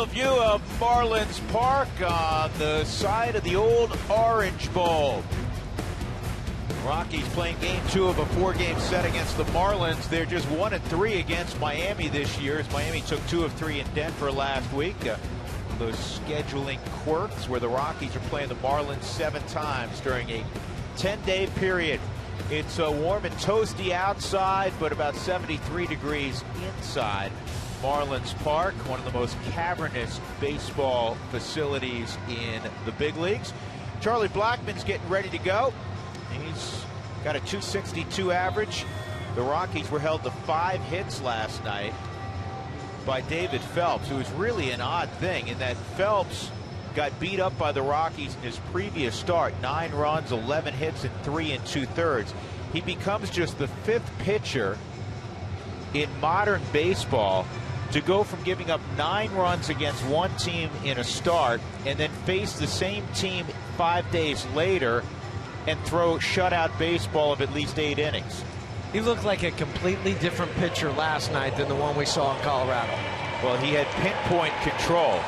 aerial view of Marlins Park on the side of the old Orange Bowl. Rockies playing game 2 of a 4-game set against the Marlins. They're just 1-3 against Miami this year, as Miami took 2 of 3 in Denver last week. Those scheduling quirks where the Rockies are playing the Marlins 7 times during a 10-day period. It's warm and toasty outside, but about 73 degrees inside Marlins Park, one of the most cavernous baseball facilities in the big leagues. Charlie Blackmon's getting ready to go. He's got a .262 average. The Rockies were held to 5 hits last night by David Phelps, who was really an odd thing in that Phelps got beat up by the Rockies in his previous start. 9 runs, 11 hits, and 3 2/3. He becomes just the 5th pitcher in modern baseball to go from giving up 9 runs against one team in a start and then face the same team 5 days later and throw shutout baseball of at least 8 innings. He looked like a completely different pitcher last night than the one we saw in Colorado. Well, he had pinpoint control.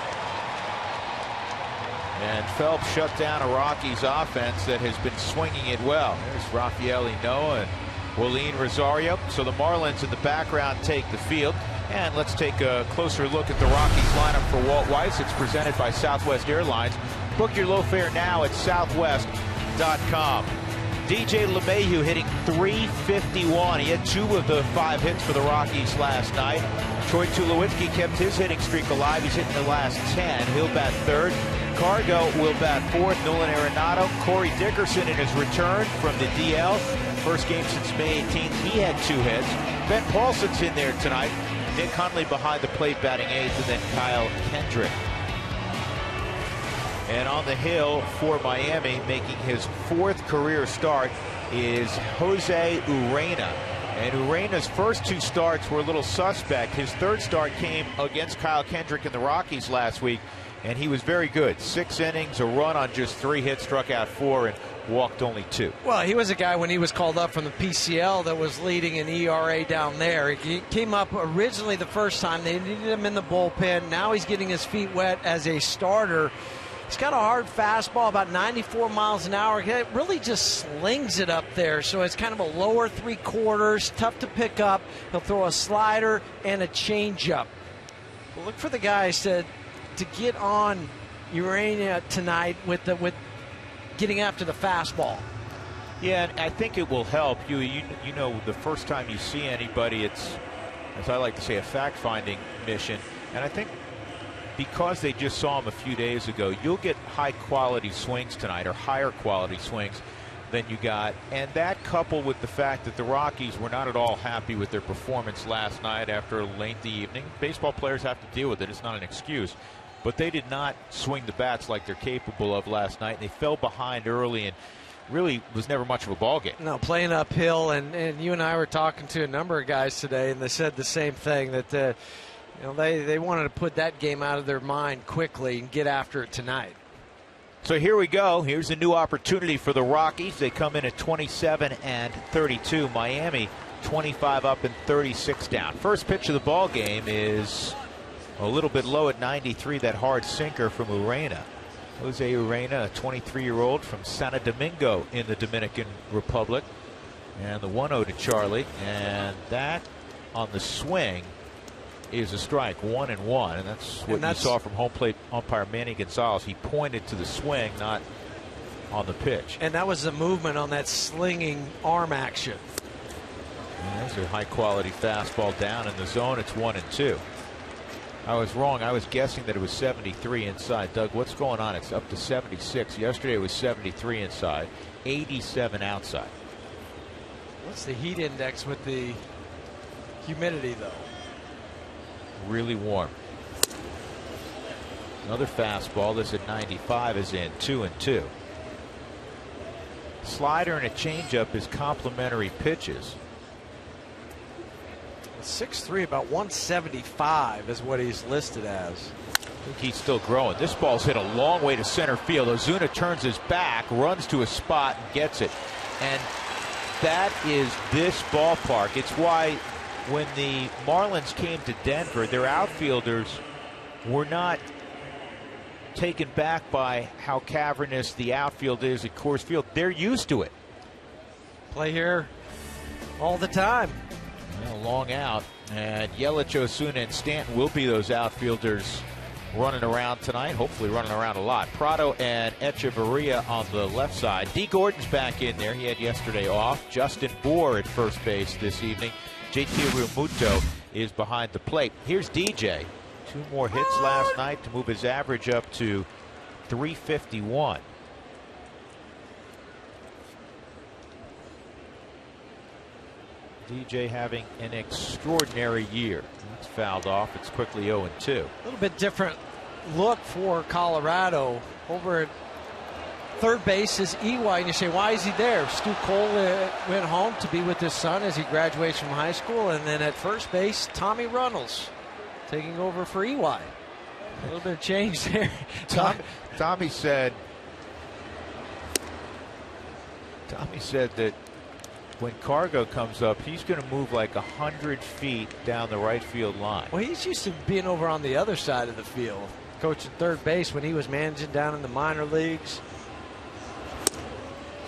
And Phelps shut down a Rockies offense that has been swinging it well. There's Rafael Ynoa and Willeen Rosario. So the Marlins in the background take the field. And let's take a closer look at the Rockies lineup for Walt Weiss. It's presented by Southwest Airlines. Book your low fare now at southwest.com. DJ LeMahieu hitting .351. He had 2 of the 5 hits for the Rockies last night. Troy Tulowitzki kept his hitting streak alive. He's hitting the last 10. He'll bat 3rd. Cargo will bat 4th. Nolan Arenado. Corey Dickerson in his return from the DL. First game since May 18th. He had 2 hits. Ben Paulson's in there tonight. Nick Hundley behind the plate batting 8th, and then Kyle Kendrick. And on the hill for Miami, making his 4th career start, is Jose Urena. And Urena's first 2 starts were a little suspect. His 3rd start came against Kyle Kendrick and the Rockies last week, and he was very good. 6 innings, a run on just 3 hits, struck out 4, and walked only 2. Well, he was a guy when he was called up from the PCL that was leading an ERA down there. He came up originally the first time. They needed him in the bullpen. Now he's getting his feet wet as a starter. He's got a hard fastball, about 94 miles an hour. He really just slings it up there, so it's kind of a lower 3/4, tough to pick up. He'll throw a slider and a changeup. Well, look for the guys to get on Urena tonight with getting after the fastball. Yeah, and I think it will help. You know, the first time you see anybody, it's, as I like to say, a fact-finding mission. And I think because they just saw him a few days ago, you'll get high-quality swings tonight, or higher-quality swings than you got. And that, coupled with the fact that the Rockies were not at all happy with their performance last night after a lengthy evening. Baseball players have to deal with it. It's not an excuse. But they did not swing the bats like they're capable of last night. They fell behind early and really was never much of a ball game. No, playing uphill, and you and I were talking to a number of guys today, and they said the same thing, that they wanted to put that game out of their mind quickly and get after it tonight. So here we go. Here's a new opportunity for the Rockies. They come in at 27-32. Miami 25 up and 36 down. First pitch of the ball game is a little bit low at 93, that hard sinker from Urena. Jose Urena, a 23-year-old from Santo Domingo in the Dominican Republic. And the 1-0 to Charlie. And that on the swing is a strike, 1-1. And that's what you saw from home plate umpire Manny Gonzalez. He pointed to the swing, not on the pitch. And that was the movement on that slinging arm action. And there's a high-quality fastball down in the zone. It's 1-2. I was wrong. I was guessing that it was 73 inside. Doug, what's going on? It's up to 76. Yesterday it was 73 inside, 87 outside. What's the heat index with the humidity, though? Really warm. Another fastball. This at 95 is in, 2-2. Slider and a changeup is complementary pitches. 6'3", about 175 is what he's listed as. I think he's still growing. This ball's hit a long way to center field. Ozuna turns his back, runs to a spot, and gets it. And that is this ballpark. It's why when the Marlins came to Denver, their outfielders we're not taken back by how cavernous the outfield is at Coors Field. They're used to it. Play here all the time. Well, long out, and Yelich, Osuna, and Stanton will be those outfielders running around tonight, hopefully running around a lot. Prado and Echeverria on the left side. D. Gordon's back in there. He had yesterday off. Justin Bour at first base this evening. JT Realmuto is behind the plate. Here's DJ. 2 more hits last night to move his average up to 351. DJ having an extraordinary year. It's fouled off. It's quickly 0-2. A little bit different look for Colorado. Over at third base is EY, and you say, why is he there? Stu Cole went home to be with his son as he graduates from high school, and then at first base, Tommy Runnels taking over for EY. A little bit of change there. Tommy said that when Cargo comes up, he's going to move like 100 feet down the right field line. Well, he's used to being over on the other side of the field, coaching third base when he was managing down in the minor leagues.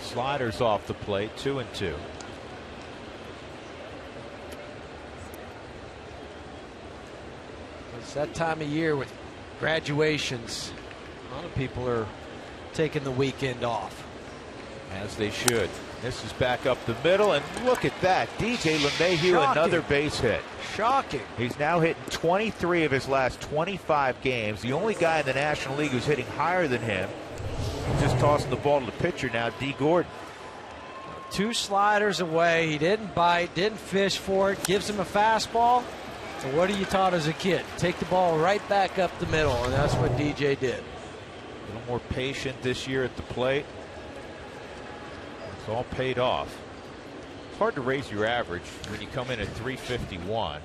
Sliders off the plate, 2-2. It's that time of year with graduations. A lot of people are taking the weekend off. As they should. This is back up the middle, and look at that. DJ LeMahieu, another base hit. Shocking. He's now hitting 23 of his last 25 games. The only guy in the National League who's hitting higher than him. Just tossing the ball to the pitcher now, D. Gordon. 2 sliders away. He didn't bite, didn't fish for it. Gives him a fastball. So what are you taught as a kid? Take the ball right back up the middle, and that's what DJ did. A little more patient this year at the plate. It's all paid off. It's hard to raise your average when you come in at 351.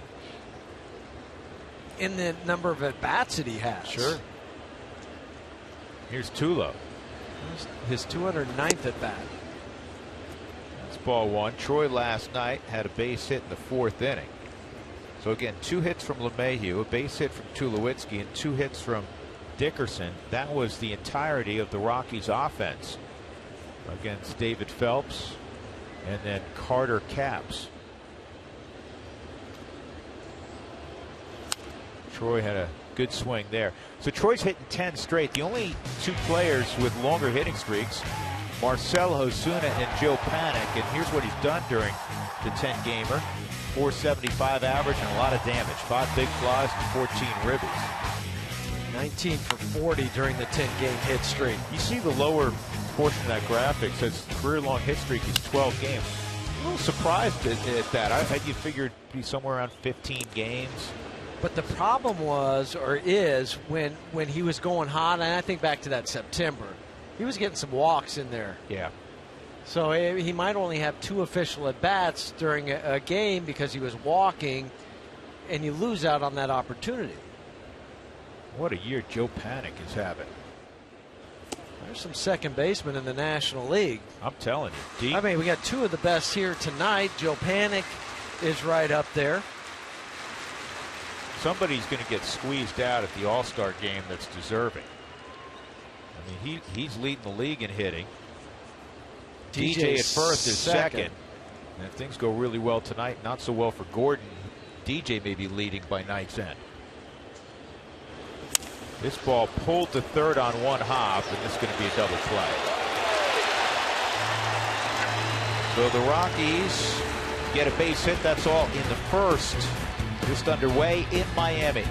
In the number of at-bats that he has. Sure. Here's Tulo. His 209th at-bat. That's ball 1. Troy last night had a base hit in the 4th inning. So again, 2 hits from LeMahieu, a base hit from Tulowitzki, and 2 hits from Dickerson. That was the entirety of the Rockies offense against David Phelps and then Carter Capps. Troy had a good swing there. So Troy's hitting 10 straight. The only 2 players with longer hitting streaks, Marcell Ozuna and Joe Panik. And here's what he's done during the 10-gamer. 475 average and a lot of damage. 5 big flies and 14 ribbies. 19 for 40 during the 10-game hit streak. You see the lower portion of that graphic says career-long hit streak is 12 games. A little surprised at that. I had you figured it'd be somewhere around 15 games. But the problem was, or is, when he was going hot, and I think back to that September, he was getting some walks in there. Yeah. So he might only have 2 official at-bats during a game because he was walking, and you lose out on that opportunity. What a year Joe Panik is having. There's some second basemen in the National League. I'm telling you. Deep. I mean, we got 2 of the best here tonight. Joe Panik is right up there. Somebody's going to get squeezed out at the All-Star game that's deserving. I mean, he's leading the league in hitting. DJ at first is second. And if things go really well tonight, not so well for Gordon, DJ may be leading by night's end. This ball pulled to third on 1 hop, and this is going to be a double play. So the Rockies get a base hit. That's all in the first. Just underway in Miami.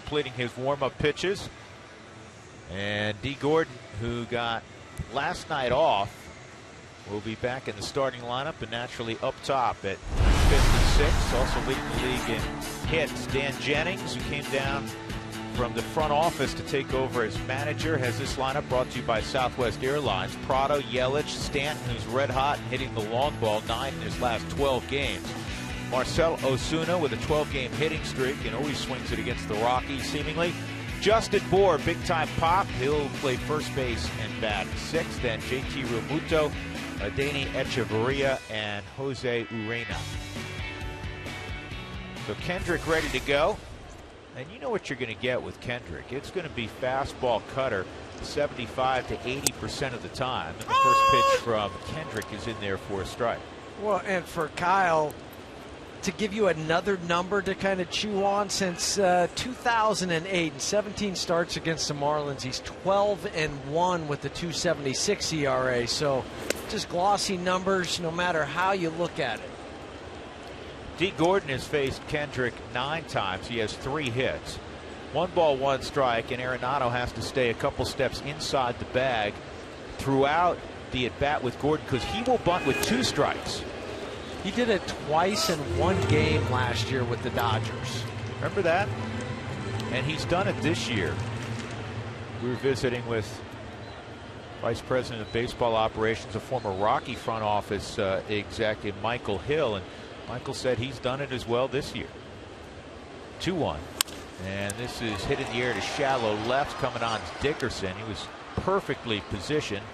completing his warm-up pitches. And D. Gordon, who got last night off, will be back in the starting lineup and naturally up top at 56. Also leading the league in hits. Dan Jennings, who came down from the front office to take over as manager, has this lineup brought to you by Southwest Airlines. Prado, Yelich, Stanton, who's red hot and hitting the long ball, 9 in his last 12 games. Marcell Ozuna with a 12-game hitting streak and always swings it against the Rockies, seemingly. Justin Bour, big-time pop. He'll play first base and bat sixth. Then JT Realmuto, Danny Echeverria, and Jose Urena. So Kendrick ready to go. And you know what you're going to get with Kendrick. It's going to be fastball cutter 75 to 80% of the time. And the first pitch from Kendrick is in there for a strike. Well, and for Kyle, to give you another number to kind of chew on, since 2008 and 17 starts against the Marlins, he's 12-1 with the 2.76 ERA. So just glossy numbers no matter how you look at it. D. Gordon has faced Kendrick 9 times. He has 3 hits. 1 ball, 1 strike, and Arenado has to stay a couple steps inside the bag throughout the at-bat with Gordon because he will bunt with 2 strikes. He did it twice in 1 game last year with the Dodgers. Remember that? And he's done it this year. We were visiting with Vice President of Baseball Operations, a former Rocky front office executive, Michael Hill, and Michael said he's done it as well this year. 2-1. And this is hit in the air to shallow left. Coming on is Dickerson. He was perfectly positioned.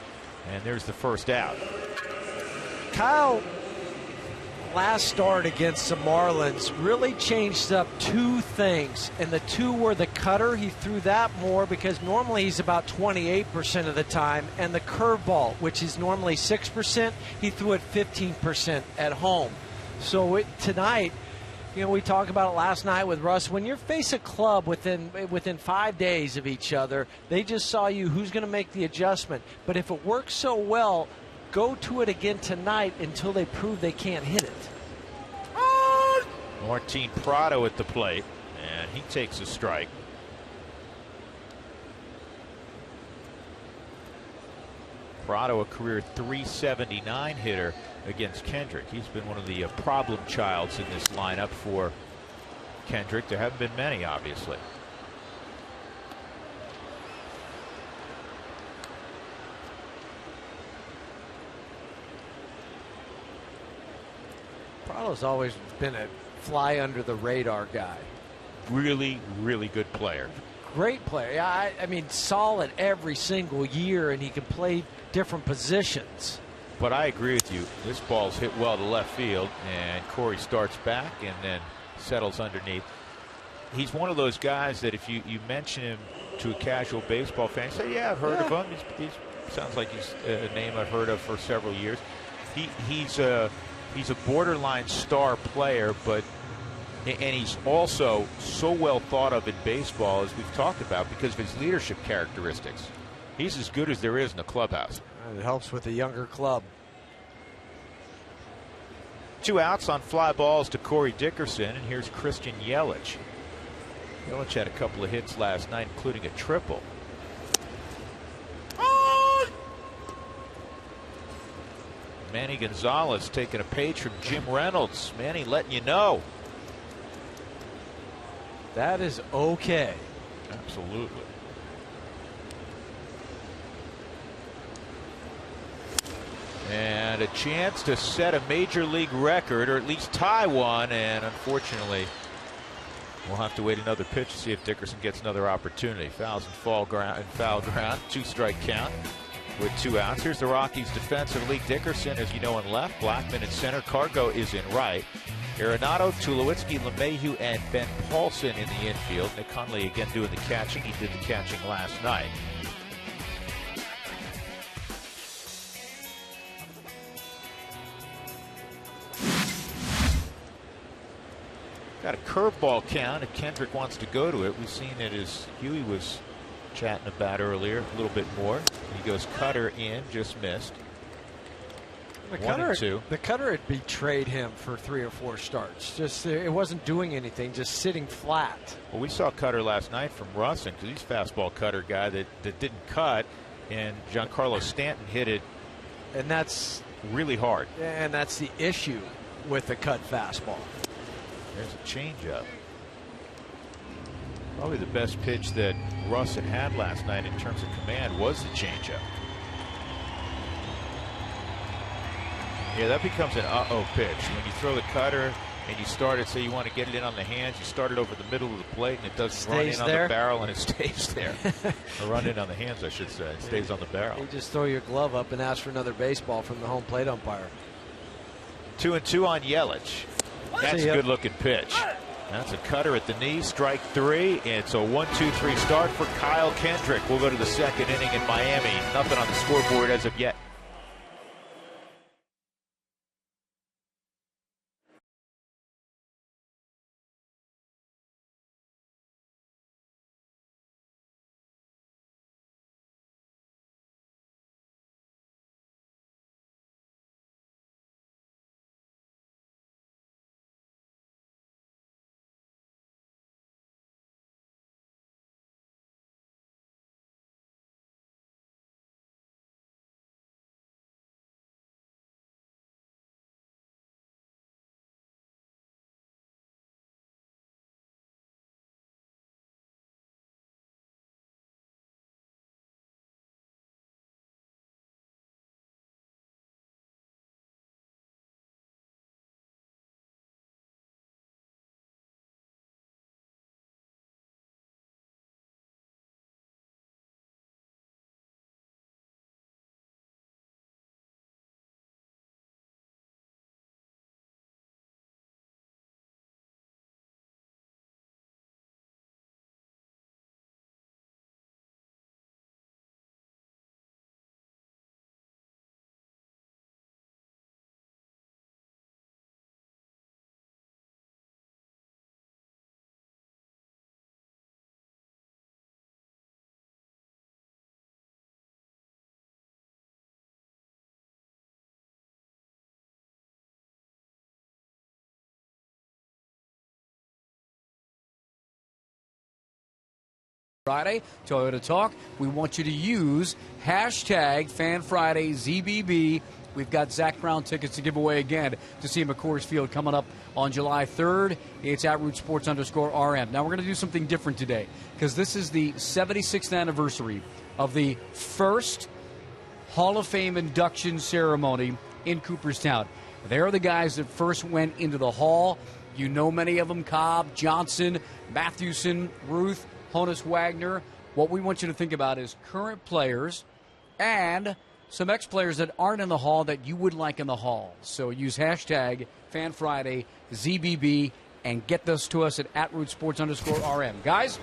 And there's the first out. Kyle, last start against the Marlins, really changed up 2 things. And the 2 were the cutter. He threw that more because normally he's about 28% of the time. And the curveball, which is normally 6%, he threw it 15% at home. So tonight, you know, we talked about it last night with Russ. When you face a club within 5 days of each other, they just saw you who's going to make the adjustment. But if it works so well, go to it again tonight until they prove they can't hit it. Martin Prado at the plate, and he takes a strike. Prado, a career .379 hitter against Kendrick. He's been one of the problem childs in this lineup for Kendrick. There haven't been many, obviously. Prado's always been a fly under the radar guy. Really, really good player. Great player. I mean, solid every single year, and he can play different positions. But I agree with you. This ball's hit well to left field, and Corey starts back and then settles underneath. He's one of those guys that if you mention him to a casual baseball fan, say, yeah, I've heard of him. He sounds like he's a name I've heard of for several years. He's a borderline star player, and he's also so well thought of in baseball, as we've talked about, because of his leadership characteristics. He's as good as there is in the clubhouse. It helps with a younger club. 2 outs on fly balls to Corey Dickerson, and here's Christian Yelich. Yelich had a couple of hits last night, including a triple. Manny Gonzalez taking a page from Jim Reynolds. Manny letting you know. That is okay. Absolutely. And a chance to set a major league record, or at least tie one, and unfortunately we'll have to wait another pitch to see if Dickerson gets another opportunity. Fouls and foul ground, 2-strike count with 2 outs. Here's the Rockies defensive league. Dickerson, as you know, in left, Blackman in center, Cargo is in right. Arenado, Tulowitzki, LeMahieu, and Ben Paulson in the infield. Nick Hundley again doing the catching. He did the catching last night. Got a curveball count, and Kendrick wants to go to it. We've seen it as Huey was chatting about earlier, a little bit more. He goes cutter in, just missed. The cutter had betrayed him for 3 or 4 starts. Just it wasn't doing anything, just sitting flat. Well, we saw cutter last night from Russin, because he's a fastball cutter guy that didn't cut, and Giancarlo Stanton hit it, and that's really hard. And that's the issue with the cut fastball. There's a changeup. Probably the best pitch that Russin had last night in terms of command was the changeup. Yeah, that becomes an uh-oh pitch. When you throw the cutter and you start it, say you want to get it in on the hands, you start it over the middle of the plate, and it doesn't run in on the barrel, and it stays there. Or run in on the hands, I should say. It stays on the barrel. You just throw your glove up and ask for another baseball from the home plate umpire. 2-2 on Yelich. That's a good-looking pitch. That's a cutter at the knee, strike 3. It's a 1-2-3 start for Kyle Kendrick. We'll go to the second inning in Miami. Nothing on the scoreboard as of yet. Friday, Toyota Talk. We want you to use hashtag FanFridayZBB. We've got Zach Brown tickets to give away again to see him at Coors Field coming up on July 3rd. It's at Root Sports _RM. Now we're going to do something different today because this is the 76th anniversary of the first Hall of Fame induction ceremony in Cooperstown. They're the guys that first went into the Hall. You know many of them: Cobb, Johnson, Mathewson, Ruth, Honus Wagner. What we want you to think about is current players and some ex-players that aren't in the Hall that you would like in the Hall. So use hashtag FanFridayZBB and get this to us at Root Sports _RM. Guys?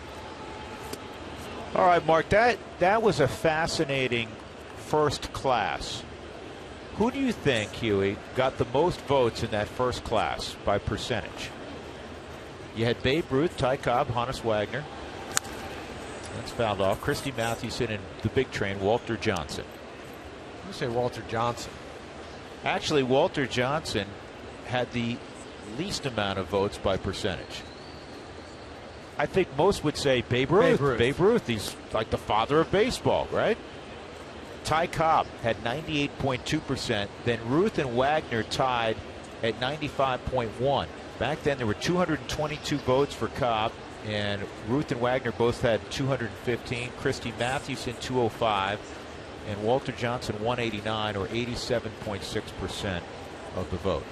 All right, Mark, that was a fascinating first class. Who do you think, Huey, got the most votes in that first class by percentage? You had Babe Ruth, Ty Cobb, Honus Wagner. That's fouled off. Christy Mathewson and the big train, Walter Johnson. You say Walter Johnson. Actually, Walter Johnson had the least amount of votes by percentage. I think most would say Babe Ruth. Babe Ruth, he's like the father of baseball, right? Ty Cobb had 98.2%. Then Ruth and Wagner tied at 95.1%. Back then, there were 222 votes for Cobb, and Ruth and Wagner both had 215. Christy Mathewson 205, and Walter Johnson 189, or 87.6% of the vote.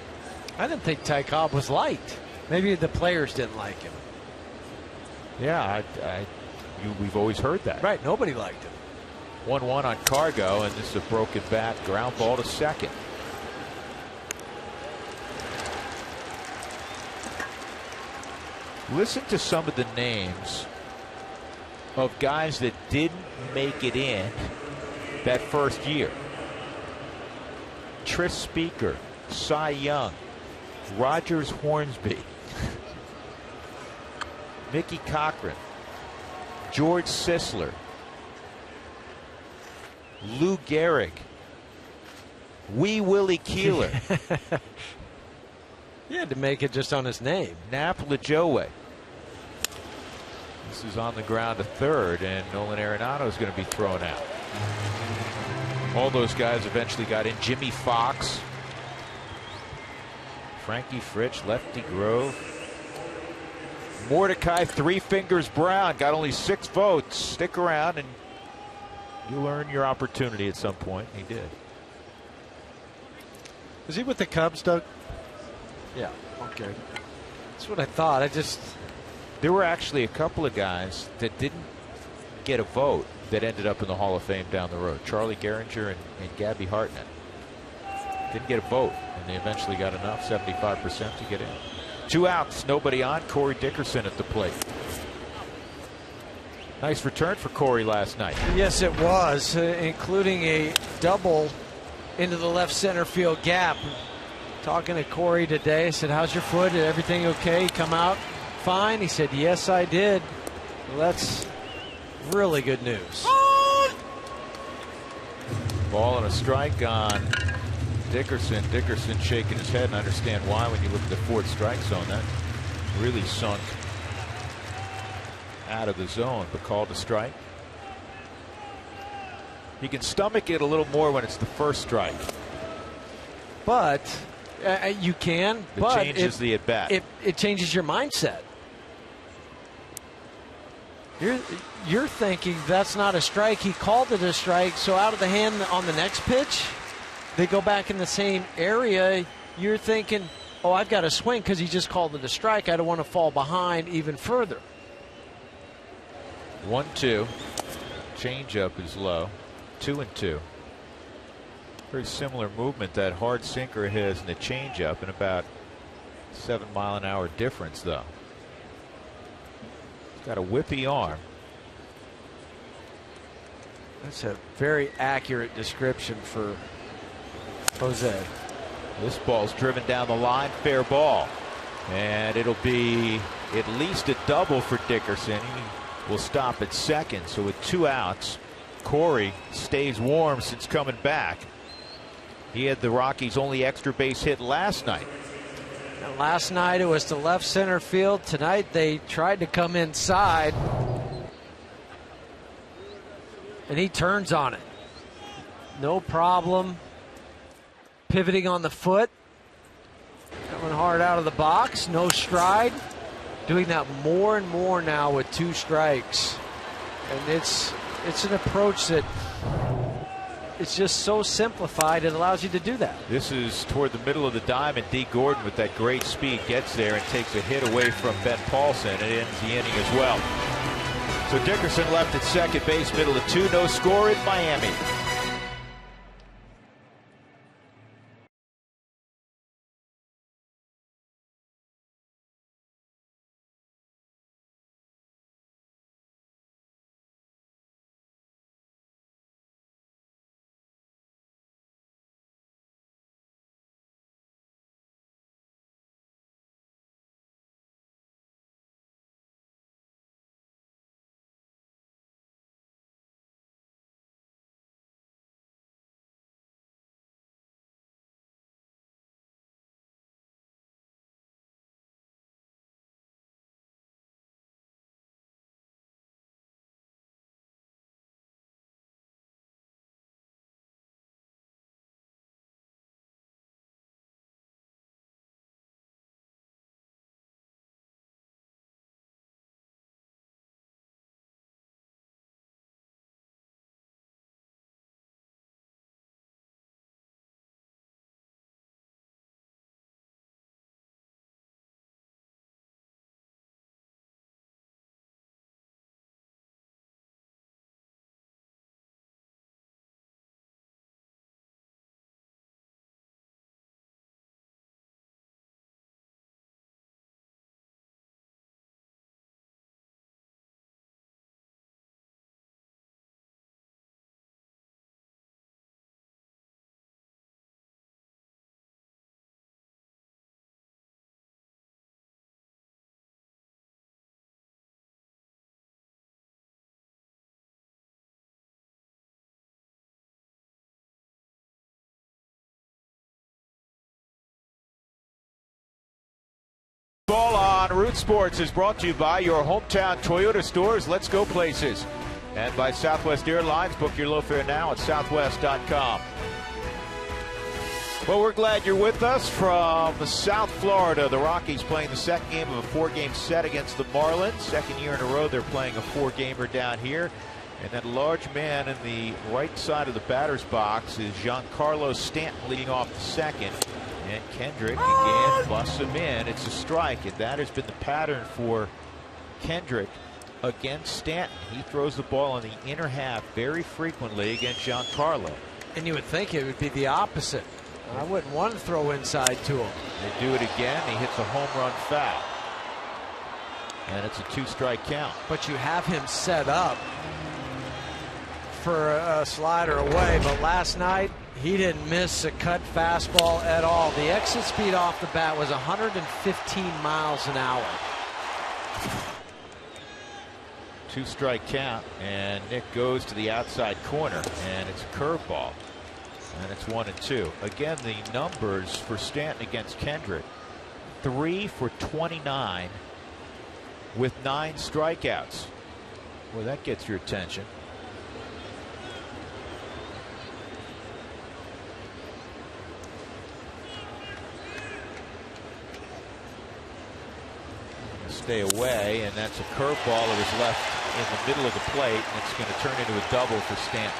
I didn't think Ty Cobb was liked. Maybe the players didn't like him. Yeah, we've always heard that. Right, nobody liked him. 1-1 on Cargo, and this is a broken bat. Ground ball to second. Listen to some of the names of guys that didn't make it in that first year. Tris Speaker, Cy Young, Rogers Hornsby, Mickey Cochran, George Sisler, Lou Gehrig, Wee Willie Keeler. He had to make it just on his name. Nap LaJoie. This is on the ground to third, and Nolan Arenado is going to be thrown out. All those guys eventually got in. Jimmy Fox, Frankie Fritsch, Lefty Grove, Mordecai Three Fingers Brown got only 6 votes. Stick around and you'll earn your opportunity at some point. He did. Is he with the Cubs, Doug? Yeah. Okay. That's what I thought. There were actually a couple of guys that didn't get a vote that ended up in the Hall of Fame down the road. Charlie Gehringer and Gabby Hartnett didn't get a vote, and they eventually got enough, 75%, to get in. 2 outs, nobody on. Corey Dickerson at the plate. Nice return for Corey last night. Yes, it was, including a double into the left center field gap. Talking to Corey today, I said, how's your foot? Is everything okay? Come out fine? He said, yes, I did. Well, that's really good news. Ball and a strike on Dickerson. Dickerson shaking his head, and I understand why when you look at the 4th strike zone. That really sunk out of the zone, but called a strike. You can stomach it a little more when it's the 1st strike. But you can. It but changes the at bat. It changes your mindset. You're thinking that's not a strike. He called it a strike. So out of the hand on the next pitch, they go back in the same area. You're thinking, oh, I've got to swing because he just called it a strike. I don't want to fall behind even further. 1-2. Changeup is low. 2-2. Very similar movement. That hard sinker of his and the changeup, and about 7-mile-an-hour difference, though. He's got a whippy arm. That's a very accurate description for Jose. This ball's driven down the line. Fair ball. And it'll be at least a double for Dickerson. He will stop at second. So with 2 outs, Corey stays warm since coming back. He had the Rockies' only extra base hit last night. And last night it was to left center field. Tonight they tried to come inside. And he turns on it. No problem. Pivoting on the foot. Coming hard out of the box. No stride. Doing that more and more now with 2 strikes. And it's an approach that it's just so simplified, it allows you to do that. This is toward the middle of the diamond. D. Gordon with that great speed gets there and takes a hit away from Ben Paulson. It ends the inning as well. So Dickerson left at second base, middle of 2. No score in Miami. Baseball on Root Sports is brought to you by your hometown Toyota stores. Let's go places. And by Southwest Airlines. Book your low fare now at southwest.com. Well, we're glad you're with us from South Florida. The Rockies playing the second game of a 4-game set against the Marlins. Second year in a row they're playing a 4-gamer down here. And that large man in the right side of the batter's box is Giancarlo Stanton leading off the second. And Kendrick again busts him in. It's a strike, and that has been the pattern for Kendrick against Stanton. He throws the ball in the inner half very frequently against Giancarlo. And you would think it would be the opposite. I wouldn't want to throw inside to him. They do it again. He hits a home run foul. And it's a 2-strike count. But you have him set up for a slider away. But last night, he didn't miss a cut fastball at all. The exit speed off the bat was 115 miles an hour. 2-strike count, and Nick goes to the outside corner, and it's a curveball, and it's 1-2. Again, the numbers for Stanton against Kendrick: 3 for 29 with 9 strikeouts. Well, that gets your attention. Stay away, and that's a curveball that was left in the middle of the plate, and it's going to turn into a double for Stanton.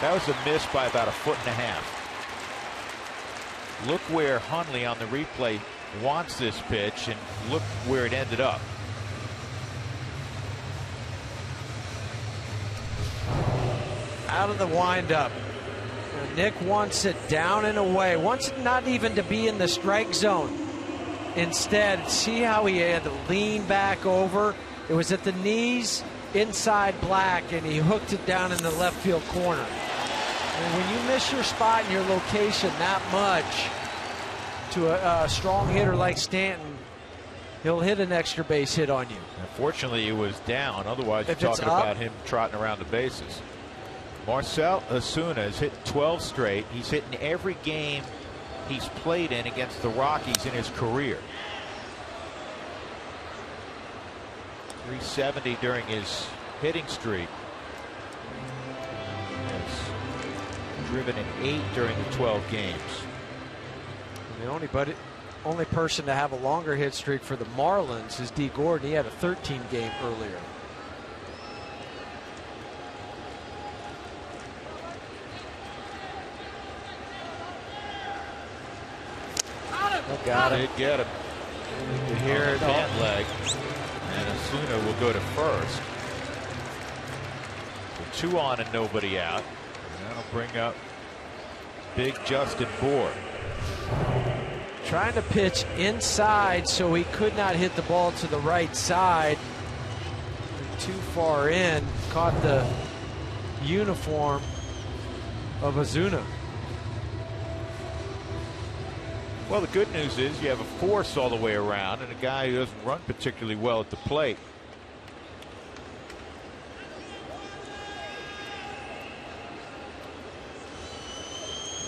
That was a miss by about 1.5 feet. Look where Hundley on the replay wants this pitch, and look where it ended up. Out of the windup. Nick wants it down and away. Wants it not even to be in the strike zone. Instead, see how he had to lean back over. It was at the knees, inside black, and he hooked it down in the left field corner. And when you miss your spot and your location that much to a strong hitter like Stanton, he'll hit an extra base hit on you. Unfortunately, he was down. Otherwise, you're talking about him trotting around the bases. Marcell Ozuna has hit 12 straight. He's hit in every game he's played in against the Rockies in his career. 370 during his hitting streak. Has driven an 8 during the 12 games. And the only person to have a longer hit streak for the Marlins is D. Gordon. He had a 13 game earlier. Got it. Did get him. You hear it all. Leg. And Ozuna will go to first. So 2 on and nobody out. And that'll bring up big Justin Bour. Trying to pitch inside, so he could not hit the ball to the right side. Too far in. Caught the uniform of Ozuna. Well, the good news is you have a force all the way around and a guy who doesn't run particularly well at the plate.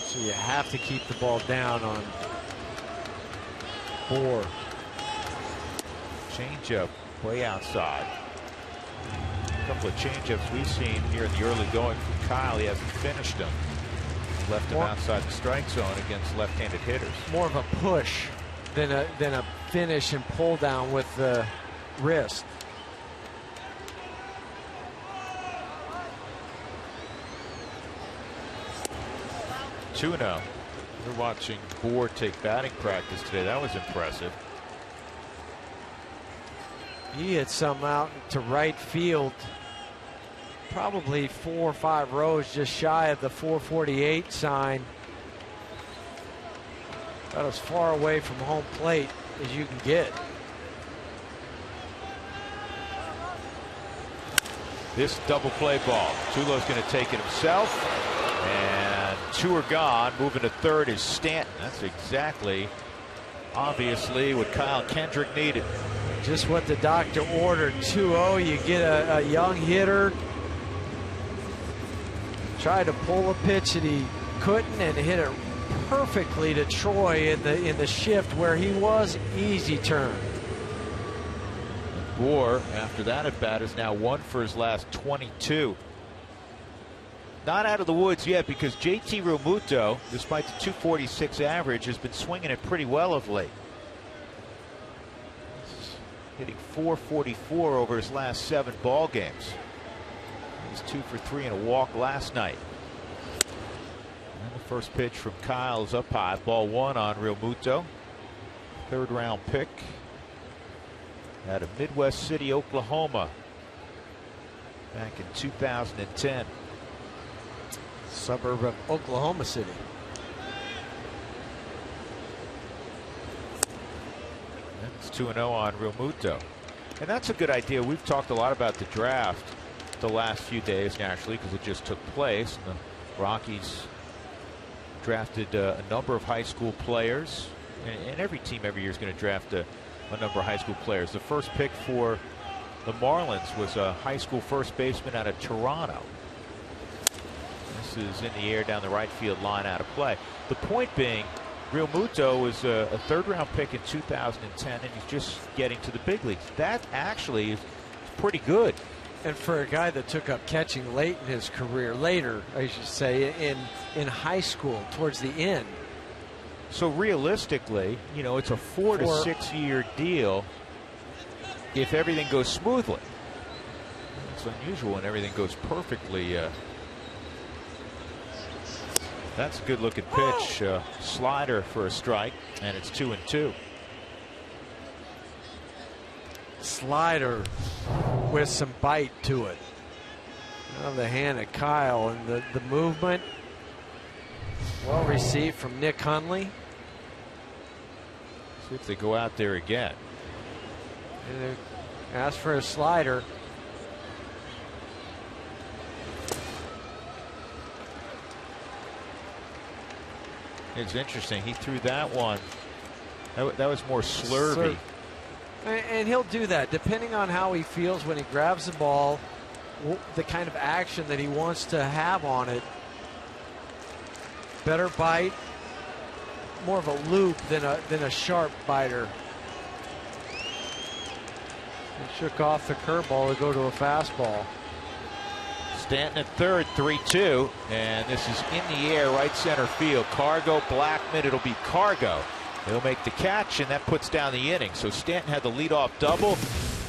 So you have to keep the ball down on Bour. Changeup way outside. A couple of changeups we've seen here in the early going from Kyle. He hasn't finished them. Left him outside the strike zone against left-handed hitters. More of a push than a finish and pull down with the wrist. Tuna. We're watching Bour take batting practice today. That was impressive. He hit some out to right field. Probably 4 or 5 rows just shy of the 448 sign. About as far away from home plate as you can get. This double play ball. Tulo's going to take it himself. And 2 are gone. Moving to third is Stanton. That's exactly, obviously, what Kyle Kendrick needed. Just what the doctor ordered. 2-0. You get a young hitter. Tried to pull a pitch that he couldn't and hit it perfectly to Troy in the shift where he was easy turn. Bohr, after that at bat, is now 1 for his last 22. Not out of the woods yet, because JT Realmuto, despite the 246 average, has been swinging it pretty well of late. He's hitting 444 over his last 7 ball games. He's 2 for 3 and a walk last night. And the first pitch from Kyle is up high, ball 1 on Realmuto. 3rd round pick out of Midwest City, Oklahoma, back in 2010. Suburb of Oklahoma City. It's 2-0 on Realmuto. And that's a good idea. We've talked a lot about the draft the last few days, naturally, because it just took place. And the Rockies drafted a number of high school players. And every team every year is going to draft a number of high school players. The first pick for the Marlins was a high school first baseman out of Toronto. This is in the air down the right field line, out of play. The point being, Realmuto was a 3rd round pick in 2010, and he's just getting to the big leagues. That actually is pretty good. And for a guy that took up catching late in his career, later, I should say, in high school, towards the end. So realistically, you know, it's a 4 to 6 year deal if everything goes smoothly. It's unusual when everything goes perfectly. That's a good looking pitch. Slider for a strike, and it's 2-2. Slider with some bite to it. Out of the hand of Kyle, and the movement well received from Nick Hundley. See if they go out there again. And ask for a slider. It's interesting. He threw that one. That was more slurvy. And he'll do that depending on how he feels when he grabs the ball, the kind of action that he wants to have on it. Better bite, more of a loop than a sharp biter. He shook off the curveball to go to a fastball. Stanton at third, 3-2, and this is in the air, right center field. Cargo, Blackmon, it'll be Cargo. He'll make the catch, and that puts down the inning. So Stanton had the leadoff double,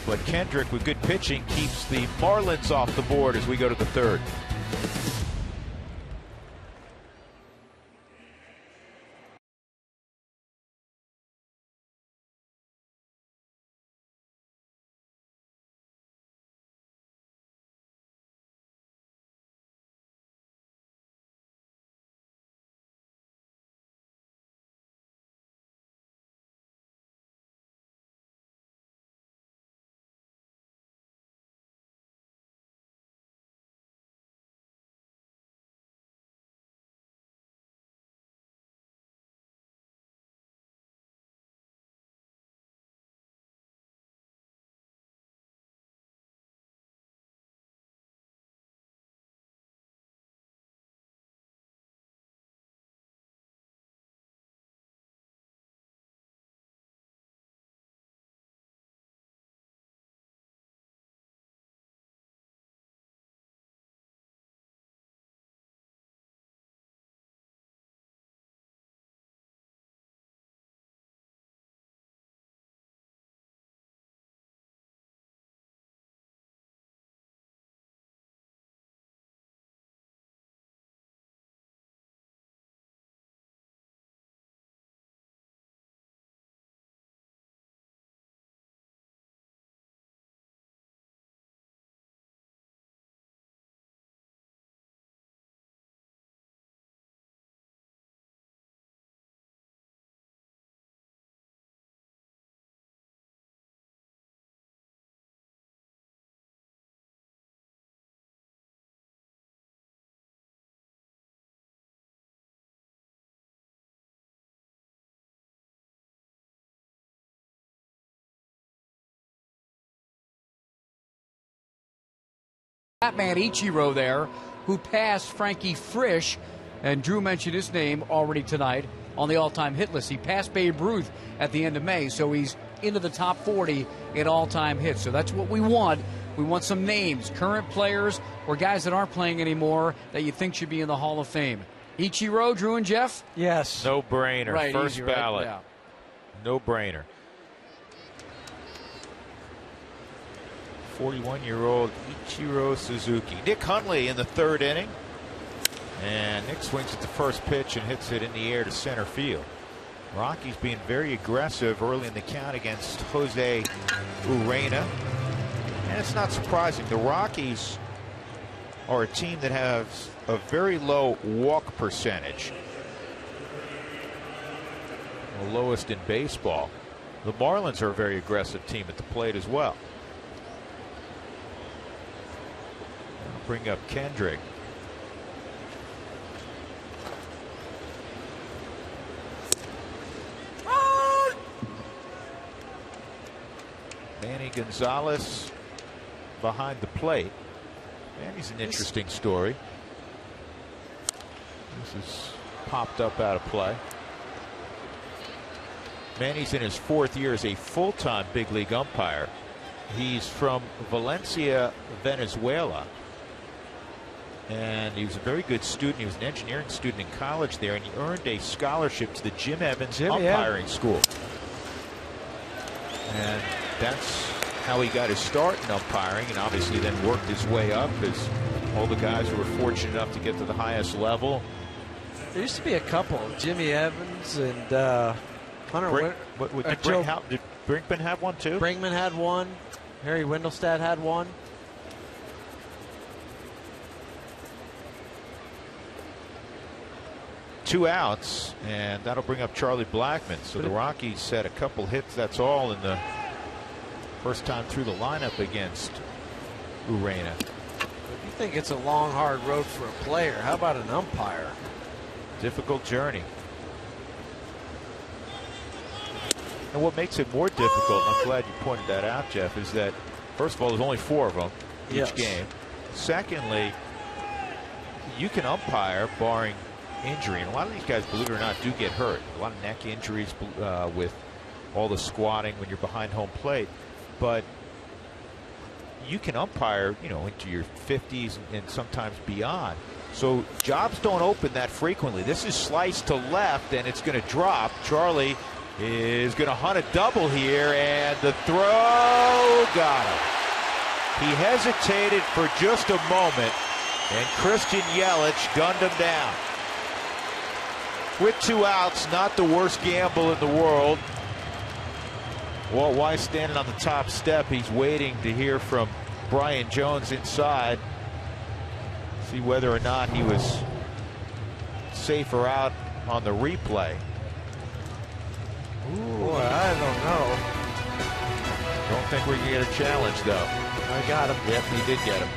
but Kendrick, with good pitching, keeps the Marlins off the board as we go to the 3rd. Batman Ichiro there, who passed Frankie Frisch And Drew mentioned his name already tonight on the all-time hit list. He passed Babe Ruth at the end of May, so he's into the top 40 in all-time hits. So that's what we want. We want some names, current players or guys that aren't playing anymore that you think should be in the Hall of Fame. Ichiro, Drew and Jeff? Yes. No brainer. Right, First easy, ballot. right? Yeah. No brainer. 41-year-old Ichiro Suzuki. Nick Hundley in the third inning. And Nick swings at the first pitch and hits it in the air to center field. Rockies being very aggressive early in the count against Jose Urena. And it's not surprising. The Rockies are a team that has a very low walk percentage. The lowest in baseball. The Marlins are a very aggressive team at the plate as well. I'll bring up Kendrick. Manny Gonzalez behind the plate. Manny's an interesting story. This is popped up out of play. Manny's in his fourth year as a full-time big league umpire. He's from Valencia, Venezuela. And he was a very good student. He was an engineering student in college there, and he earned a scholarship to the Jim Evans umpiring school. And that's how he got his start in umpiring, and obviously then worked his way up as all the guys who were fortunate enough to get to the highest level. There used to be a couple, Jimmy Evans and Hunter. Did Brinkman have one too? Brinkman had one. Harry Wendelstedt had one. Two outs, and that'll bring up Charlie Blackmon. So the Rockies had a couple hits, that's all, in the first time through the lineup against Urena. If you think it's a long, hard road for a player, how about an umpire? Difficult journey. And what makes it more difficult, and I'm glad you pointed that out, Jeff, is that, first of all, there's only 4 of them each game. Secondly, you can umpire barring injury, and a lot of these guys, believe it or not, do get hurt. A lot of neck injuries with all the squatting when you're behind home plate. But you can umpire, you know, into your 50s and sometimes beyond. So jobs don't open that frequently. This is sliced to left, and it's going to drop. Charlie is going to hunt a double here, and the throw got him. He hesitated for just a moment, and Christian Yelich gunned him down. With 2 outs, not the worst gamble in the world. Walt Weiss standing on the top step. He's waiting to hear from Brian Jones inside. See whether or not he was safer out on the replay. Ooh, boy, I don't know. Don't think we can get a challenge, though. I got him. Yep, he did get him.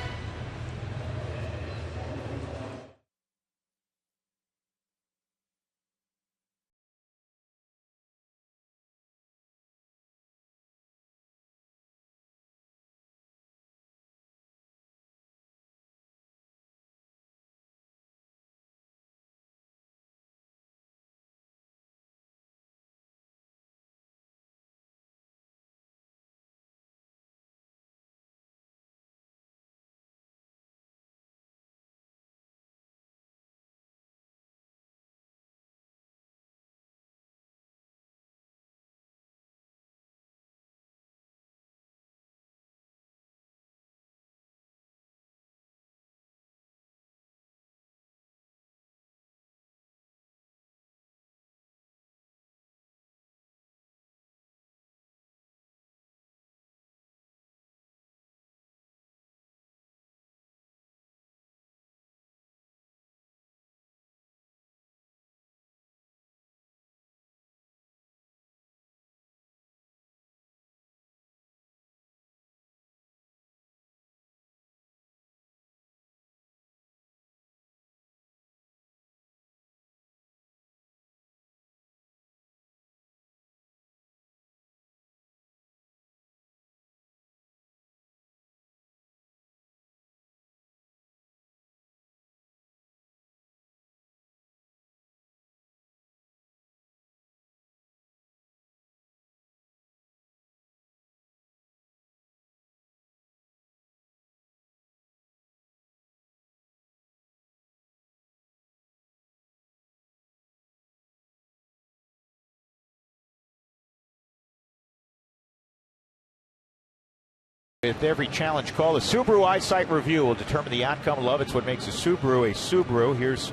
With every challenge call, the Subaru eyesight review will determine the outcome. Love, it's what makes a Subaru a Subaru. Here's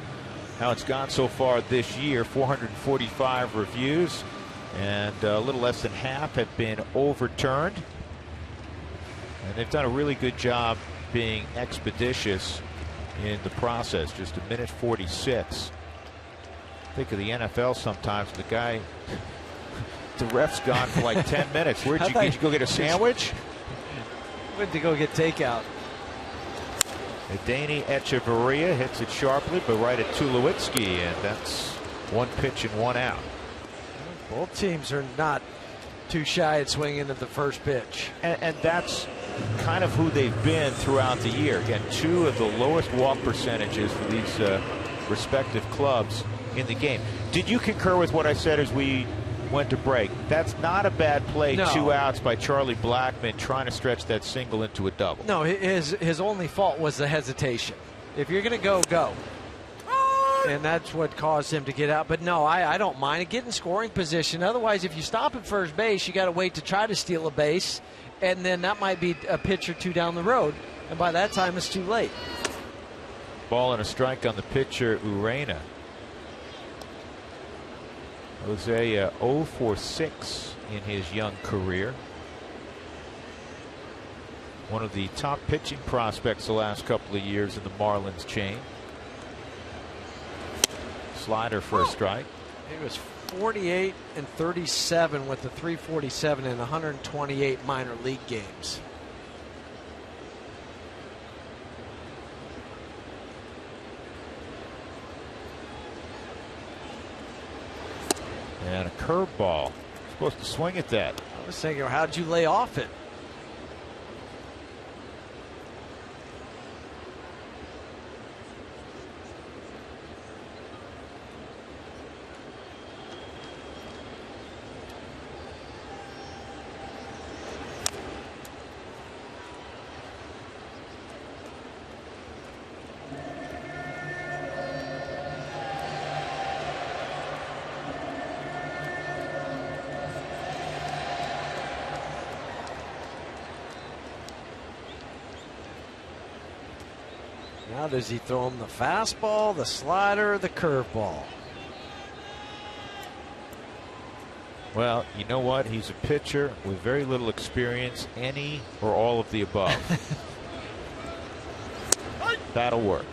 how it's gone so far this year. 445 reviews, and a little less than half have been overturned. And they've done a really good job being expeditious in the process. Just 1:46. Think of the NFL sometimes. The guy, the ref's gone for like 10 minutes. Did you go get a sandwich? Went to go get takeout. Danny Echeverria hits it sharply, but right at Tulowitzki, and that's one pitch and one out. Both teams are not too shy at swinging at the first pitch. And that's kind of who they've been throughout the year. Again, two of the lowest walk percentages for these respective clubs in the game. Did you concur with what I said as we went to break? That's not a bad play. No. 2 outs by Charlie Blackmon trying to stretch that single into a double. No, his only fault was the hesitation. If you're going to go, go. And that's what caused him to get out. But no, I don't mind it. Get in scoring position. Otherwise, if you stop at first base, you got to wait to try to steal a base. And then that might be a pitch or two down the road. And by that time, it's too late. Ball and a strike on the pitcher, Urena. Jose 0 for 6 in his young career. One of the top pitching prospects the last couple of years in the Marlins chain. Slider for a strike. He was 48 and 37 with the 347 in 128 minor league games. And a curveball. Supposed to swing at that. I was thinking, how'd you lay off it? Now does he throw him the fastball, the slider, the curveball? Well, you know what? He's a pitcher with very little experience, any or all of the above. That'll work.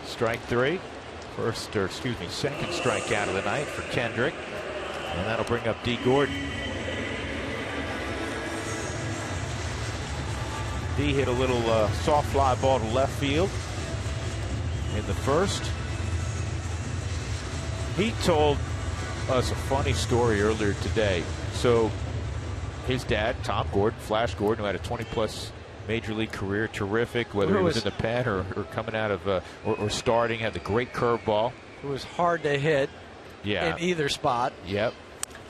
Strike 3. Second strikeout of the night for Kendrick. And that'll bring up D. Gordon. D hit a little soft fly ball to left field in the first. He told us a funny story earlier today. So his dad, Tom Gordon, Flash Gordon, who had a 20-plus major league career, terrific, whether he was in the pen or coming out of or starting, had the great curveball. It was hard to hit in either spot. Yep.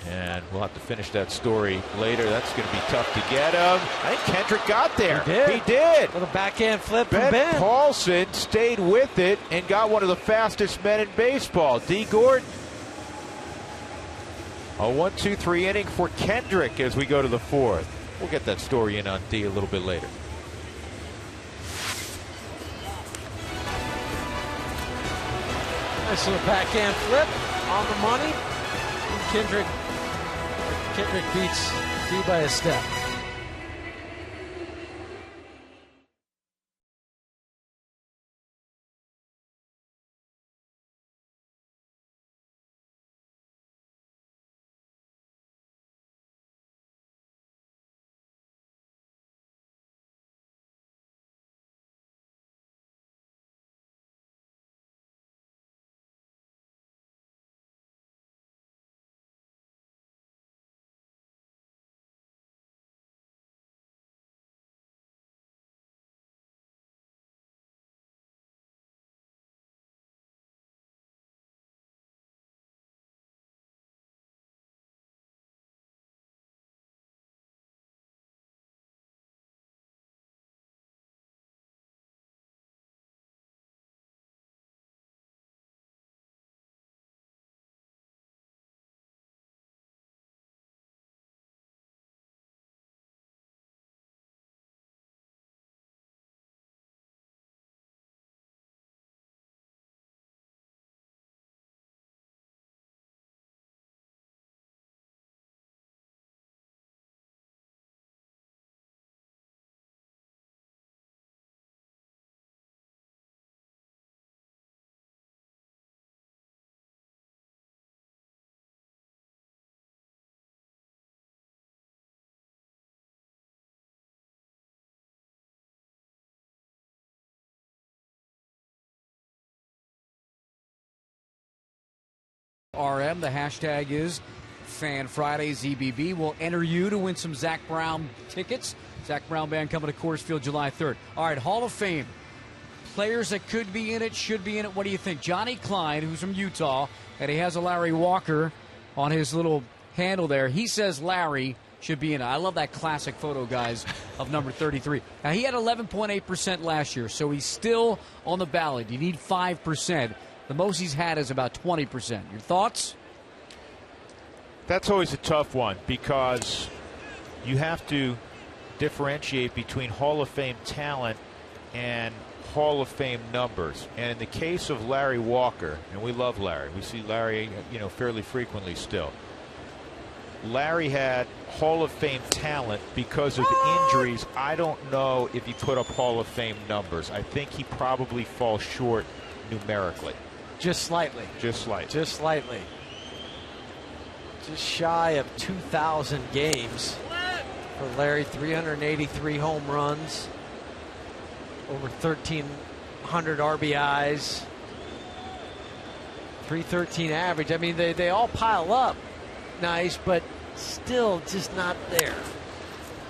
And we'll have to finish that story later. That's going to be tough to get him. I think Kendrick got there. He did. With a backhand flip from Ben. Paulson stayed with it and got one of the fastest men in baseball. D. Gordon. A 1-2-3 inning for Kendrick as we go to the 4th. We'll get that story in on D a little bit later. Nice little backhand flip on the money. Kendrick beats D by a step. RM. The hashtag is Fan Friday ZBB. We'll enter you to win some Zach Brown tickets. Zach Brown Band coming to Coors Field July 3rd. All right, Hall of Fame. Players that could be in it, should be in it. What do you think? Johnny Klein, who's from Utah, and he has a Larry Walker on his little handle there. He says Larry should be in it. I love that classic photo, guys, of number 33. Now, he had 11.8% last year, so he's still on the ballot. You need 5%. The most he's had is about 20%. Your thoughts? That's always a tough one because you have to differentiate between Hall of Fame talent and Hall of Fame numbers. And in the case of Larry Walker, and we love Larry, we see Larry, fairly frequently still. Larry had Hall of Fame talent because of injuries. I don't know if he put up Hall of Fame numbers. I think he probably falls short numerically. Just slightly. Just slightly. Just slightly. Just shy of 2,000 games for Larry. 383 home runs. Over 1,300 RBIs. 313 average. I mean, they all pile up nice, but still just not there.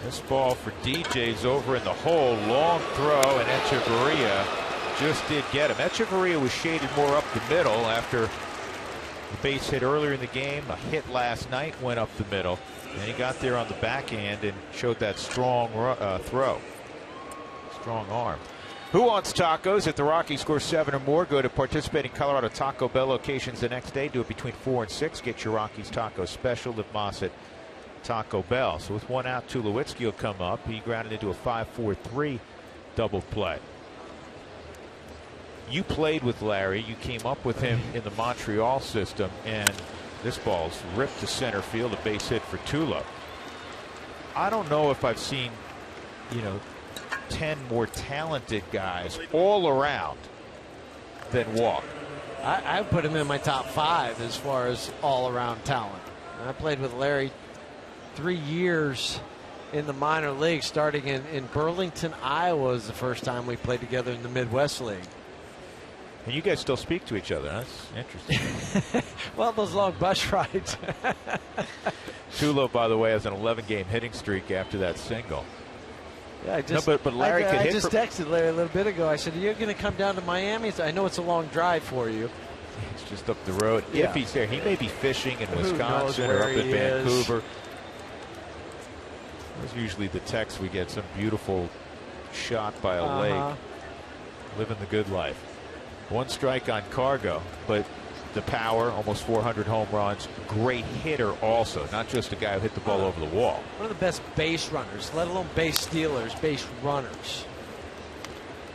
This ball for DJ's over in the hole. Long throw, and Echeverria just did get him. Echeverria was shaded more up the middle after the base hit earlier in the game. A hit last night went up the middle, and he got there on the backhand and showed that strong throw. Strong arm. Who wants tacos? If the Rockies score 7 or more, go to participating Colorado Taco Bell locations the next day. Do it between 4 and 6. Get your Rockies taco special at Moss at Taco Bell. So with one out, Tulowitzki will come up. He grounded into a 5-4-3 double play. You played with Larry. You came up with him in the Montreal system, and this ball's ripped to center field, a base hit for Tulo. I don't know if I've seen, 10 more talented guys all around than Walker. I put him in my top 5 as far as all-around talent. I played with Larry 3 years in the minor league, starting in Burlington, Iowa was the first time we played together in the Midwest League. And you guys still speak to each other. That's interesting. Well, those long bus rides. Tulo, by the way, has an 11-game hitting streak after that single. Yeah, but Larry could hit. I just texted Larry a little bit ago. I said, "You're going to come down to Miami?" I know it's a long drive for you. It's just up the road. Yeah. If he's there, he may be fishing in Wisconsin or up in Vancouver. That's usually the text we get. Some beautiful shot by a lake. Living the good life. One strike on Cargo, but the power, almost 400 home runs. Great hitter also, not just a guy who hit the ball over the wall. One of the best base runners, let alone base stealers, base runners.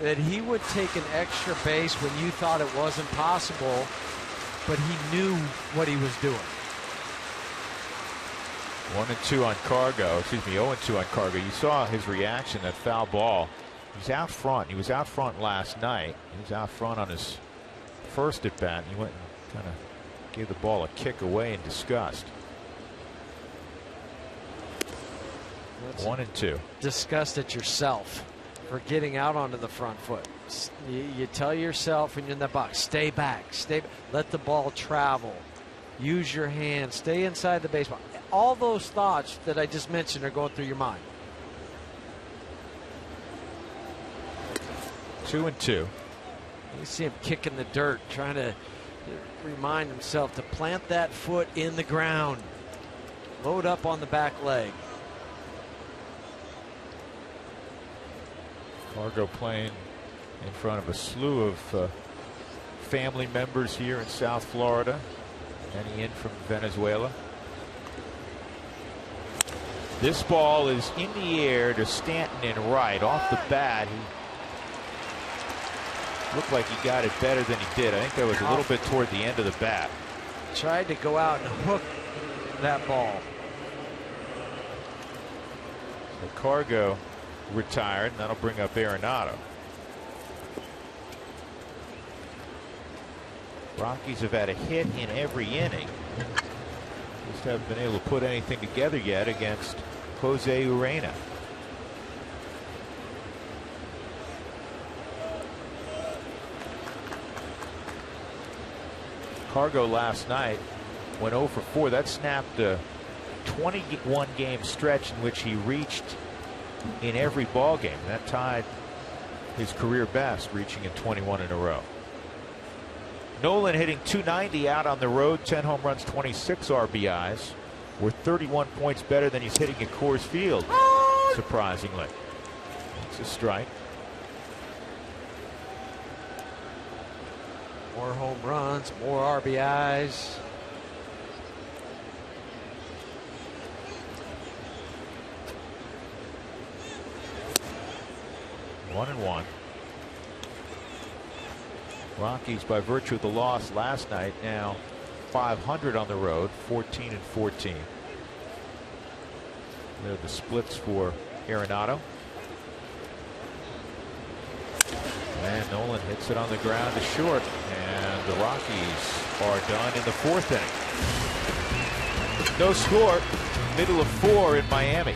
That he would take an extra base when you thought it wasn't possible, but he knew what he was doing. 1-2 on Cargo. Excuse me, 0-2 on Cargo. You saw his reaction, that foul ball. He's out front. He was out front last night. He was out front on his first at bat. He went and kind of gave the ball a kick away in disgust. 1-2. Disgust at yourself for getting out onto the front foot. You tell yourself when you're in the box, stay back, let the ball travel, use your hands, stay inside the baseball. All those thoughts that I just mentioned are going through your mind. 2-2. You see him kicking the dirt, trying to remind himself to plant that foot in the ground. Load up on the back leg. Cargo playing in front of a slew of family members here in South Florida. Many in from Venezuela. This ball is in the air to Stanton in right. Off the bat, he looked like he got it better than he did. I think that was a little bit toward the end of the bat. Tried to go out and hook that ball. So Cargo retired, and that'll bring up Arenado. Rockies have had a hit in every inning. Just haven't been able to put anything together yet against Jose Urena. Cargo last night went 0 for 4. That snapped a 21-game stretch in which he reached in every ball game. That tied his career best, reaching in 21 in a row. Nolan hitting .290 out on the road, 10 home runs, 26 RBIs. We're 31 points better than he's hitting at Coors Field, surprisingly. It's a strike. More home runs, more RBIs. One and one. Rockies, by virtue of the loss last night, now 500 on the road, 14 and 14. They're the splits for Arenado. And Nolan hits it on the ground to short, and the Rockies are done in the 4th inning. No score, middle of 4 in Miami.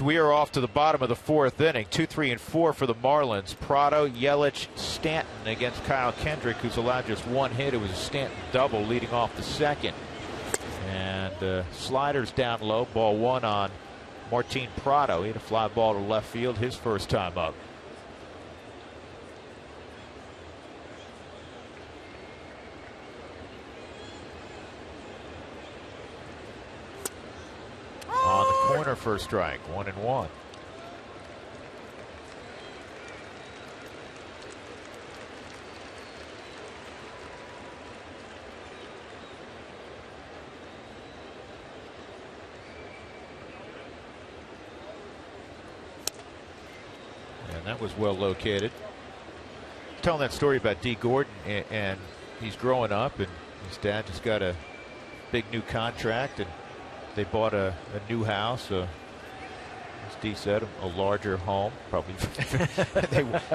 We are off to the bottom of the 4th inning. 2, 3, and 4 for the Marlins. Prado, Yelich, Stanton against Kyle Kendrick, who's allowed just 1 hit. It was a Stanton double leading off the 2nd. And sliders down low. Ball 1 on Martin Prado. He had a fly ball to left field his first time up. On the corner for a strike, 1 and 1. And that was well located. Telling that story about D. Gordon, and he's growing up, and his dad just got a big new contract, and they bought a new house, as Dee said, a larger home. Probably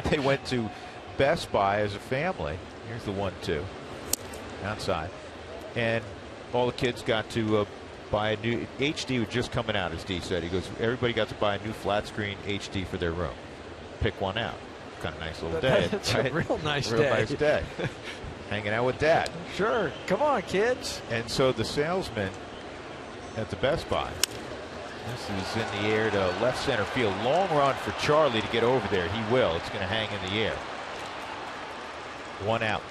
they went to Best Buy as a family. Here's the 1-2 outside, and all the kids got to buy a new HD. Was just coming out, as Dee said. He goes, everybody got to buy a new flat screen HD for their room. Pick one out. Kind of nice little day. It's right? a real nice Nice day. Hanging out with Dad. Sure. Come on, kids. And so the salesman at the Best Buy. This is in the air to left center field. Long run for Charlie to get over there. He will. It's going to hang in the air. 1 out.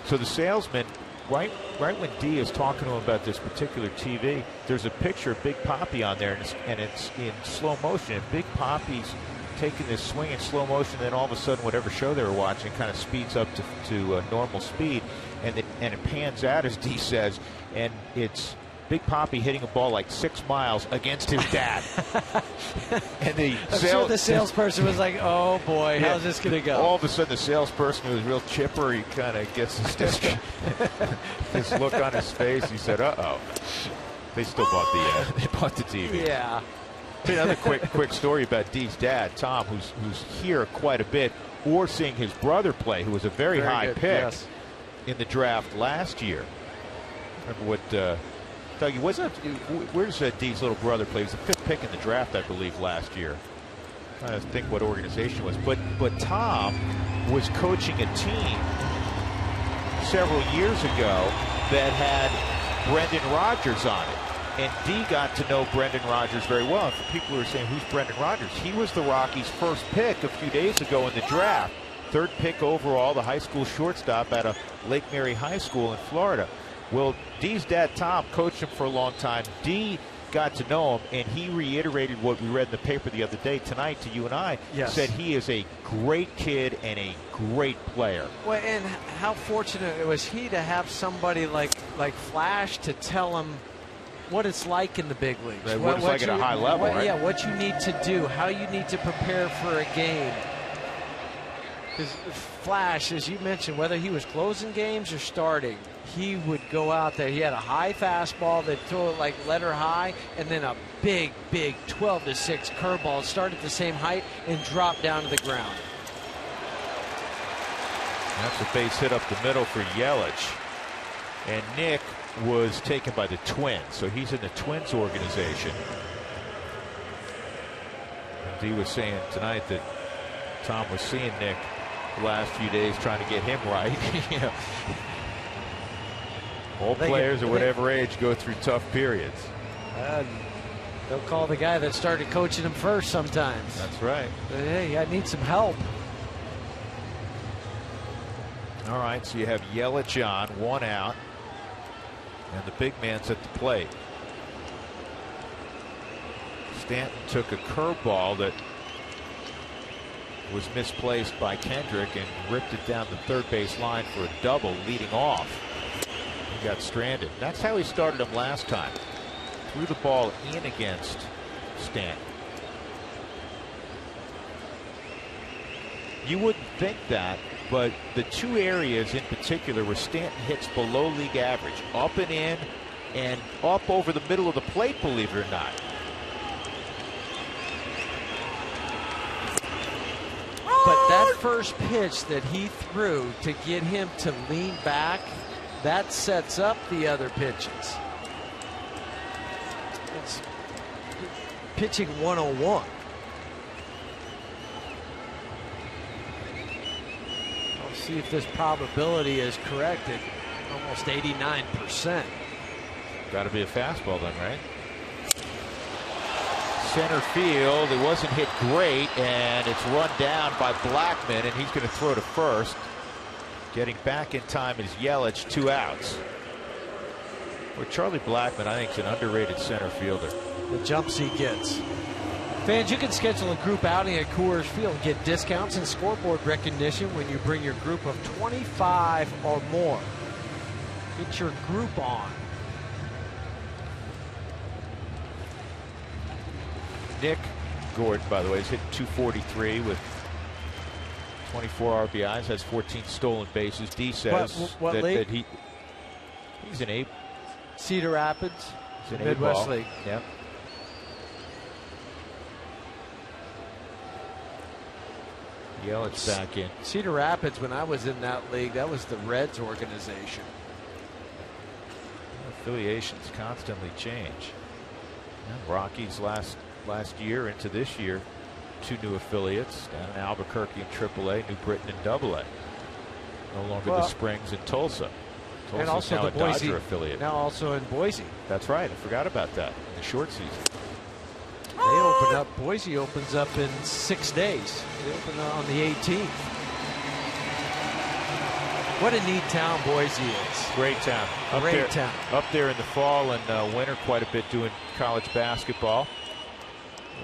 So the salesman right when D is talking to him about this particular TV, there's a picture of Big Papi on there, and it's in slow motion. And Big Papi's taking this swing in slow motion, and then all of a sudden, whatever show they were watching kind of speeds up to normal speed, and it pans out, as D says, and it's Big Papi hitting a ball like 6 miles against his dad. And I'm sure the salesperson was like, "Oh boy, how's this going to go?" All of a sudden, the salesperson, who was real chipper, he kind of gets this look on his face. He said, "Uh-oh." They still bought the TV. Yeah. Another quick story about D's dad, Tom, who's here quite a bit, or seeing his brother play, who was a very high pick in the draft last year. Remember what? Dougie, where's D's little brother play? He was the 5th pick in the draft, I believe, last year. I'm trying to think what organization it was. But Tom was coaching a team several years ago that had Brendan Rodgers on it. And D got to know Brendan Rodgers very well. And for people who are saying, who's Brendan Rodgers? He was the Rockies' first pick a few days ago in the draft. 3rd pick overall, the high school shortstop out of Lake Mary High School in Florida. Well, D's dad, Tom, coached him for a long time. D got to know him, and he reiterated what we read in the paper the other day tonight to you and I. Yes. Said he is a great kid and a great player. Well, and how fortunate was he to have somebody like Flash to tell him what it's like in the big leagues. Right, what it's like at a high level, right? Yeah, what you need to do, how you need to prepare for a game. Because Flash, as you mentioned, whether he was closing games or starting, he would go out there. He had a high fastball that throw it like letter high, and then a big 12-6 curveball, start at the same height and drop down to the ground. That's a base hit up the middle for Yelich. And Nick was taken by the Twins, so he's in the Twins organization. And he was saying tonight that Tom was seeing Nick the last few days trying to get him right. You know, all players at whatever age go through tough periods. They'll call the guy that started coaching him first sometimes. That's right. But, hey, I need some help. All right, so you have Yelich on, 1 out. And the big man's at the plate. Stanton took a curveball that was misplaced by Kendrick and ripped it down the third base line for a double leading off. He got stranded. That's how he started him last time. Threw the ball in against Stanton. You wouldn't think that, but the 2 areas in particular where Stanton hits below league average, up and in and up over the middle of the plate, believe it or not. But that first pitch that he threw to get him to lean back, that sets up the other pitches. It's pitching 101. I'll see if this probability is correct at almost 89%. Got to be a fastball then, right? Center field, it wasn't hit great, and it's run down by Blackman, and he's going to throw to first. Getting back in time is Yelich, 2 outs. Well, Charlie Blackman, I think, is an underrated center fielder. The jumps he gets. Fans, you can schedule a group outing at Coors Field. Get discounts and scoreboard recognition when you bring your group of 25 or more. Get your group on. Nick Gordon, by the way, has hit 243 with 24 RBIs, has 14 stolen bases. D says what league? that he's an A. Cedar Rapids, He's an Midwest A-ball. League. Yep. Yelich back in. Cedar Rapids, when I was in that league, that was the Reds organization. Affiliations constantly change. Rockies last year into this year, 2 new affiliates down in Albuquerque in AAA, New Britain in AA. No longer the Springs in Tulsa. Tulsa's and also now the a Boise Dodger affiliate. Now also in Boise. That's right. I forgot about that in the short season. They open up. Boise opens up in 6 days. They open on the 18th. What a neat town Boise is. Great town. Great town. Up there in the fall and winter quite a bit doing college basketball.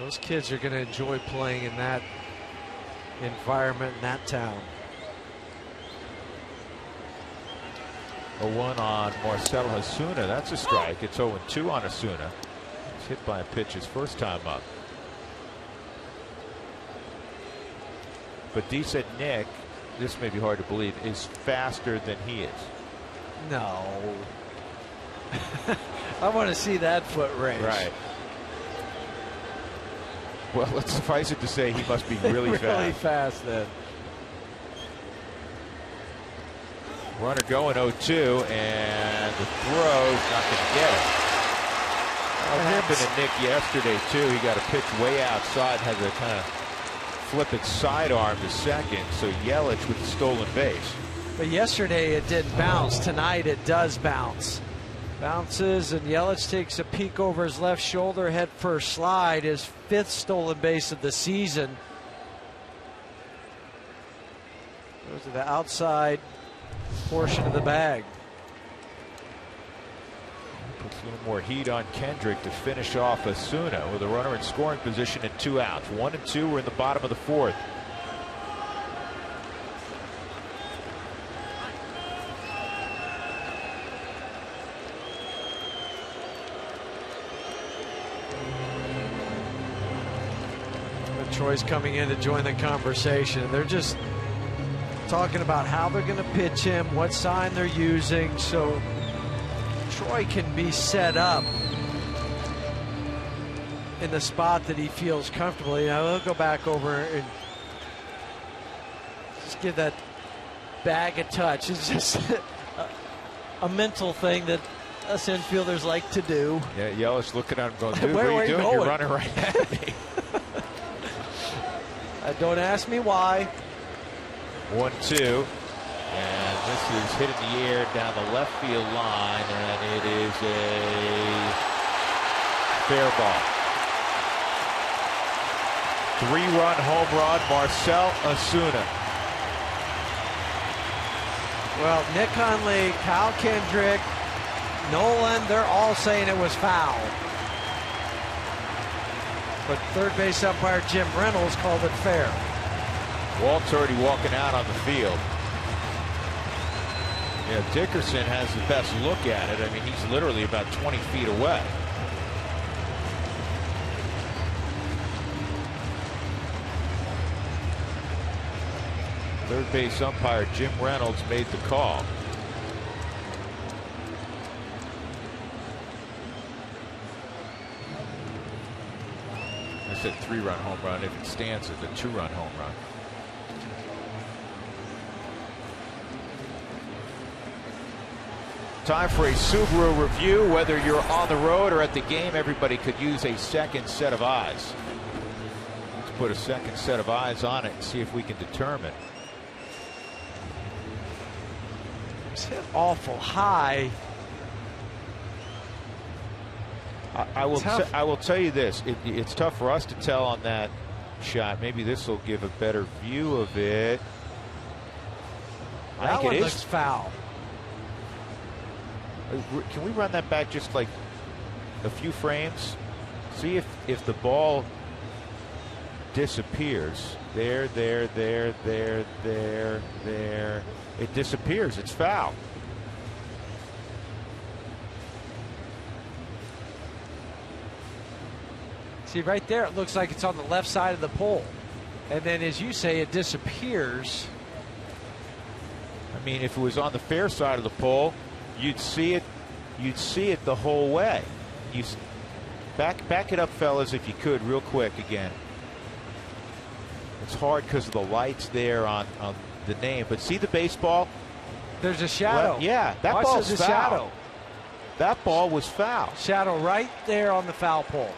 Those kids are going to enjoy playing in that environment in that town. 0-1 on Marcell Osuna. That's a strike. It's 0-2 on Osuna. He's hit by a pitch his first time up. But D said Nick, this may be hard to believe, is faster than he is. No. I want to see that foot race. Right. Well, let's suffice it to say he must be really, really fast then. Runner going 0-2, and the throw's not going to get it. It happened to Nick yesterday, too. He got a pitch way outside, had to kind of flip it sidearm to second, so Yelich with the stolen base. But yesterday it didn't bounce. Tonight it does bounce. Bounces, and Yelich takes a peek over his left shoulder, head first slide, his 5th stolen base of the season. Goes to the outside portion of the bag. Puts a little more heat on Kendrick to finish off Osuna with a runner in scoring position and 2 outs. 1 and 2. We're in the bottom of the 4th. Troy's coming in to join the conversation. They're just talking about how they're going to pitch him, what sign they're using, so Troy can be set up in the spot that he feels comfortable. You know, they'll go back over and just give that bag a touch. It's just a mental thing that us infielders like to do. Yeah, Yelich looking at him going, dude, Where what are you doing? going? You're running right at me. Don't ask me why. 1-2, and this is hit in the air down the left field line, and it is a fair ball. 3-run home run, Marcell Osuna. Well, Nick Hundley, Kyle Kendrick, Nolan, they're all saying it was foul. But third base umpire Jim Reynolds called it fair. Walt's already walking out on the field. Yeah, Dickerson has the best look at it. I mean, he's literally about 20 feet away. Third base umpire Jim Reynolds made the call. I said 3-run home run. If it stands, it's a 2-run home run. Time for a Subaru review. Whether you're on the road or at the game, everybody could use a second set of eyes. Let's put a second set of eyes on it and see if we can determine. It's hit awful high. I will tell you this. It's tough for us to tell on that shot. Maybe this will give a better view of it. That one looks foul. Can we run that back just like a few frames? See if the ball disappears. There. It disappears. It's foul. See, right there, it looks like it's on the left side of the pole. And then, as you say, it disappears. I mean, if it was on the fair side of the pole, you'd see it. You'd see it the whole way. You back it up, fellas, if you could, real quick again. It's hard because of the lights there on the name. But see the baseball? There's a shadow. Well, yeah, that ball's foul. Shadow. That ball was foul. Shadow right there on the foul pole.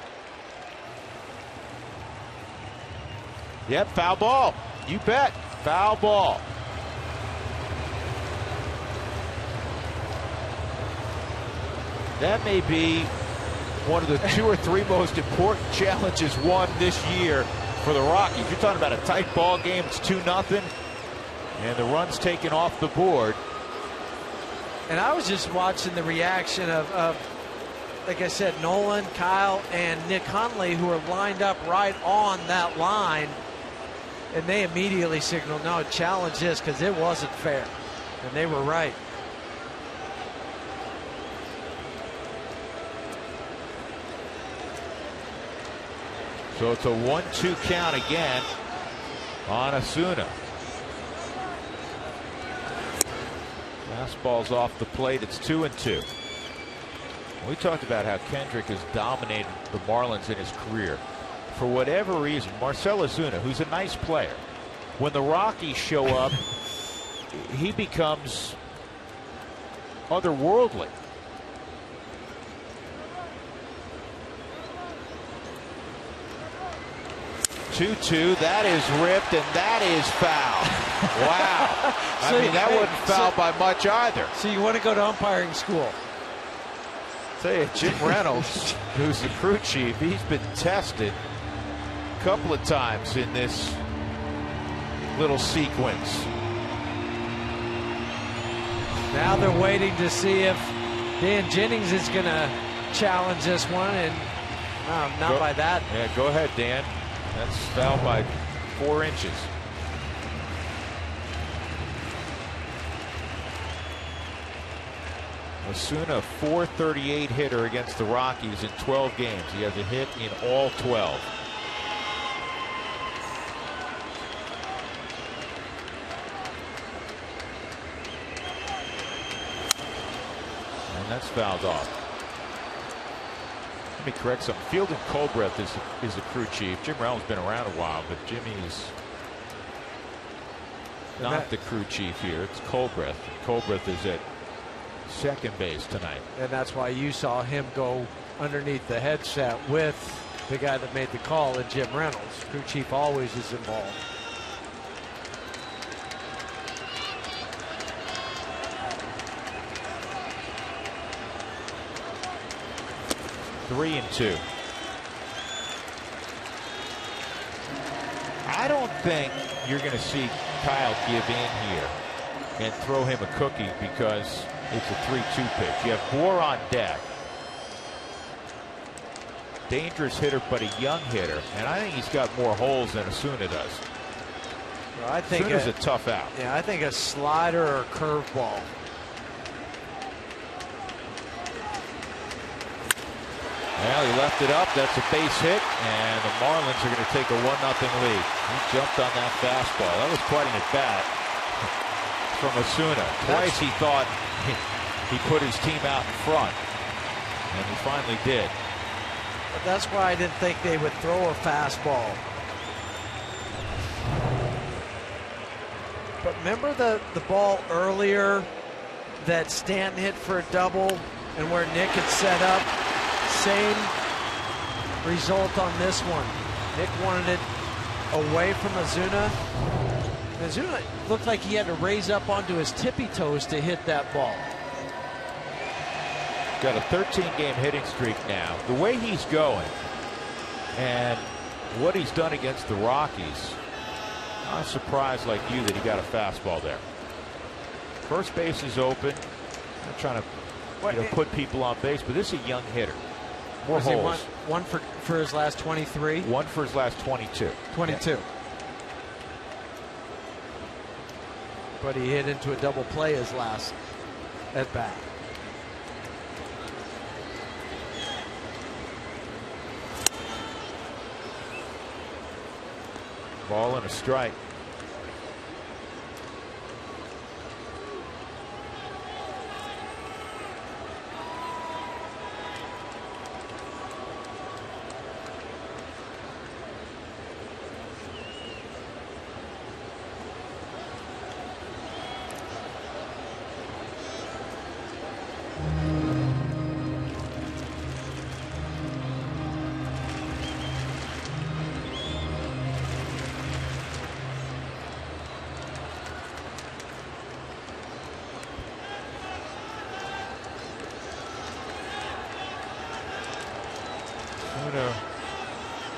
Yep, foul ball. You bet. Foul ball. That may be one of the 2 or 3 most important challenges won this year for the Rockies. You're talking about a tight ball game. It's 2-0. And the run's taken off the board. And I was just watching the reaction of like I said, Nolan, Kyle, and Nick Hundley, who are lined up right on that line. And they immediately signaled, no, challenge this, because it wasn't fair. And they were right. So it's a 1-2 count again on Osuna. Fastball's off the plate. It's 2-2. We talked about how Kendrick has dominated the Marlins in his career. For whatever reason, Marcell Ozuna, who's a nice player, when the Rockies show up, he becomes otherworldly. 2-2. That is ripped, and that is foul. Wow. I mean, that wasn't fouled by much either. So you want to go to umpiring school? Tell you, Jim Reynolds, who's the crew chief, he's been tested a couple of times in this little sequence. Now they're waiting to see if Dan Jennings is going to challenge this one, and not by that. Yeah, go ahead, Dan. That's foul by 4 inches. Osuna, .438 hitter against the Rockies in 12 games. He has a hit in all 12. And that's fouled off. Let me correct something. Fielding Colbreth is the crew chief. Jim Reynolds has been around a while, but Jimmy's not the crew chief here. It's Colbreth. Colbreth is at second base tonight. And that's why you saw him go underneath the headset with the guy that made the call, and Jim Reynolds. Crew chief always is involved. Three and 2. I don't think you're going to see Kyle give in here and throw him a cookie because it's a 3-2 pitch. You have Bohr on deck. Dangerous hitter, but a young hitter. And I think he's got more holes than Osuna does. Well, I think Osuna's a tough out. Yeah, I think a slider or a curveball. Well, he left it up. That's a base hit, and the Marlins are going to take a 1-0 lead. He jumped on that fastball. That was quite an at-bat from Osuna. Twice he thought he put his team out in front, and he finally did. But that's why I didn't think they would throw a fastball. But remember the ball earlier that Stanton hit for a double and where Nick had set up? Same result on this one. Nick wanted it away from Osuna. Osuna looked like he had to raise up onto his tippy toes to hit that ball. Got a 13-game hitting streak now. The way he's going and what he's done against the Rockies, I'm surprised like you that he got a fastball there. First base is open. I'm trying to put people on base, but this is a young hitter. More holes. One for his last 23? One for his last 22. 22. Yeah. But he hit into a double play his last at bat. Ball and a strike.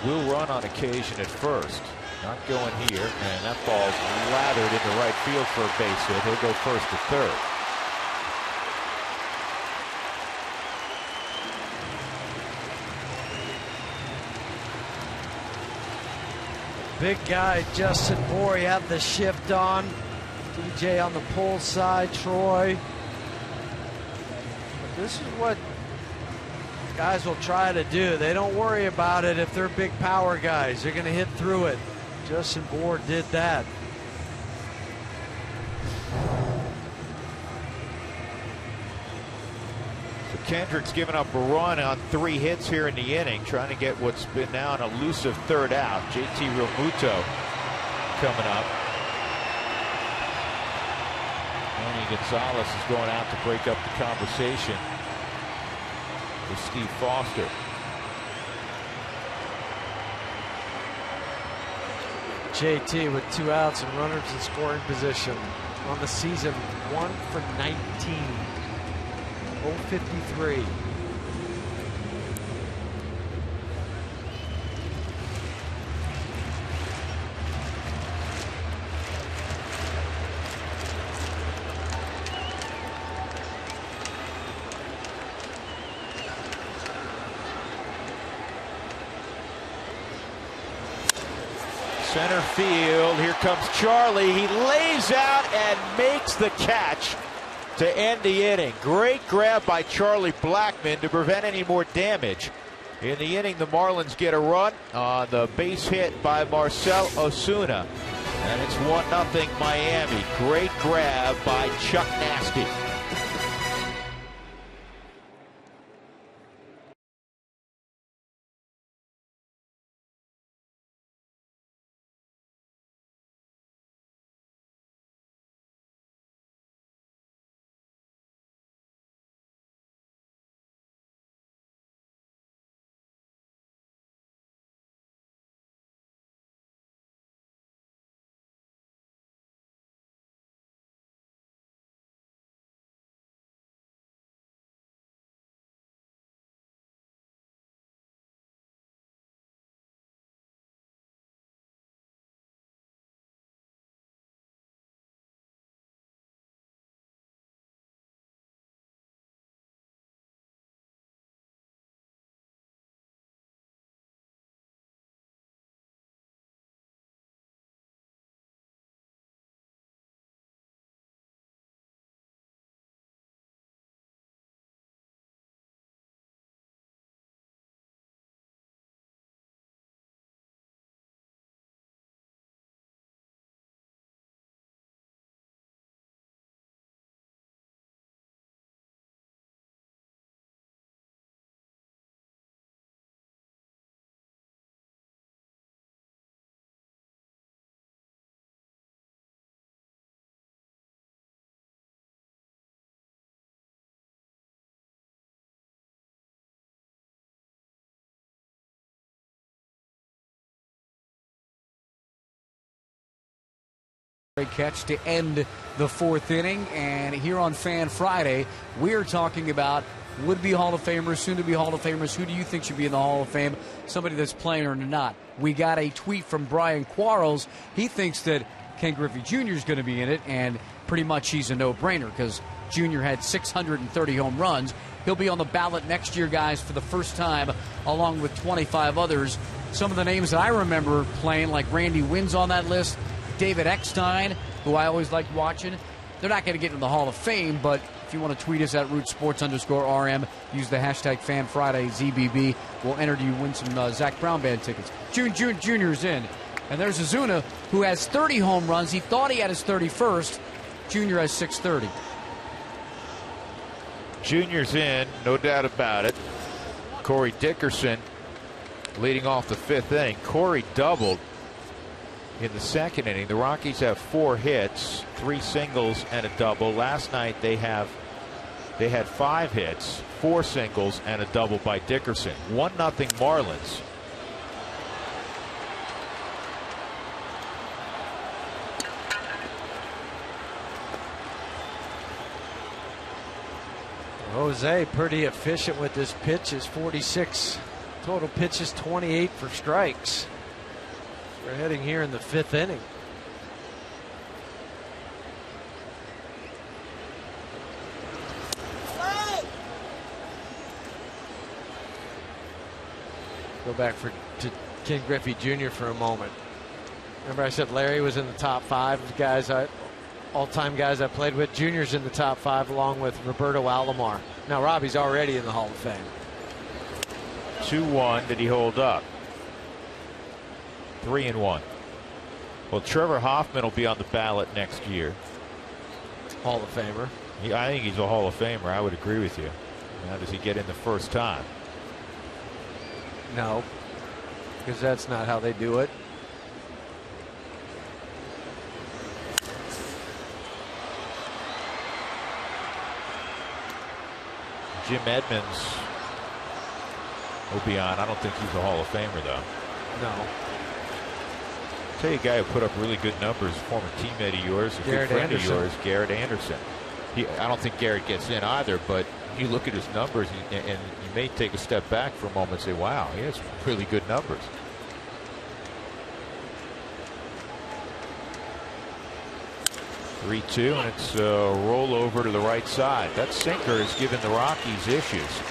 Will run on occasion at first. Not going here, and that ball's lathered into right field for a base hit. He'll go first to third. Big guy, Justin Bohr, he had the shift on. DJ on the pull side, Troy. But this is what guys will try to do. They don't worry about it if they're big power guys. They're going to hit through it. Justin Bohr did that. So Kendrick's given up a run on 3 hits here in the inning, trying to get what's been now an elusive third out. JT Realmuto coming up. Tony Gonzalez is going out to break up the conversation with Steve Foster. JT with 2 outs and runners in scoring position on the season, 1 for 19. 053. Center field, here comes Charlie. He lays out and makes the catch to end the inning. Great grab by Charlie Blackmon to prevent any more damage. In the inning, the Marlins get a run on the base hit by Marcell Ozuna. And it's 1-0 Miami. Great grab by Chuck Nasty. Great catch to end the 4th inning. And here on Fan Friday, we're talking about would-be Hall of Famers, soon-to-be Hall of Famers. Who do you think should be in the Hall of Fame? Somebody that's playing or not. We got a tweet from Brian Quarles. He thinks that Ken Griffey Jr. is going to be in it, and pretty much he's a no-brainer because Jr. had 630 home runs. He'll be on the ballot next year, guys, for the first time, along with 25 others. Some of the names that I remember playing, like Randy Wynn's on that list, David Eckstein, who I always liked watching. They're not going to get into the Hall of Fame, but if you want to tweet us at @rootsports_RM, use the hashtag FanFridayZBB. We'll enter you win some Zach Brown Band tickets. Junior's in. And there's Ozuna, who has 30 home runs. He thought he had his 31st. Junior has 630. Junior's in, no doubt about it. Corey Dickerson leading off the 5th inning. Corey doubled in the 2nd inning. The Rockies have 4 hits, 3 singles and a double. Last night they had 5 hits, 4 singles and a double by Dickerson. 1-0 Marlins. Jose pretty efficient with his pitches. 46 total pitches, 28 for strikes. We're heading here in the 5th inning. Go back to Ken Griffey Jr. for a moment. Remember I said Larry was in the top 5 guys, all-time guys I played with. Junior's in the top 5 along with Roberto Alomar. Now Robbie's already in the Hall of Fame. 2-1. Did he hold up? 3-1. Well, Trevor Hoffman will be on the ballot next year. Hall of Famer. I think he's a Hall of Famer. I would agree with you. Now, does he get in the first time? No, because that's not how they do it. Jim Edmonds will be on. I don't think he's a Hall of Famer, though. No. I'll tell you a guy who put up really good numbers, former teammate of yours, a good friend of yours, Garrett Anderson. I don't think Garrett gets in either, but you look at his numbers and you may take a step back for a moment and say, wow, he has really good numbers. (3-2), and it's a roll over to the right side. That sinker has given the Rockies issues.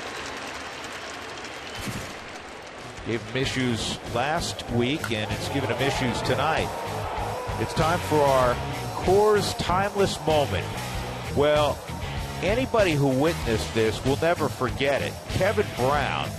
Gave them issues last week, and it's given them issues tonight. It's time for our Coors Timeless Moment. Well, anybody who witnessed this will never forget it. Kevin Brown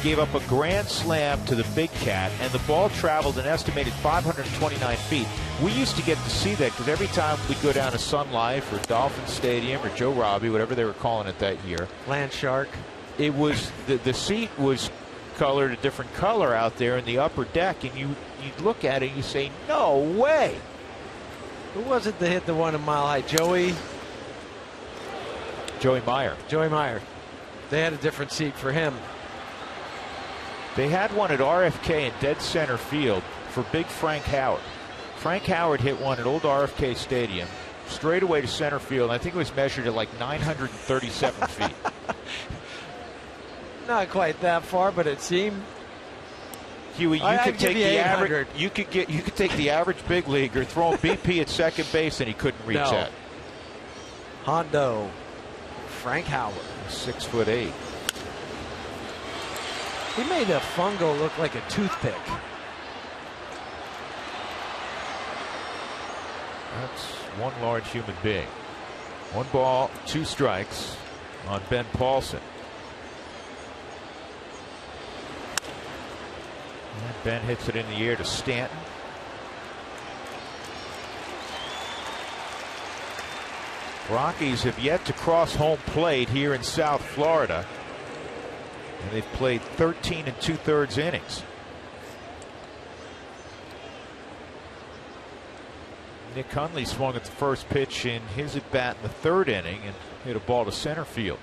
gave up a grand slam to the Big Cat, and the ball traveled an estimated 529 feet. We used to get to see that because every time we go down to Sun Life or Dolphin Stadium or Joe Robbie, whatever they were calling it that year, Land Shark, it was the seat was colored a different color out there in the upper deck, and you'd look at it and you say, no way. Who was it that hit the one in Mile High? Joey Meyer. Joey Meyer. They had a different seat for him. They had one at RFK in dead center field for big Frank Howard. Frank Howard hit one at old RFK Stadium straight away to center field. I think it was measured at like 937 feet. Not quite that far, but it seemed. Huey, you could take the average. 800. You could take the average big leaguer, throw him BP at second base, and he couldn't reach that. Hondo, Frank Howard, 6'8". He made a fungo look like a toothpick. That's one large human being. 1 ball, 2 strikes on Ben Paulson. And Ben hits it in the air to Stanton. Rockies have yet to cross home plate here in South Florida, and they've played 13 2/3 innings. Nick Hundley swung at the first pitch in his at bat in the 3rd inning and hit a ball to center field.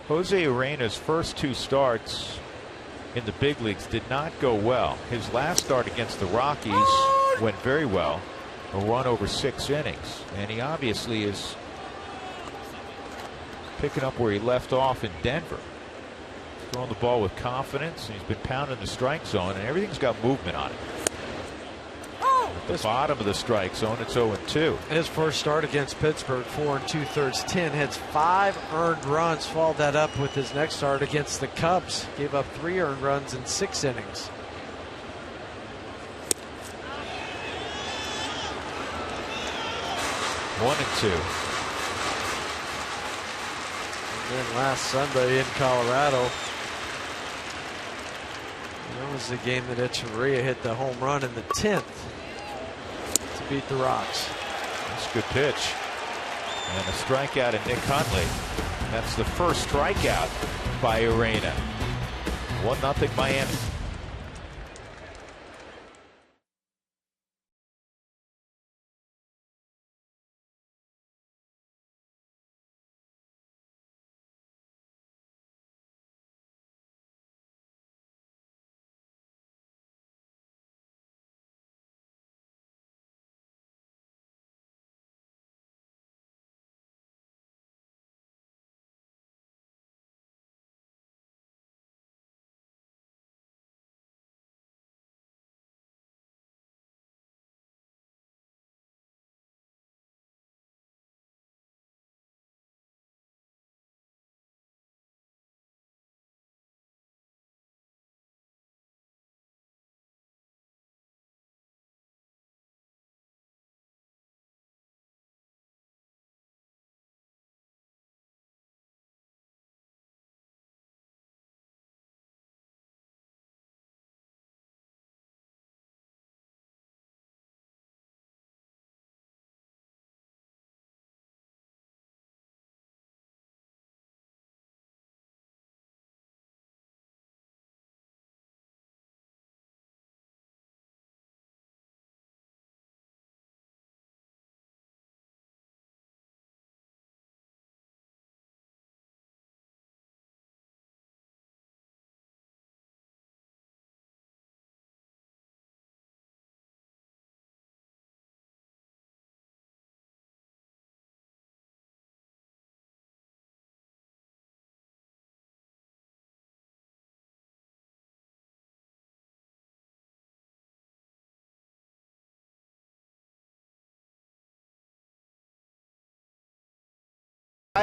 Jose Urena's first 2 starts in the big leagues did not go well. His last start against the Rockies went very well, a run over 6 innings, and he obviously is picking up where he left off in Denver. Throwing the ball with confidence, and he's been pounding the strike zone, and everything's got movement on it. At the bottom of the strike zone, it's 0-2. His first start against Pittsburgh, 4 2/3, 10 hits, 5 earned runs. Followed that up with his next start against the Cubs. Gave up 3 earned runs in 6 innings. One and 2. And then last Sunday in Colorado, that was the game that Echeverria hit the home run in the 10th to beat the Rocks. That's a good pitch. And a strikeout of Nick Hundley. That's the first strikeout by Urena. 1-0 Miami.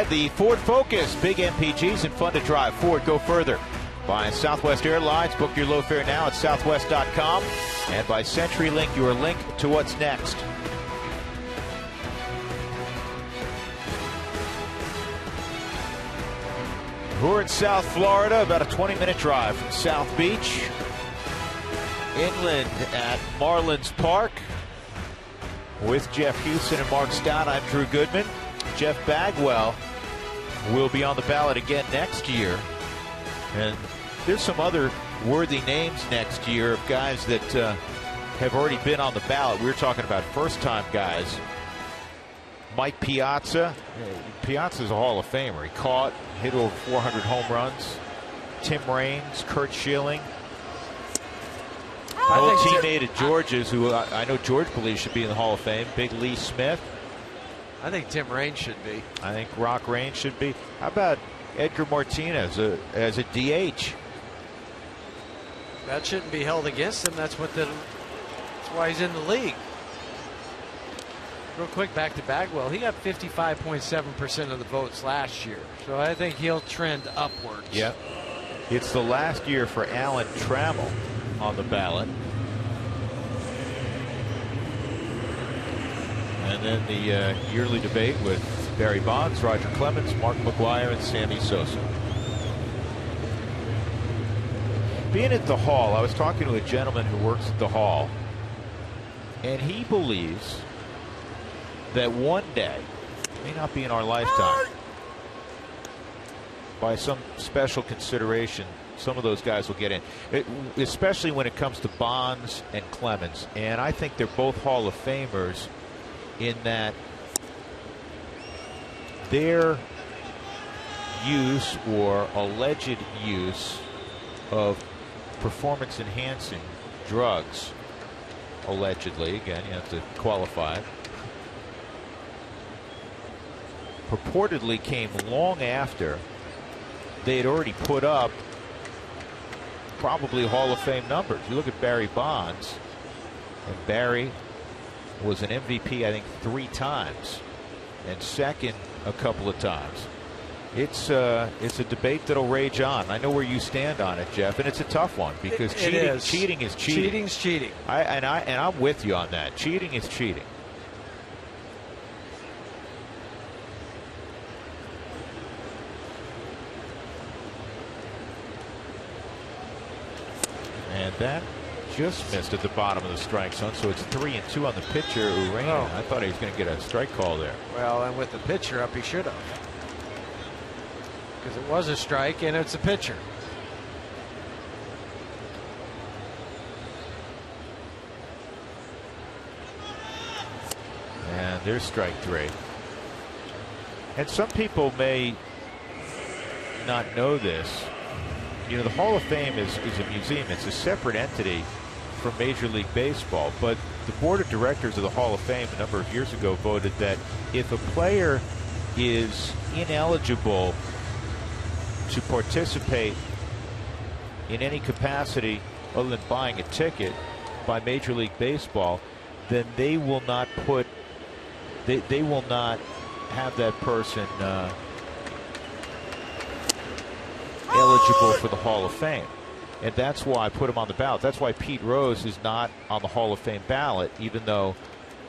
by the Ford Focus. Big MPGs and fun to drive. Ford, go further. By Southwest Airlines. Book your low fare now at southwest.com. And by CenturyLink, your link to what's next. We're in South Florida, about a 20-minute drive from South Beach. Inland at Marlins Park. With Jeff Houston and Mark Stott, I'm Drew Goodman. Jeff Bagwell will be on the ballot again next year. And there's some other worthy names next year of guys that have already been on the ballot. We're talking about first-time guys. Mike Piazza. Piazza's a Hall of Famer. He caught, hit over 400 home runs. Tim Raines, Kurt Schilling. Old teammate of George's, who I know George believes should be in the Hall of Fame. Big Lee Smith. I think Tim Raines should be. I think Rock Raines should be. How about Edgar Martinez as a DH? That shouldn't be held against him. That's why he's in the league. Real quick, back to Bagwell. He got 55.7% of the votes last year, so I think he'll trend upwards. Yep. It's the last year for Alan Trammell on the ballot. And then the yearly debate with Barry Bonds, Roger Clemens, Mark McGwire, and Sammy Sosa. Being at the Hall, I was talking to a gentleman who works at the Hall, and he believes that one day, may not be in our lifetime, by some special consideration, some of those guys will get in, especially when it comes to Bonds and Clemens. And I think they're both Hall of Famers in that their use or alleged use of performance-enhancing drugs, allegedly, again, you have to qualify it, purportedly came long after they had already put up probably Hall of Fame numbers. You look at Barry Bonds, and Barry was an MVP, I think, 3 times, and second a couple of times. It's a debate that'll rage on. I know where you stand on it, Jeff, and it's a tough one because cheating is cheating. Cheating's cheating. I'm with you on that. Cheating is cheating. And that just missed at the bottom of the strike zone, so it's 3-2 on the pitcher, Urena. Oh. I thought he was going to get a strike call there. Well, and with the pitcher up, he should have. Because it was a strike, and it's a pitcher. And there's strike 3. And some people may not know this. You know, the Hall of Fame is a museum. It's a separate entity from Major League Baseball. But the board of directors of the Hall of Fame a number of years ago voted that if a player is ineligible to participate in any capacity other than buying a ticket by Major League Baseball, then they will not put they will not have that person eligible for the Hall of Fame. And that's why I put him on the ballot. That's why Pete Rose is not on the Hall of Fame ballot, even though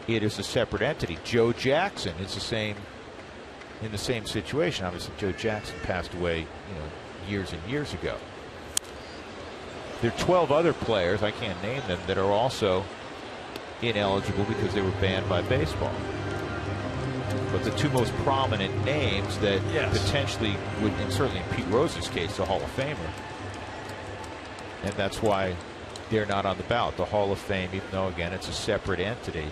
it is a separate entity. Joe Jackson is in the same situation. Obviously, Joe Jackson passed away, years and years ago. There are 12 other players, I can't name them, that are also ineligible because they were banned by baseball. But the 2 most prominent names that potentially would, and certainly in Pete Rose's case, a Hall of Famer, and that's why they're not on the ballot. The Hall of Fame, even though, again, it's a separate entity,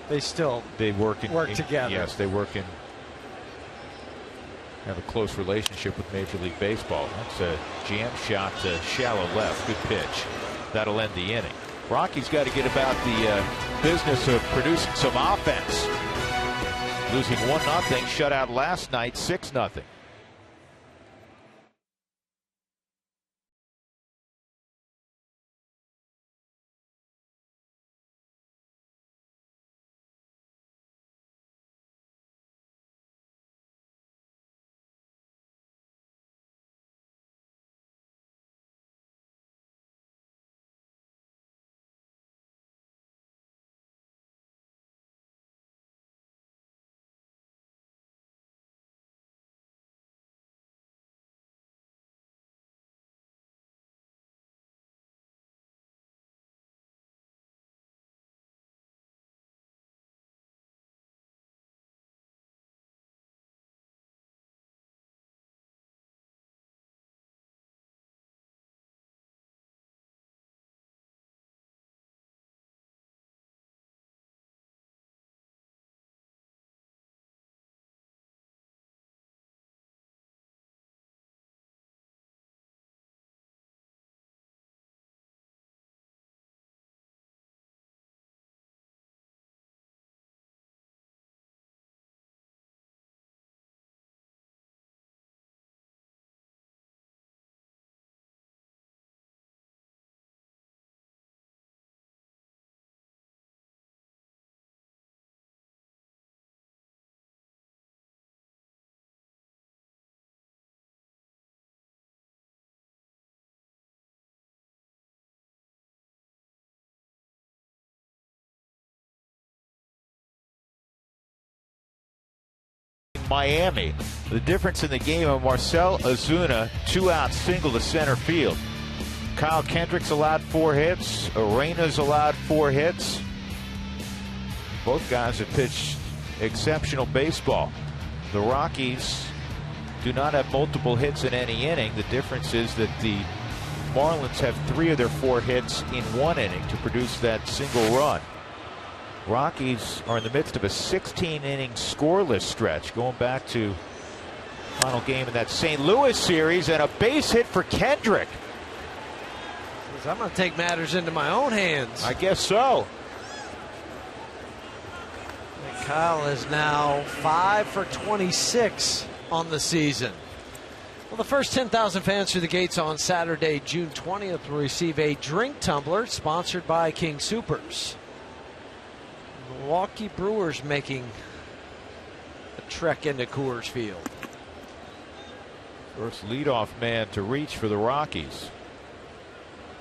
they work together. Yes, they work in, have a close relationship with Major League Baseball. That's a jam shot to shallow left. Good pitch. That'll end the inning. Rockies got to get about the business of producing some offense. Losing 1-0, shutout last night, 6-0. Miami. The difference in the game of Marcell Ozuna, 2-out single to center field. Kyle Kendrick's allowed 4 hits. Arena's allowed 4 hits. Both guys have pitched exceptional baseball. The Rockies do not have multiple hits in any inning. The difference is that the Marlins have 3 of their 4 hits in 1 inning to produce that single run. Rockies are in the midst of a 16-inning scoreless stretch, going back to final game in that St. Louis series, and a base hit for Kendrick. I'm going to take matters into my own hands. I guess so. And Kyle is now 5 for 26 on the season. Well, the first 10,000 fans through the gates on Saturday, June 20th, will receive a drink tumbler sponsored by King Soopers. Milwaukee Brewers making a trek into Coors Field. First leadoff man to reach for the Rockies.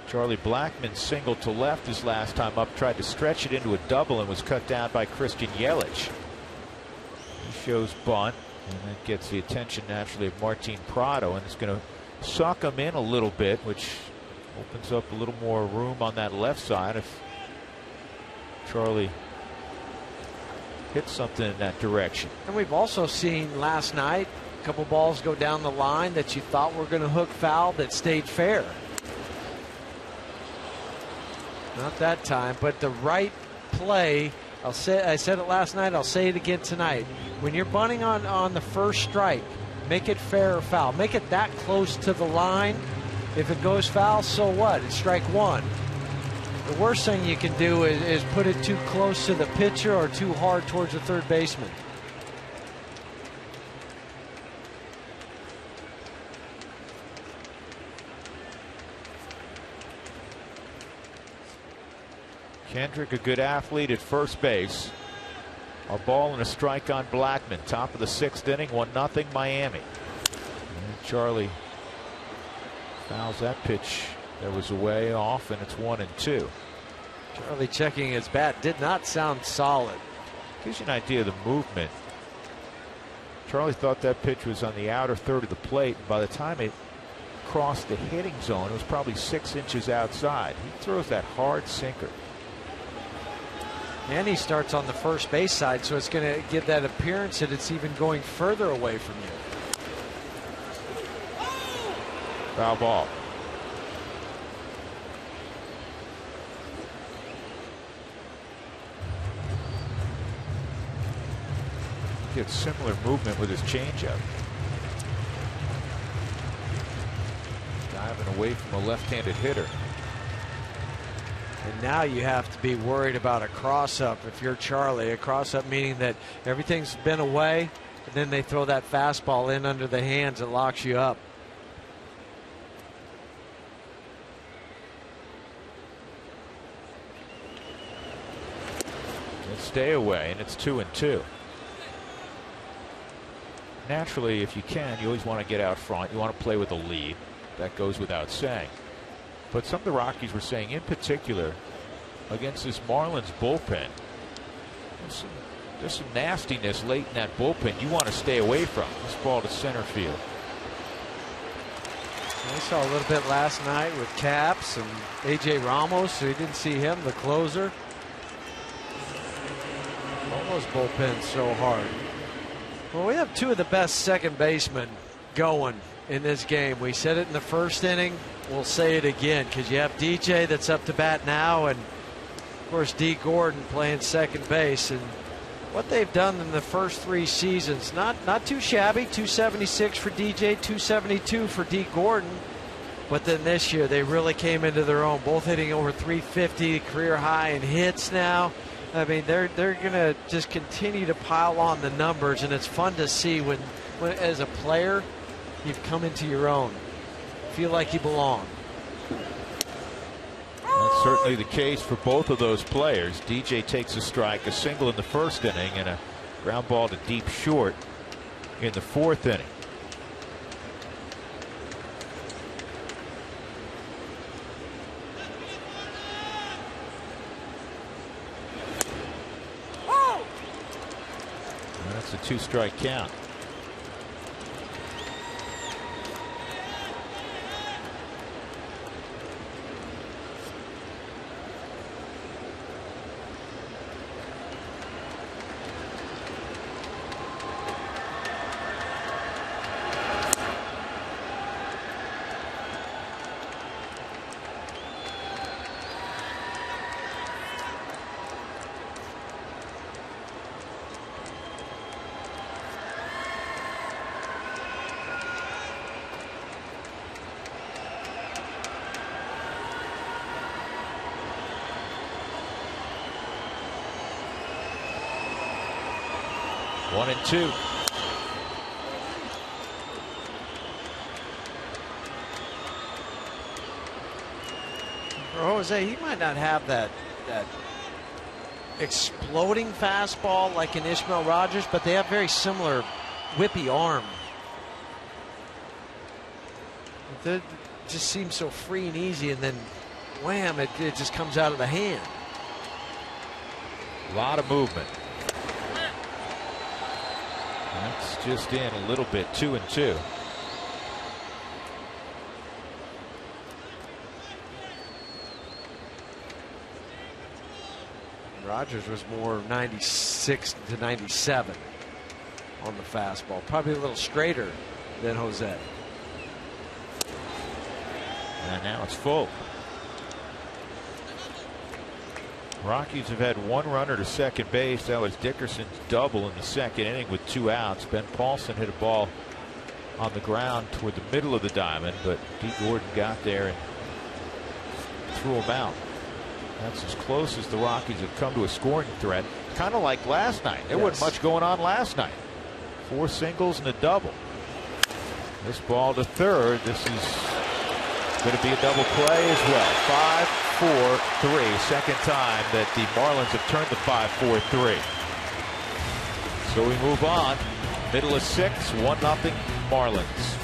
Charlie Blackmon singled to left his last time up, tried to stretch it into a double and was cut down by Christian Yelich. He shows bunt, and that gets the attention naturally of Martin Prado, and it's going to suck him in a little bit, which opens up a little more room on that left side if Charlie hits something in that direction. And we've also seen last night a couple balls go down the line that you thought were going to hook foul that stayed fair. Not that time, but the right play. I said it last night, I'll say it again tonight. When you're bunting on the first strike, make it fair or foul. Make it that close to the line. If it goes foul, so what? It's strike 1. The worst thing you can do is put it too close to the pitcher or too hard towards the third baseman. Kendrick, a good athlete at first base. A ball and a strike on Blackmon. Top of the 6th inning, 1-0 Miami. And Charlie fouls that pitch that was away off, and it's 1-2. Charlie checking his bat. Did not sound solid. Gives you an idea of the movement. Charlie thought that pitch was on the outer third of the plate, and by the time it crossed the hitting zone, it was probably 6 inches outside. He throws that hard sinker. And he starts on the first base side, so it's going to give that appearance that it's even going further away from you. Foul ball. Gets similar movement with his changeup. Diving away from a left-handed hitter. And now you have to be worried about a cross-up if you're Charlie. A cross-up meaning that everything's been away, and then they throw that fastball in under the hands that locks you up. And stay away, and it's 2-2. Naturally, if you can, you always want to get out front. You want to play with a lead. That goes without saying. But some of the Rockies were saying, in particular, against this Marlins bullpen, there's some nastiness late in that bullpen you want to stay away from. This ball to center field. I saw a little bit last night with Caps and A.J. Ramos, so you didn't see him, the closer. All those bullpens so hard. Well, we have 2 of the best second basemen going in this game. We said it in the first inning. We'll say it again because you have DJ that's up to bat now, and of course D. Gordon playing second base. And what they've done in the first 3 seasons, not too shabby. 276 for DJ, 272 for D. Gordon. But then this year they really came into their own, both hitting over 350, career high in hits now. I mean, they're going to just continue to pile on the numbers, and it's fun to see when as a player you've come into your own. Feel like you belong. That's certainly the case for both of those players. DJ takes a strike, a single in the first inning, and a ground ball to deep short in the 4th inning. That's a 2-strike count. 1-2. For Jose, he might not have that exploding fastball like in Ishmael Rogers, but they have very similar whippy arm. It just seems so free and easy, and then wham, it just comes out of the hand. A lot of movement. That's just in a little bit. 2-2. Rogers was more 96 to 97 on the fastball. Probably a little straighter than Jose. And now it's full. Rockies have had one runner to second base. That was Dickerson's double in the second inning with 2 outs. Ben Paulson hit a ball on the ground toward the middle of the diamond, but Pete Gordon got there and threw him out. That's as close as the Rockies have come to a scoring threat. Kind of like last night. There wasn't much going on last night. 4 singles and a double. This ball to third. This is going to be a double play as well. 5-4-3. Second time that the Marlins have turned the 5-4-3. So we move on. Middle of 6, 1-0 Marlins.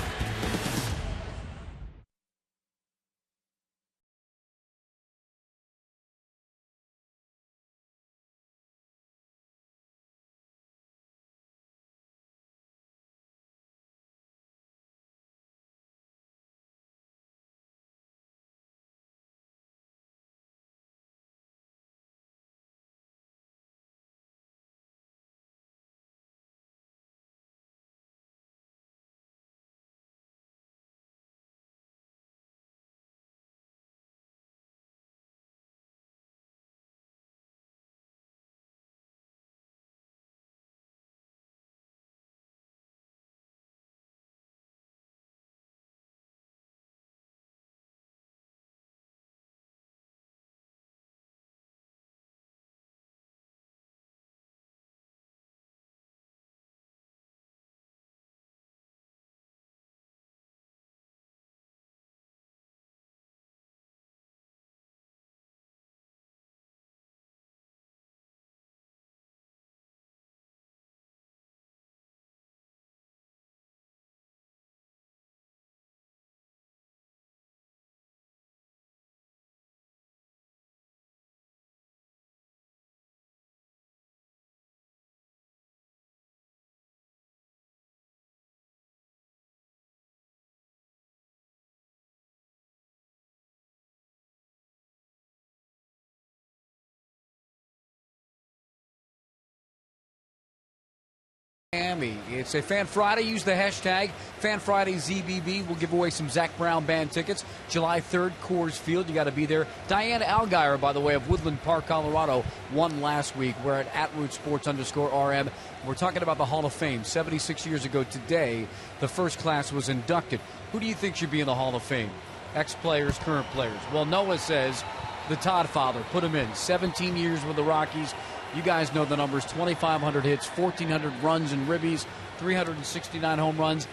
Miami. It's a Fan Friday. Use the hashtag FanFridayZBB. We'll give away some Zach Brown Band tickets. July 3rd, Coors Field. You got to be there. Diane Algier, by the way, of Woodland Park, Colorado, won last week. We're at @RootSports_RM. We're talking about the Hall of Fame. 76 years ago today, the first class was inducted. Who do you think should be in the Hall of Fame? Ex-players, current players. Well, Noah says the Todd father. Put him in. 17 years with the Rockies. You guys know the numbers. 2,500 hits, 1,400 runs and ribbies, 369 home runs.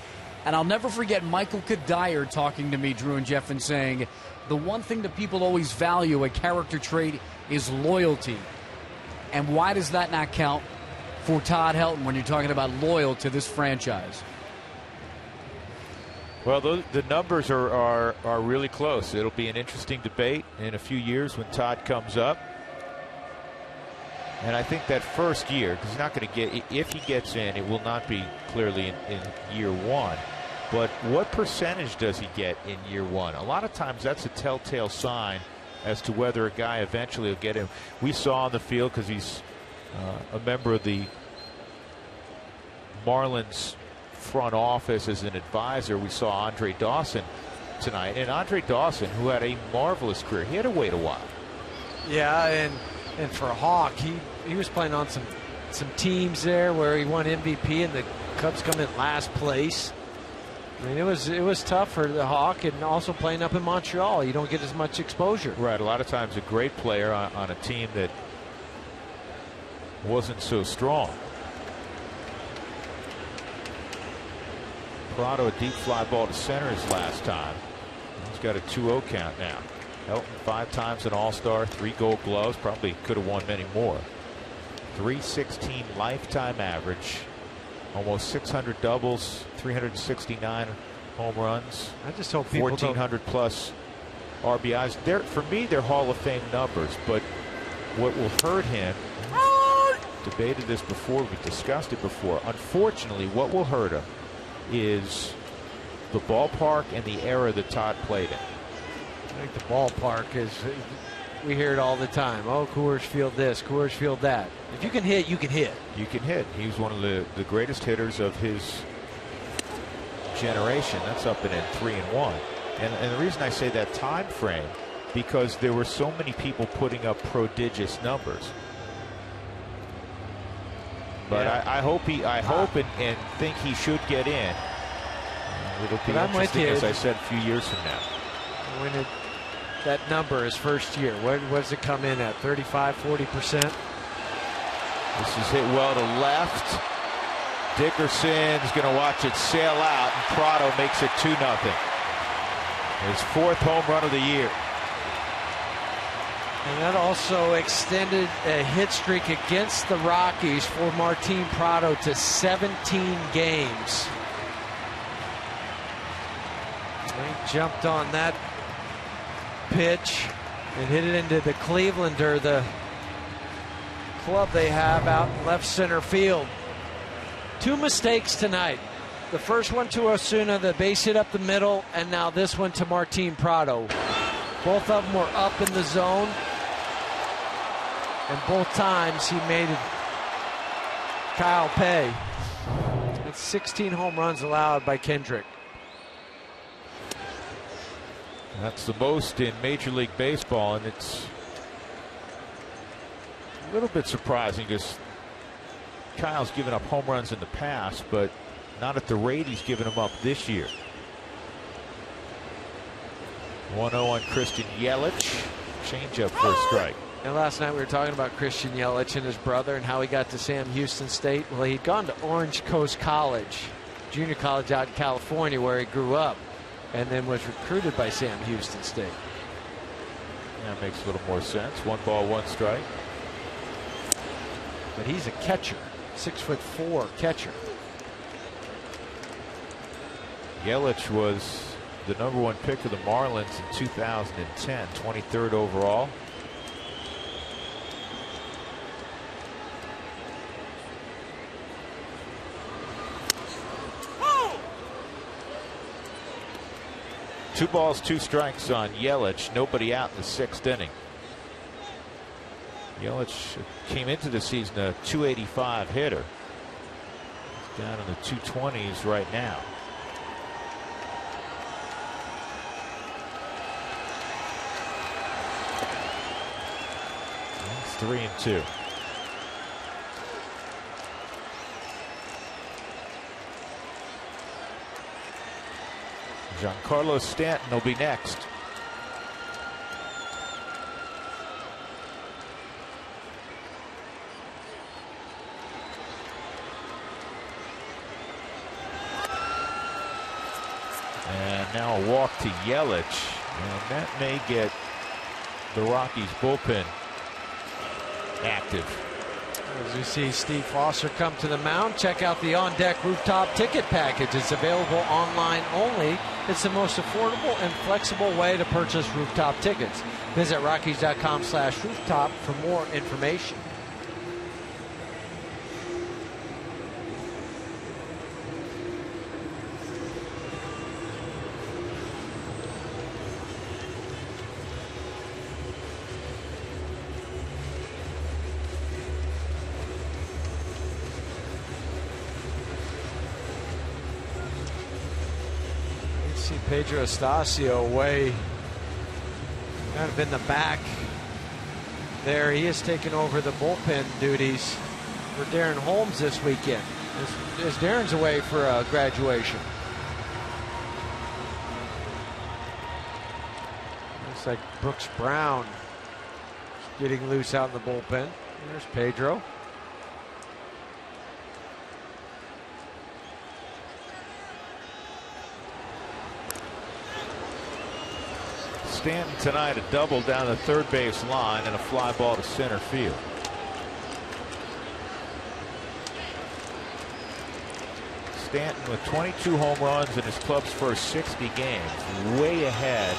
And I'll never forget Michael Kadire talking to me, Drew and Jeff, and saying the one thing that people always value, a character trait, is loyalty. And why does that not count for Todd Helton when you're talking about loyal to this franchise? Well, the numbers are really close. It'll be an interesting debate in a few years when Todd comes up. And I think that first year, because he's not going to get, if he gets in, it will not be clearly in year one. But what percentage does he get in year one? A lot of times that's a telltale sign as to whether a guy eventually will get him. We saw on the field, because he's a member of the Marlins front office as an advisor, we saw Andre Dawson tonight. And Andre Dawson, who had a marvelous career, he had to wait a while. Yeah, and for Hawk, he was playing on some teams there where he won MVP and the Cubs come in last place. I mean, it was tough for the Hawk, and also playing up in Montreal, you don't get as much exposure. Right, a lot of times a great player on a team that wasn't so strong. Prado, a deep fly ball to center his last time. He's got a 2-0 count now. Helton 5 times an All-Star, 3 Gold Gloves, probably could have won many more. 316 lifetime average, almost 600 doubles, 369 home runs. I just hope people 1,400 plus RBIs. For me, they're Hall of Fame numbers, but what will hurt him, debated this before, we discussed it before, unfortunately what will hurt him is the ballpark and the era that Todd played in. I think the ballpark is, we hear it all the time. Oh, Coors Field this, Coors Field that. If you can hit, you can hit. You can hit. He was one of the greatest hitters of his generation. That's up and in 3-1. And the reason I say that time frame, because there were so many people putting up prodigious numbers. But yeah. I hope and think he should get in. It'll be interesting, as I said, a few years from now. When that number is first year, what does it come in at? 35, 40%? This is hit well to left. Dickerson's going to watch it sail out, and Prado makes it 2-0. His 4th home run of the year. And that also extended a hit streak against the Rockies for Martin Prado to 17 games. He jumped on that pitch and hit it into the Clevelander, the club they have out in left center field. 2 mistakes tonight. The first one to Osuna, the base hit up the middle, and now this one to Martin Prado. Both of them were up in the zone, and both times he made Kyle pay. That's 16 home runs allowed by Kendrick. That's the most in Major League Baseball, and it's a little bit surprising because Kyle's given up home runs in the past, but not at the rate he's given them up this year. 1-0 on Christian Yelich. Changeup for a strike. And last night we were talking about Christian Yelich and his brother and how he got to Sam Houston State. Well, he'd gone to Orange Coast College, junior college out in California where he grew up, and then was recruited by Sam Houston State. That makes a little more sense. 1 ball, 1 strike. But he's a catcher, 6'4" catcher. Yelich was the #1 pick of the Marlins in 2010, 23rd overall. Two balls, 2 strikes on Yelich. Nobody out in the 6th inning. Yelich came into the season a .285 hitter. He's down in the 220s right now. It's 3-2. Giancarlo Stanton will be next. And now a walk to Yelich, and that may get the Rockies bullpen active. As we see Steve Foster come to the mound, check out the on-deck rooftop ticket package. It's available online only. It's the most affordable and flexible way to purchase rooftop tickets. Visit Rockies.com/rooftop for more information. Pedro Estacio way kind of in the back there. He has taken over the bullpen duties for Darren Holmes this weekend as Darren's away for graduation. Looks like Brooks Brown getting loose out in the bullpen. There's Pedro. Stanton tonight a double down the third base line and a fly ball to center field. Stanton with 22 home runs in his club's first 60 games, way ahead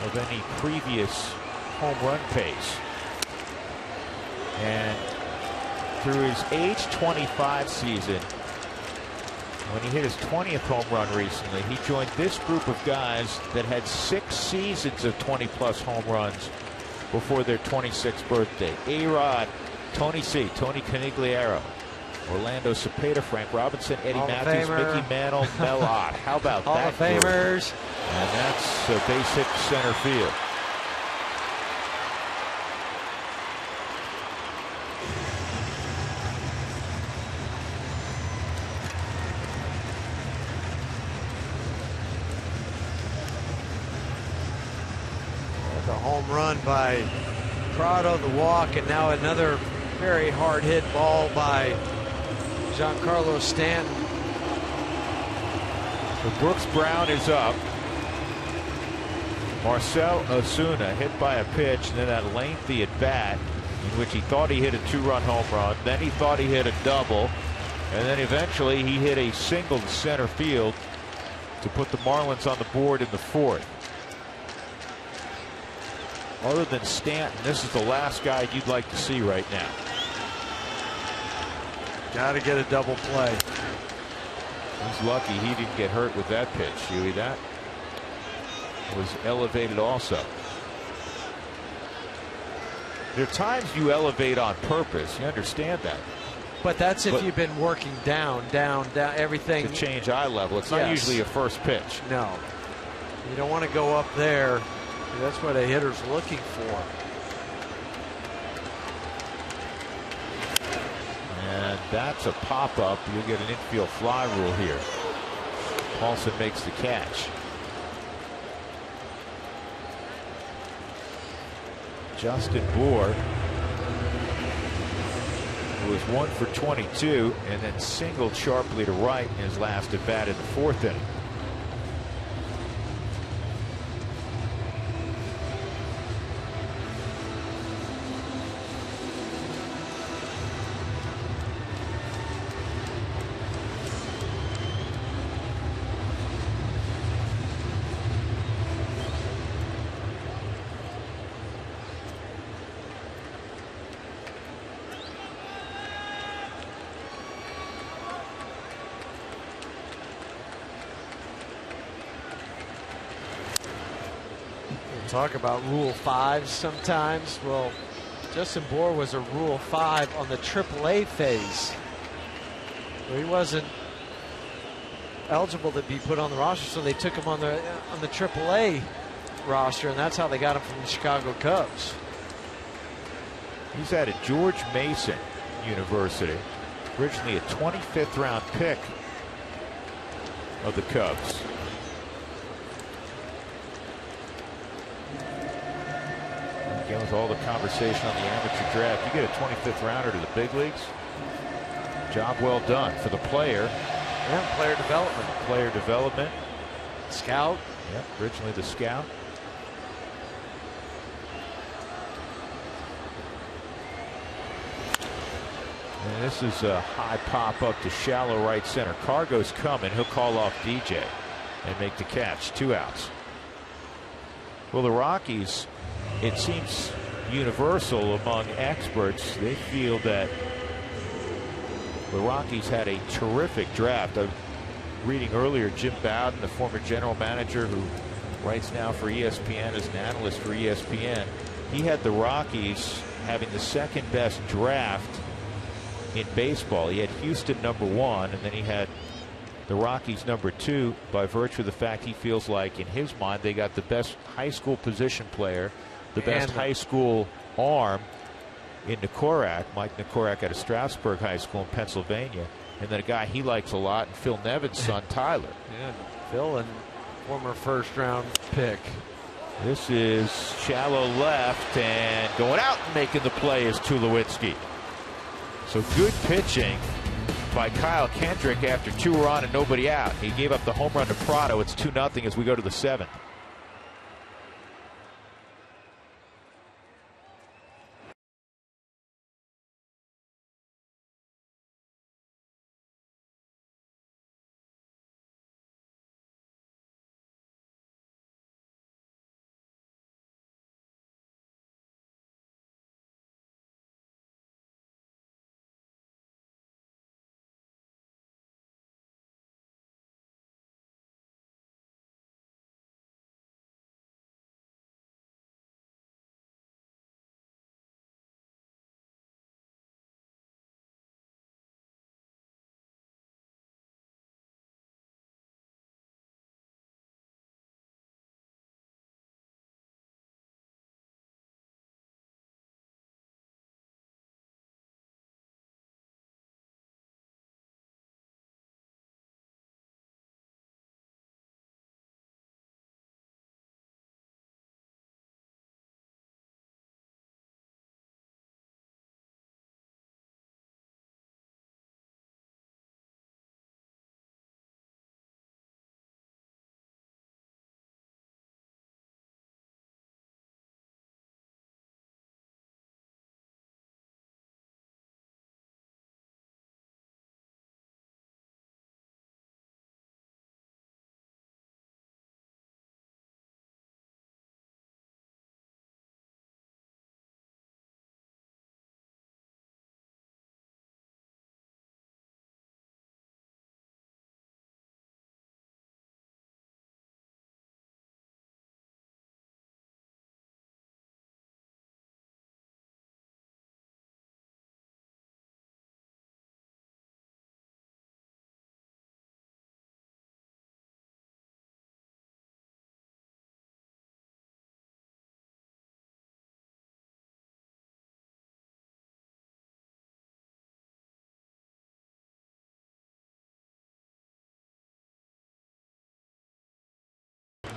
of any previous home run pace. And through his age 25 season, when he hit his 20th home run recently, he joined this group of guys that had 6 seasons of 20-plus home runs before their 26th birthday. A-Rod, Tony C, Tony Conigliaro, Orlando Cepeda, Frank Robinson, Eddie Matthews, Mickey Mantle, Mel Ott. How about Hall that? Of Famers. And that's a base hit to center field. The home run by Prado, the walk, and now another very hard hit ball by Giancarlo Stanton. So Brooks Brown is up. Marcell Ozuna hit by a pitch, and then that lengthy at bat in which he thought he hit a 2-run home run, then he thought he hit a double, and then eventually he hit a single to center field to put the Marlins on the board in the 4th. Other than Stanton, this is the last guy you'd like to see right now. Got to get a double play. He's lucky he didn't get hurt with that pitch, Huey. That was elevated also. There are times you elevate on purpose. You understand that. But that's if you've been working down, everything. To change eye level. It's not usually a first pitch. No. You don't want to go up there. That's what a hitter's looking for. And that's a pop-up. You'll get an infield fly rule here. Paulson makes the catch. Justin Bour, who was 1 for 22 and then singled sharply to right in his last at bat in the 4th inning. Talk about Rule 5 sometimes. Well, Justin Bour was a Rule 5 on the AAA phase. He wasn't eligible to be put on the roster, so they took him on the AAA roster, and that's how they got him from the Chicago Cubs. He's at a George Mason University, originally a 25th round pick of the Cubs. Again, with all the conversation on the amateur draft, you get a 25th rounder to the big leagues. Job well done for the player. Yeah, player development. Player development. Scout. Yep, originally the scout. And this is a high pop up to shallow right center. Cargo's coming. He'll call off DJ and make the catch. 2 outs. Well, the Rockies, it seems universal among experts, they feel that the Rockies had a terrific draft. I was reading earlier Jim Bowden, the former general manager who writes now for ESPN as an analyst for ESPN. He had the Rockies having the 2nd best draft in baseball. He had Houston #1, and then he had the Rockies #2 by virtue of the fact he feels like in his mind they got the best high school position player, the best high school arm in Nekorak, Mike Nekorak out of Strasburg High School in Pennsylvania, and then a guy he likes a lot, and Phil Nevin's son Tyler. Yeah, Phil, and former 1st round pick. This is shallow left, and going out and making the play is Tulowitzki. So good pitching by Kyle Kendrick after 2 were on and nobody out. He gave up the home run to Prado. It's 2-0 as we go to the 7th.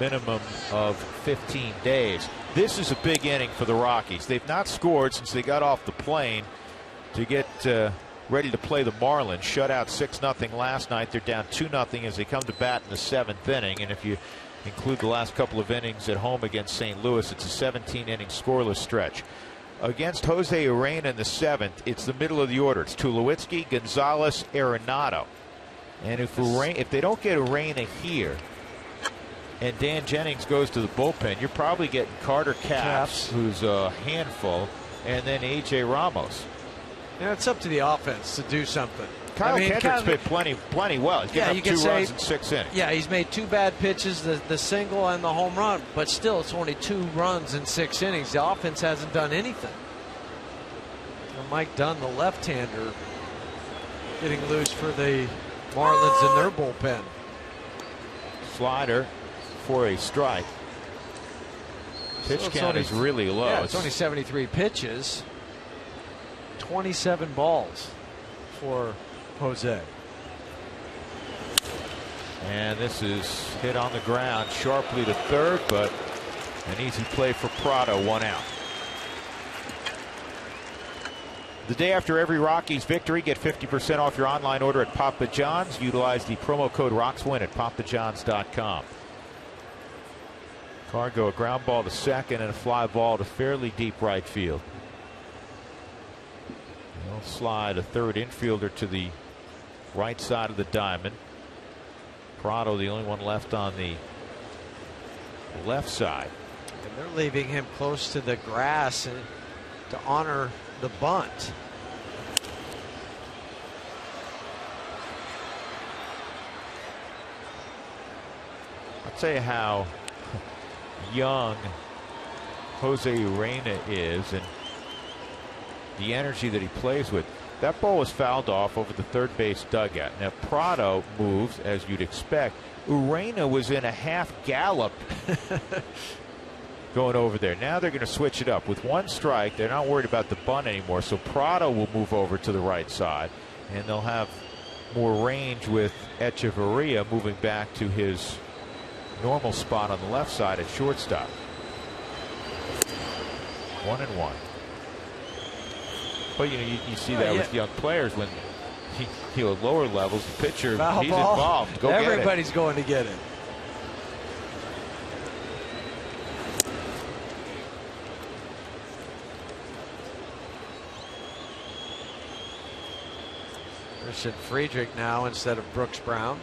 minimum of 15 days. This is a big inning for the Rockies. They've not scored since they got off the plane to get ready to play the Marlins. Shut out 6-0 last night. They're down 2-0 as they come to bat in the 7th inning. And if you include the last couple of innings at home against St. Louis, it's a 17-inning scoreless stretch. Against Jose Urena in the 7th, it's the middle of the order. It's Tulowitzki, Gonzalez, Arenado. And if they don't get Urena here, and Dan Jennings goes to the bullpen, you're probably getting Carter Capps, who's a handful, and then A.J. Ramos. Yeah, it's up to the offense to do something. Kyle Kendrick's played plenty well. He's given up 2 runs in 6 innings. Yeah, he's made 2 bad pitches, the single and the home run, but still it's only 2 runs in 6 innings. The offense hasn't done anything. And Mike Dunn, the left-hander, getting loose for the Marlins in their bullpen. Slider for a strike. Pitch count is really low. Yeah, it's only 73 pitches. 27 balls for Jose. And this is hit on the ground sharply to third, but an easy play for Prado, 1 out. The day after every Rockies victory, get 50% off your online order at Papa John's. Utilize the promo code ROXWIN at papajohns.com. Cargo, a ground ball to second and a fly ball to fairly deep right field. He'll slide a third infielder to the right side of the diamond. Prado, the only one left on the left side. And they're leaving him close to the grass to honor the bunt. I'll tell you how young Jose Urena is and the energy that he plays with. That ball was fouled off over the third base dugout. Now Prado moves as you'd expect. Urena was in a half gallop going over there. Now they're going to switch it up. With 1 strike, they're not worried about the bunt anymore. So Prado will move over to the right side, and they'll have more range with Echeverria moving back to his normal spot on the left side at shortstop. 1-1. But you see that with young players when lower levels, the pitcher, he's involved. Go get it. Everybody's going to get it. There's Friedrich now instead of Brooks Brown.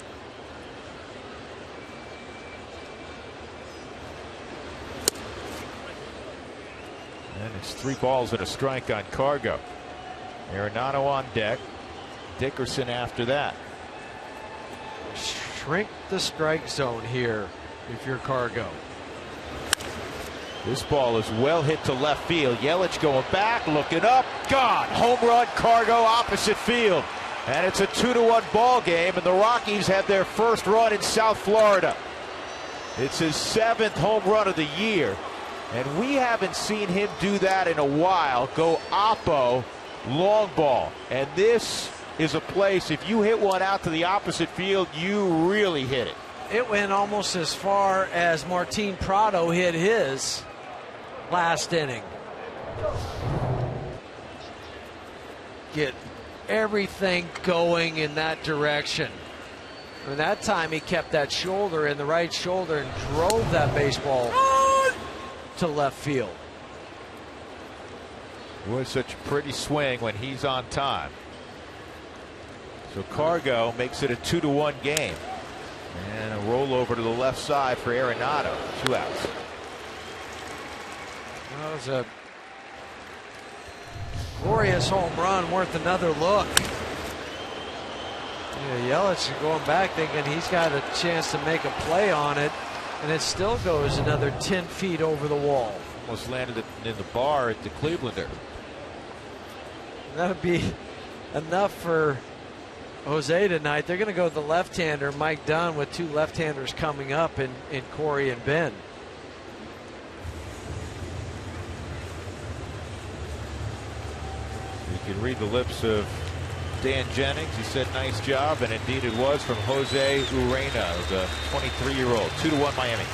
And it's 3 balls and a strike on Cargo. Arenado on deck. Dickerson after that. Shrink the strike zone here if you're Cargo. This ball is well hit to left field. Yelich going back, looking up, gone. Home run, Cargo, opposite field. And it's a 2-1 ball game, and the Rockies have their first run in South Florida. It's his 7th home run of the year. And we haven't seen him do that in a while. Go oppo, long ball. And this is a place, if you hit one out to the opposite field, you really hit it. It went almost as far as Martin Prado hit his last inning. Get everything going in that direction. And that time he kept that shoulder in the right shoulder and drove that baseball to left field. It was such a pretty swing when he's on time. So Cargo makes it a 2-1 game. And a rollover to the left side for Arenado. 2 outs. That was a glorious home run worth another look. Yeah, Yelich is going back thinking he's got a chance to make a play on it. And it still goes another 10 feet over the wall. Almost landed in the bar at the Clevelander. That would be enough for Jose tonight. They're going to go the left-hander, Mike Dunn, with 2 left-handers coming up in Corey and Ben. You can read the lips of Dan Jennings. He said nice job, and indeed it was from Jose Urena, the 23-year-old. 2-1 Miami.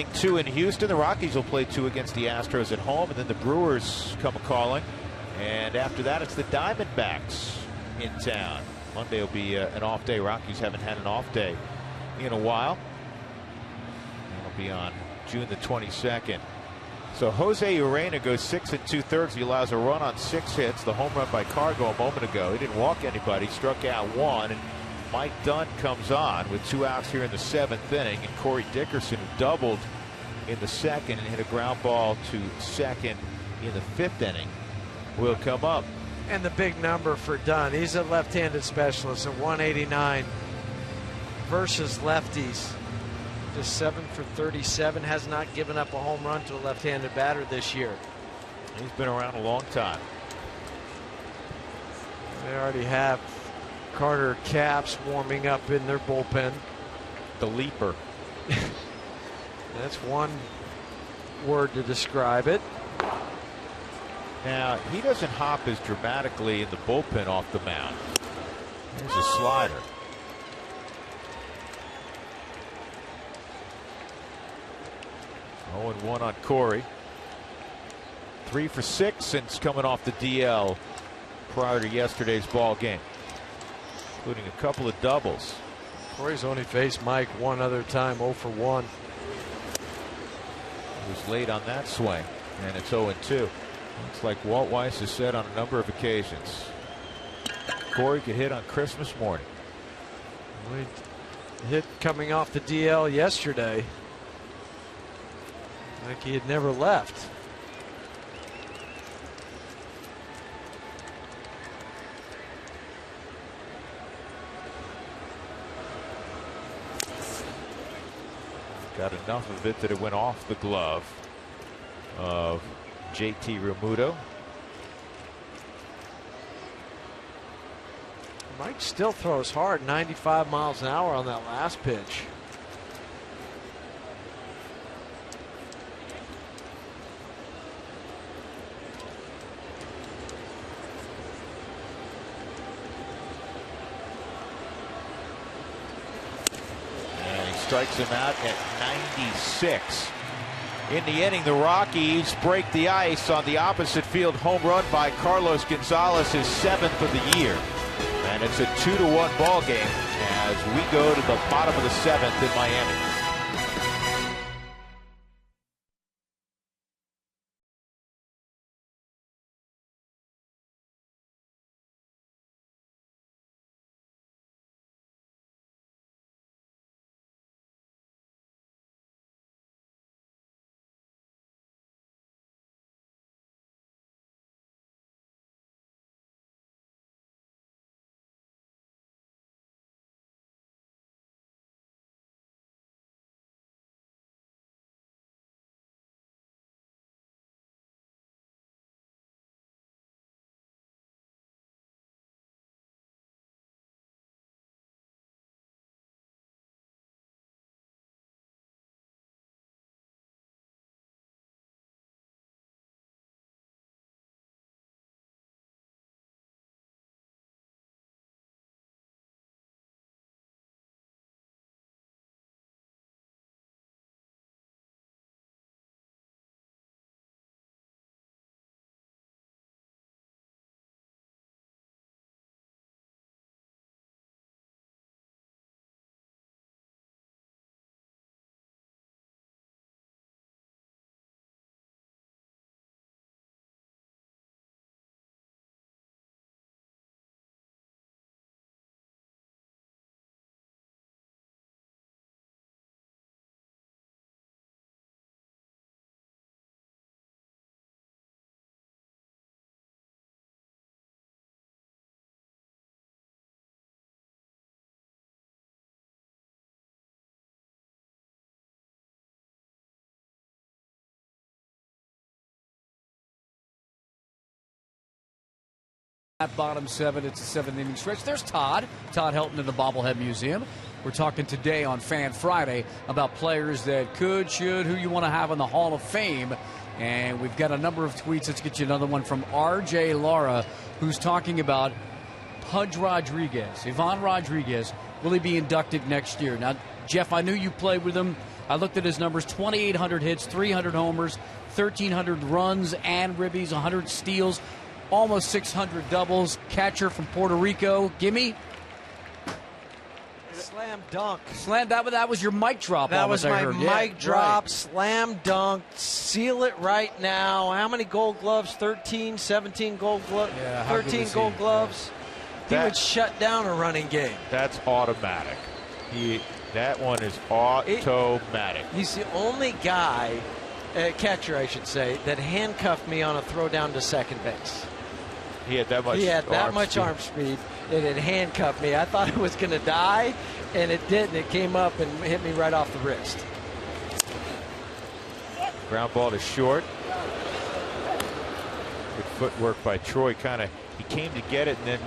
2 in Houston. The Rockies will play 2 against the Astros at home, and then the Brewers come a-calling. And after that, it's the Diamondbacks in town. Monday will be an off day. Rockies haven't had an off day in a while. It'll be on June the 22nd. So Jose Urena goes 6 2/3. He allows a run on 6 hits. The home run by Cargo a moment ago. He didn't walk anybody. Struck out 1. And Mike Dunn comes on with 2 outs here in the 7th inning. And Corey Dickerson, who doubled in the 2nd and hit a ground ball to 2nd in the 5th inning, will come up. And the big number for Dunn. He's a left-handed specialist at 189 versus lefties. Just 7 for 37. Has not given up a home run to a left-handed batter this year. He's been around a long time. They already have Carter Capps warming up in their bullpen. The leaper. That's one word to describe it. Now, he doesn't hop as dramatically in the bullpen off the mound. Here's a slider. Oh, and 1 on Corey. 3 for 6 since coming off the DL prior to yesterday's ball game, including a couple of doubles. Corey's only faced Mike one other time, 0 for 1. He was late on that swing, and it's 0-2. It's like Walt Weiss has said on a number of occasions. Corey could hit on Christmas morning. Hit coming off the DL yesterday. Like he had never left. Got enough of it that it went off the glove of JT Realmuto. Mike still throws hard, 95 miles an hour on that last pitch. And he strikes him out at 96. In the inning, the Rockies break the ice on the opposite field home run by Carlos Gonzalez, his 7th of the year. And it's a 2-1 ball game as we go to the bottom of the 7th in Miami. At bottom 7, it's a 7th inning stretch. There's Todd Helton in the Bobblehead Museum. We're talking today on Fan Friday about players that could, should, who you want to have in the Hall of Fame. And we've got a number of tweets. Let's get you another one from R.J. Lara, who's talking about Pudge Rodriguez, Ivan Rodriguez. Will he be inducted next year? Now, Jeff, I knew you played with him I looked at his numbers: 2,800 hits, 300 homers, 1,300 runs and ribbies, 100 steals, almost 600 doubles. Catcher from Puerto Rico. Gimme. Slam dunk. That was your mic drop. That was my mic drop. Right. Slam dunk. Seal it right now. How many Gold Gloves? 13, 17 Gold Gloves. Yeah, how good 13 was Gold he? Gloves. He would shut down a running game. That's automatic. That one is automatic. He's the only guy, catcher I should say, that handcuffed me on a throw down to second base. He had that much arm speed. It had handcuffed me. I thought it was going to die, and it didn't. It came up and hit me right off the wrist. Ground ball to short. Good footwork by Troy. He came to get it and then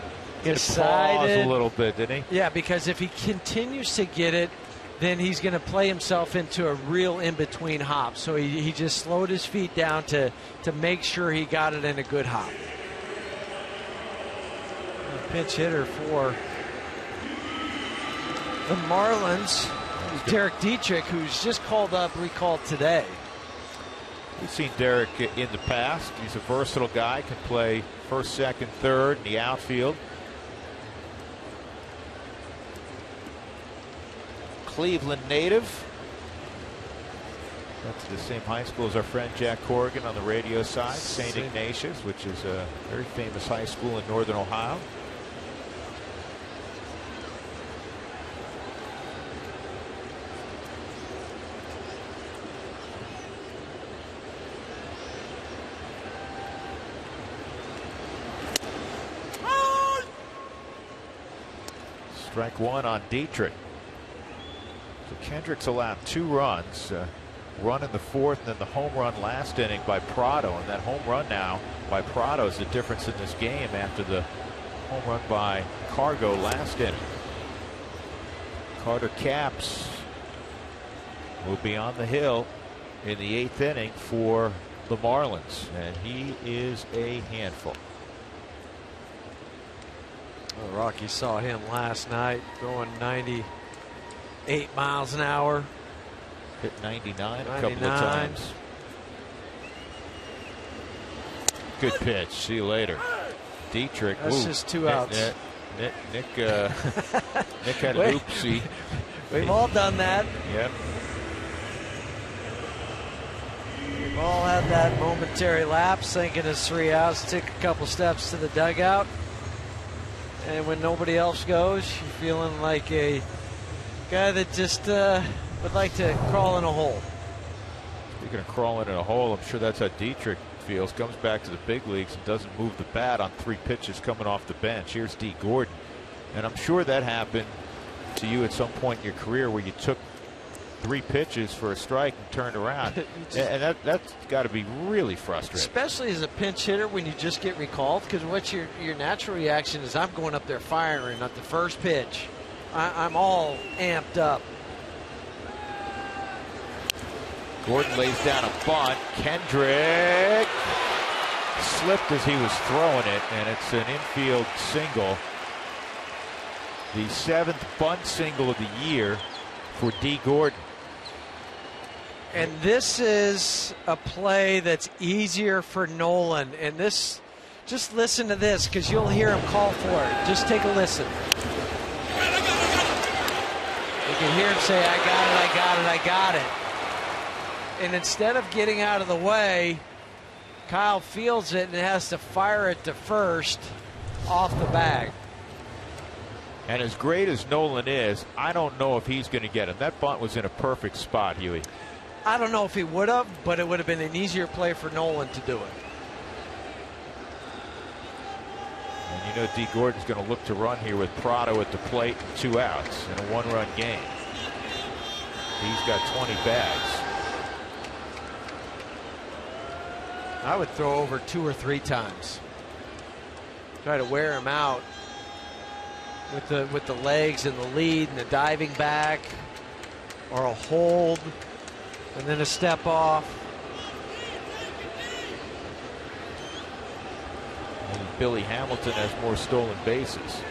hit a pause a little bit, didn't he? Yeah, because if he continues to get it, then he's going to play himself into a real in-between hop. So he just slowed his feet down to make sure he got it in a good hop. Pinch hitter for the Marlins, Derek Dietrich, who's just recalled today. We've seen Derek in the past. He's a versatile guy, can play first, second, third in the outfield. Cleveland native. Went to the same high school as our friend Jack Corrigan on the radio side, St. Ignatius, which is a very famous high school in northern Ohio. Strike one on Dietrich. So Kendrick's allowed 2 runs. Run in the 4th, and then the home run last inning by Prado. And that home run now by Prado is the difference in this game after the home run by Cargo last inning. Carter Capps will be on the hill in the 8th inning for the Marlins, and he is a handful. Well, Rocky saw him last night throwing 98 miles an hour. Hit 99 a couple of times. Good pitch. See you later. Dietrich. That's just 2 outs. Nick had an oopsie. We've all done that. Yep. We've all had that momentary lapse, thinking it's 3 outs, take a couple steps to the dugout. And when nobody else goes, you're feeling like a guy that just would like to crawl in a hole. Speaking of crawling in a hole, I'm sure that's how Dietrich feels. Comes back to the big leagues and doesn't move the bat on 3 pitches coming off the bench. Here's D. Gordon. And I'm sure that happened to you at some point in your career where you took 3 pitches for a strike and turned around. And that's got to be really frustrating. Especially as a pinch hitter when you just get recalled, because what's your natural reaction is, I'm going up there firing at the first pitch. I'm all amped up. Gordon lays down a bunt. Kendrick slipped as he was throwing it, and it's an infield single. The 7th bunt single of the year for D. Gordon. And this is a play that's easier for Nolan. And this, just listen to this, because you'll hear him call for it. Just take a listen. You can hear him say, I got it, I got it, I got it. And instead of getting out of the way, Kyle fields it and has to fire it to first off the bag. And as great as Nolan is, I don't know if he's going to get him. That bunt was in a perfect spot, Huey. I don't know if he would have, but it would have been an easier play for Nolan to do it. And you know D. Gordon's going to look to run here with Prado at the plate and 2 outs in a 1-run game. He's got 20 bags. I would throw over 2 or 3 times. Try to wear him out with the legs and the lead and the diving back, or a hold and then a step off. And Billy Hamilton has more stolen bases.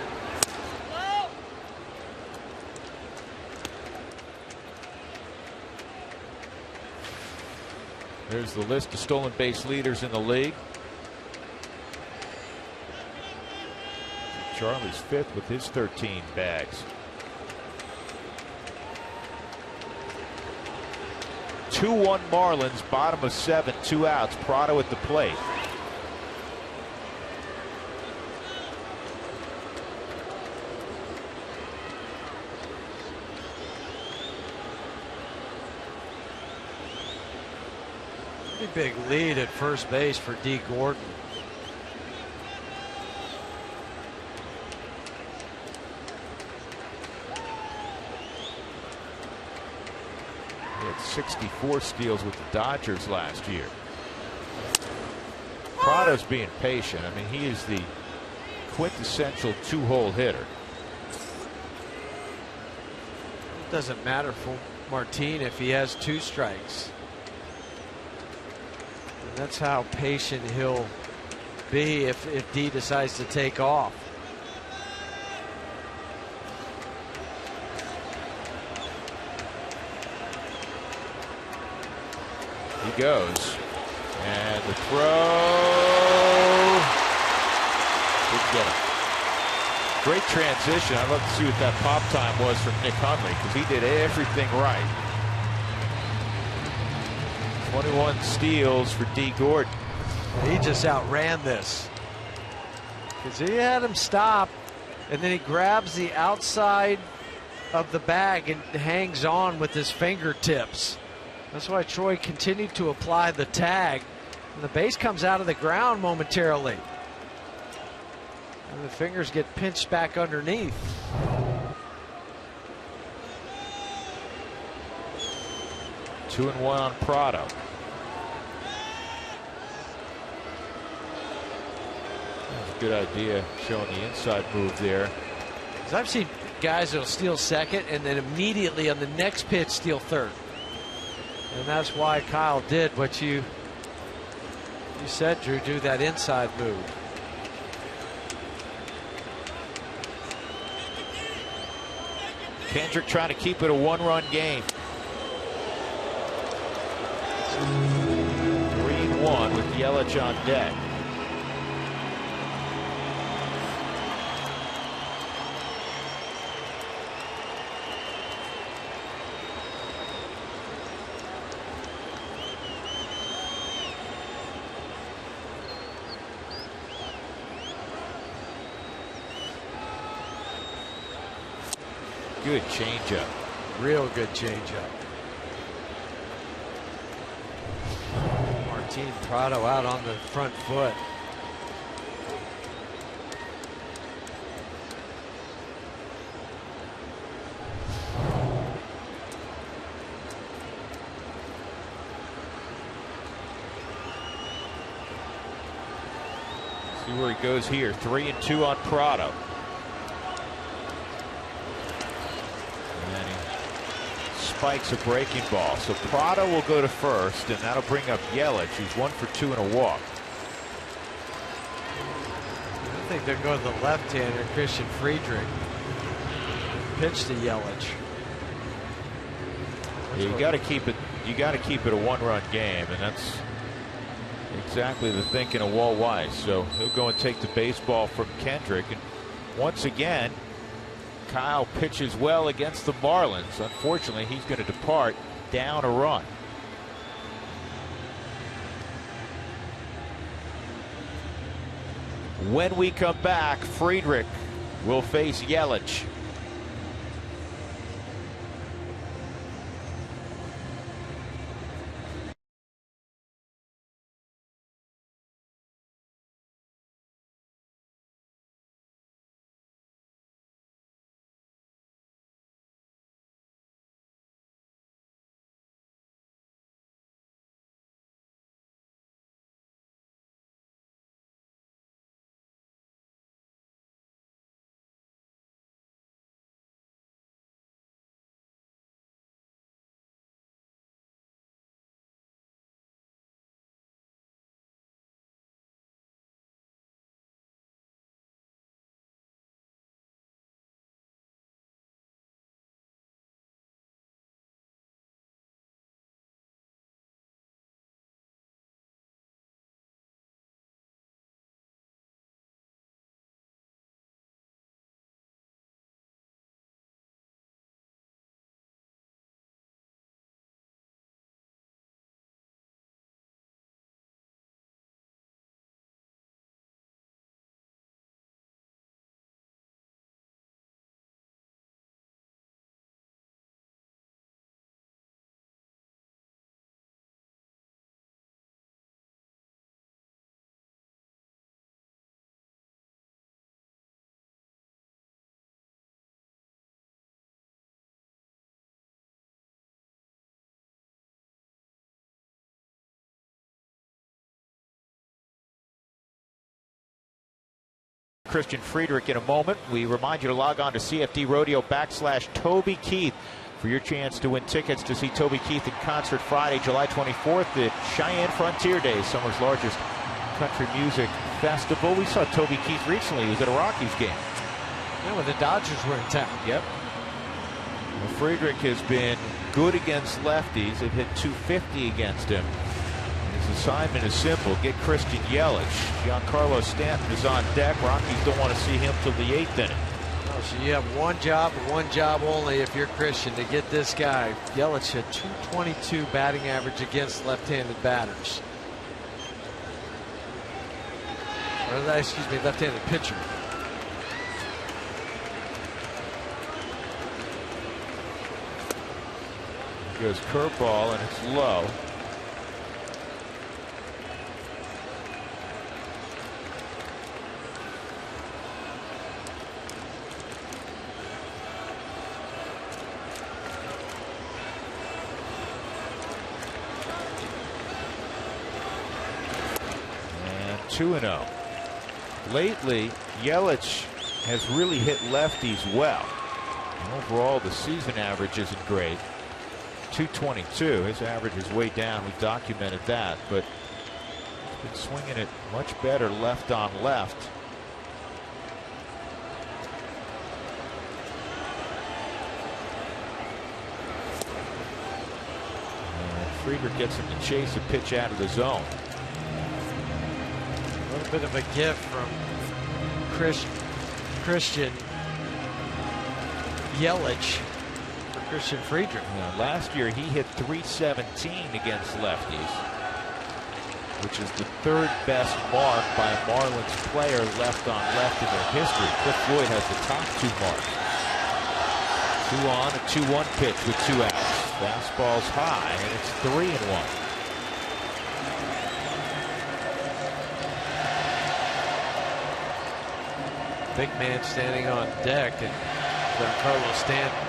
There's the list of stolen base leaders in the league. Charlie's fifth with his 13 bags. 2-1 Marlins, bottom of 7, 2 outs. Prado at the plate. Pretty big lead at first base for D. Gordon. He had 64 steals with the Dodgers last year. Prado's being patient. I mean, he is the quintessential two-hole hitter. It doesn't matter for Martin if he has 2 strikes. And that's how patient he'll be if D decides to take off. He goes. And the throw. Didn't get him. Great transition. I'd love to see what that pop time was from Nick Hundley, because he did everything right. 21 steals for D. Gordon. He just outran this, because he had him stop, and then he grabs the outside of the bag and hangs on with his fingertips. That's why Troy continued to apply the tag. And the base comes out of the ground momentarily. And the fingers get pinched back underneath. Two and one on Prado. That's a good idea, showing the inside move there. Because I've seen guys that'll steal second and then immediately on the next pitch steal third. And that's why Kyle did what you said, Drew, do that inside move. Kendrick trying to keep it a one-run game. 3-1 with Yelich on deck. Good changeup. Real good changeup. Martin Prado out on the front foot. See where he goes here. 3-2 on Prado. Spikes a breaking ball. So Prado will go to first, and that'll bring up Yelich, who's 1 for 2 and a walk. I think they're going to the left-hander, Christian Friedrich. Pitch to Yelich. You got to keep it. You got to keep it a one-run game, and that's exactly the thinking of Walt Weiss. So he'll go and take the baseball from Kendrick, and once again, Kyle pitches well against the Marlins. Unfortunately, he's going to depart down a run. When we come back, Friedrich will face Yelich. Christian Friedrich in a moment. We remind you to log on to CFD Rodeo /Toby Keith for your chance to win tickets to see Toby Keith in concert Friday, July 24th at Cheyenne Frontier Days, summer's largest country music festival. We saw Toby Keith recently. He was at a Rockies game. Yeah, when the Dodgers were in town. Yep. Well, Friedrich has been good against lefties. They've hit .250 against him. His assignment is simple: get Christian Yelich. Giancarlo Stanton is on deck. Rockies don't want to see him till the 8th inning. Oh, so you have one job and one job only if you're Christian, to get this guy. Yelich had .222 batting average against left-handed batters. Or, excuse me, left-handed pitcher. Goes curveball and it's low. And 2-0. Lately, Yelich has really hit lefties well. And overall, the season average isn't great. .222. His average is way down. We've documented that, but he's been swinging it much better left on left. And Friedrich gets him to chase a pitch out of the zone. A little bit of a gift from Christian Yelich. Christian Friedrich. Now, last year he hit .317 against lefties, which is the 3rd best mark by a Marlins player left on left in their history. Cliff Floyd has the top 2 marks. 2 on, a 2-1 pitch with 2 outs. Fastball's high, and it's 3-1. Big man standing on deck, and Giancarlo Stanton.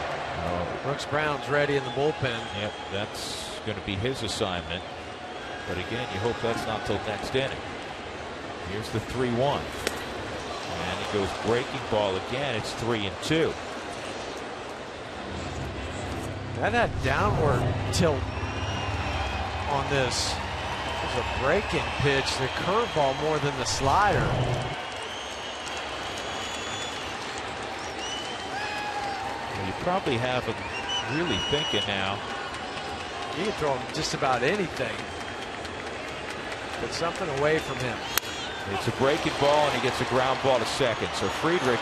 Brooks Brown's ready in the bullpen. Yep, that's going to be his assignment. But again, you hope that's not till next inning. Here's the 3-1. And he goes breaking ball again. It's 3-2. That had downward tilt on this. It was a breaking pitch. The curveball more than the slider. You probably have him really thinking now. You can throw him just about anything. Put something away from him. It's a breaking ball, and he gets a ground ball to second. So Friedrich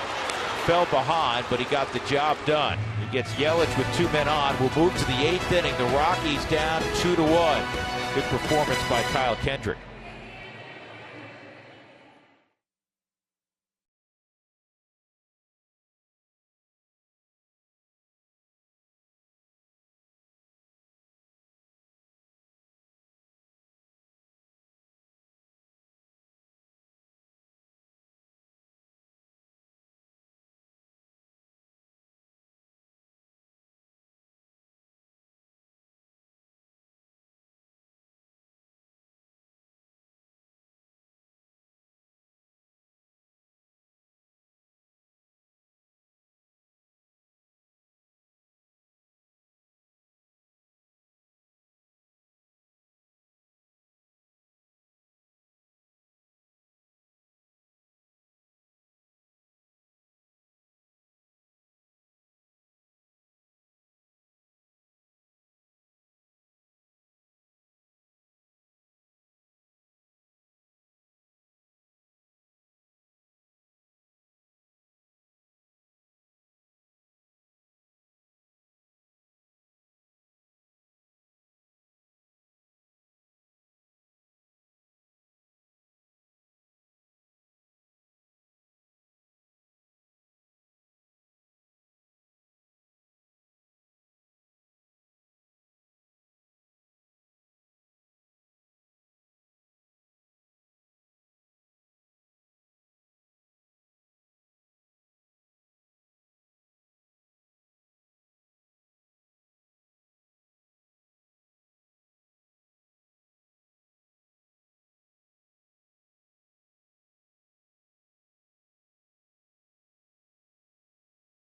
fell behind, but he got the job done. He gets Yelich with 2 men on. We'll move to the 8th inning. The Rockies down 2-1. Good performance by Kyle Kendrick.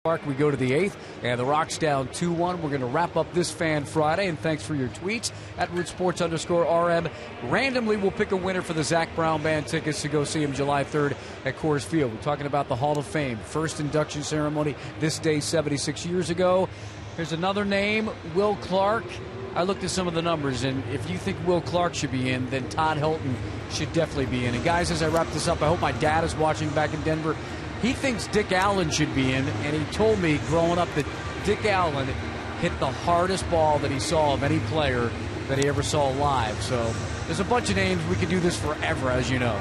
We go to the 8th, and the Rocks down 2-1. We're going to wrap up this Fan Friday, and thanks for your tweets at @RootSports_RM. Randomly, we'll pick a winner for the Zach Brown Band tickets to go see him July 3rd at Coors Field. We're talking about the Hall of Fame. First induction ceremony this day 76 years ago. Here's another name, Will Clark. I looked at some of the numbers, and if you think Will Clark should be in, then Todd Helton should definitely be in. And guys, as I wrap this up, I hope my dad is watching back in Denver. He thinks Dick Allen should be in, and he told me growing up that Dick Allen hit the hardest ball that he saw of any player that he ever saw live. So there's a bunch of names. We could do this forever, as you know.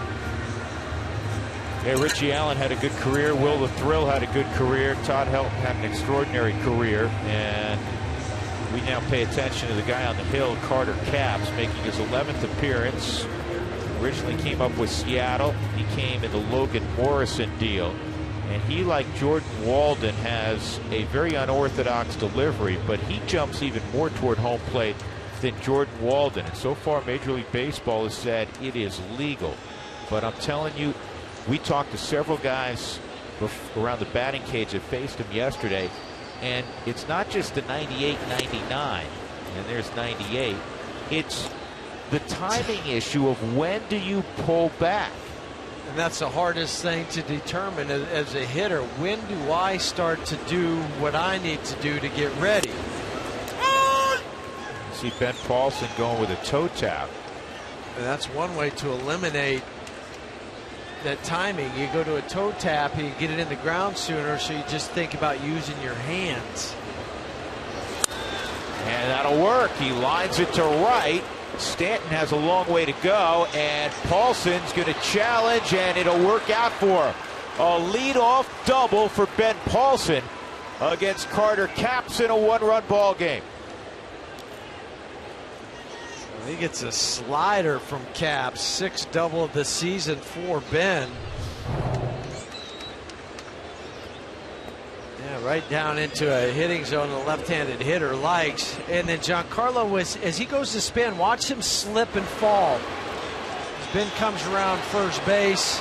Yeah, Richie Allen had a good career. Will the Thrill had a good career. Todd Helton had an extraordinary career. And we now pay attention to the guy on the hill, Carter Capps, making his 11th appearance. Originally came up with Seattle. He came in the Logan Morrison deal. And he, like Jordan Walden, has a very unorthodox delivery, but he jumps even more toward home plate than Jordan Walden. And so far, Major League Baseball has said it is legal. But I'm telling you, we talked to several guys around the batting cage that faced him yesterday, and it's not just the 98, 99, and there's 98. It's the timing issue of when do you pull back. And that's the hardest thing to determine as a hitter. When do I start to do what I need to do to get ready? You see Ben Paulson going with a toe tap. And that's one way to eliminate that timing. You go to a toe tap, you get it in the ground sooner, so you just think about using your hands. And that'll work. He lines it to right. Stanton has a long way to go, and Paulson's going to challenge, and it'll work out for him. A leadoff double for Ben Paulson against Carter Capps in a one-run ball game. He gets a slider from Capps, 6th double of the season for Ben. Yeah, right down into a hitting zone the left-handed hitter likes. And then Giancarlo, as he goes to spin, watch him slip and fall. As Ben comes around first base,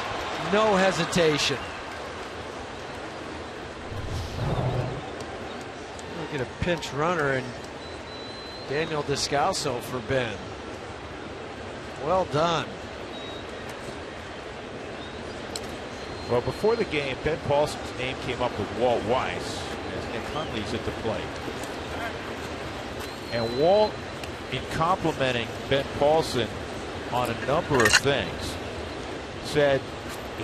no hesitation. We'll get a pinch runner and Daniel Descalso for Ben. Well done. Well, before the game, Ben Paulson's name came up with Walt Weiss as Nick Hundley's at the plate. And Walt, in complimenting Ben Paulson on a number of things, said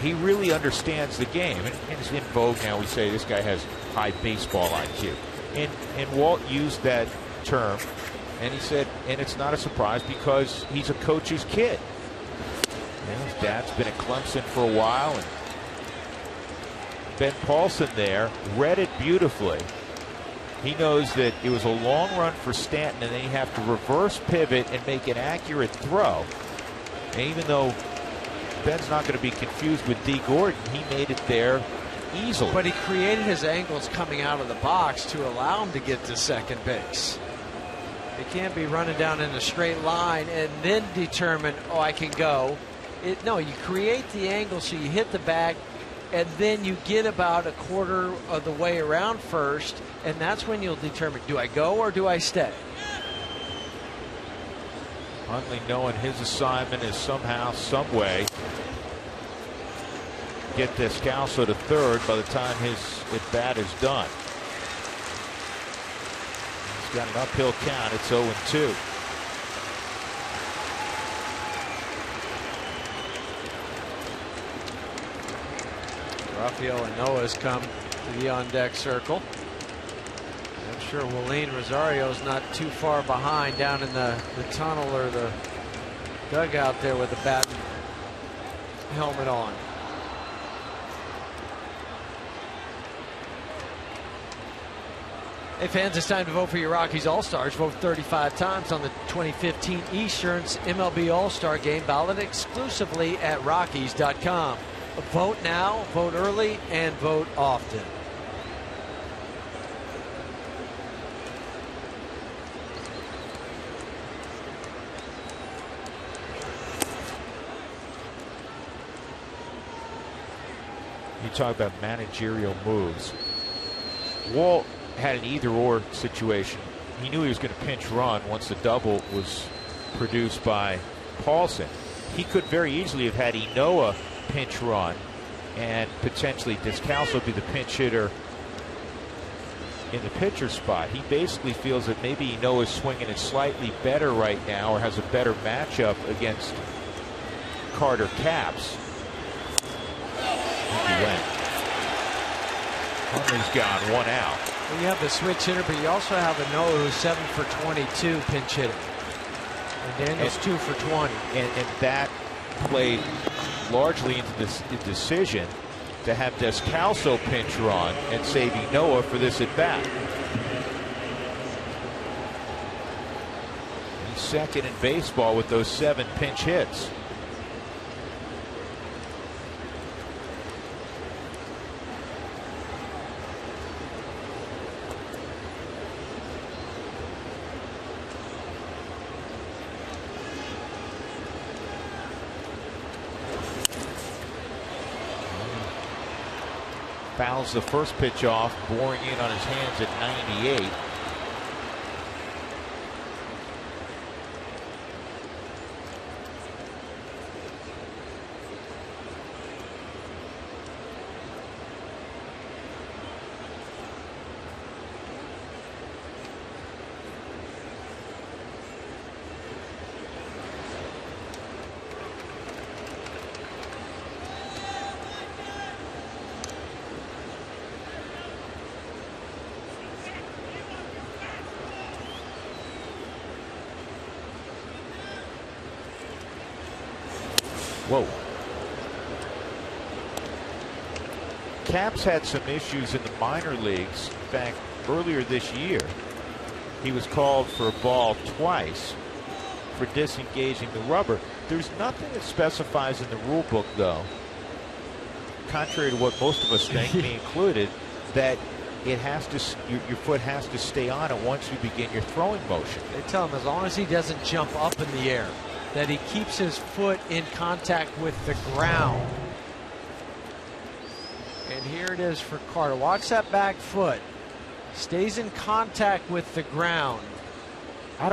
he really understands the game. And it's in vogue now. We say this guy has high baseball IQ. And Walt used that term. And he said, and it's not a surprise because he's a coach's kid. You know, his dad's been at Clemson for a while, and Ben Paulson there read it beautifully. He knows that it was a long run for Stanton, and then you have to reverse pivot and make an accurate throw. And even though Ben's not going to be confused with D. Gordon, he made it there easily. But he created his angles coming out of the box to allow him to get to second base. It can't be running down in a straight line and then determine, oh, I can go. No, you create the angle so you hit the bag, and then you get about a quarter of the way around first, and that's when you'll determine, do I go or do I stay? Hundley knowing his assignment is somehow, some way, get Descalso to third by the time his at-bat is done. Got an uphill count. It's 0-2. Rafael and Noah's come to the on-deck circle. I'm sure Willeen Rosario's not too far behind down in the tunnel or the dugout there with the bat and helmet on. Hey fans, it's time to vote for your Rockies All-Stars. Vote 35 times on the 2015 Eastern's MLB All-Star Game, ballot exclusively at Rockies.com. Vote now, vote early, and vote often. You talk about managerial moves. Walt had an either-or situation. He knew he was going to pinch run once the double was produced by Paulson. He could very easily have had Enoa pinch run and potentially Descalso be the pinch hitter in the pitcher spot. He basically feels that maybe Enoa is swinging it slightly better right now, or has a better matchup against Carter Capps. He went. Huntley's gone, 1 out. Well, you have the switch hitter, but you also have Enoa who's 7 for 22 pinch hitting. And Daniel's 2 for 20. And that played largely into this decision to have Descalso pinch run and save Enoa for this at bat. He's second in baseball with those 7 pinch hits. Fouls the first pitch off, boring in on his hands at 98. Whoa. Capps had some issues in the minor leagues. In fact, earlier this year, he was called for a ball twice for disengaging the rubber. There's nothing that specifies in the rule book, though, contrary to what most of us think, me included, that it has to, your foot has to stay on it once you begin your throwing motion. They tell him as long as he doesn't jump up in the air, that he keeps his foot in contact with the ground. And here it is for Carter. Watch that back foot. Stays in contact with the ground. I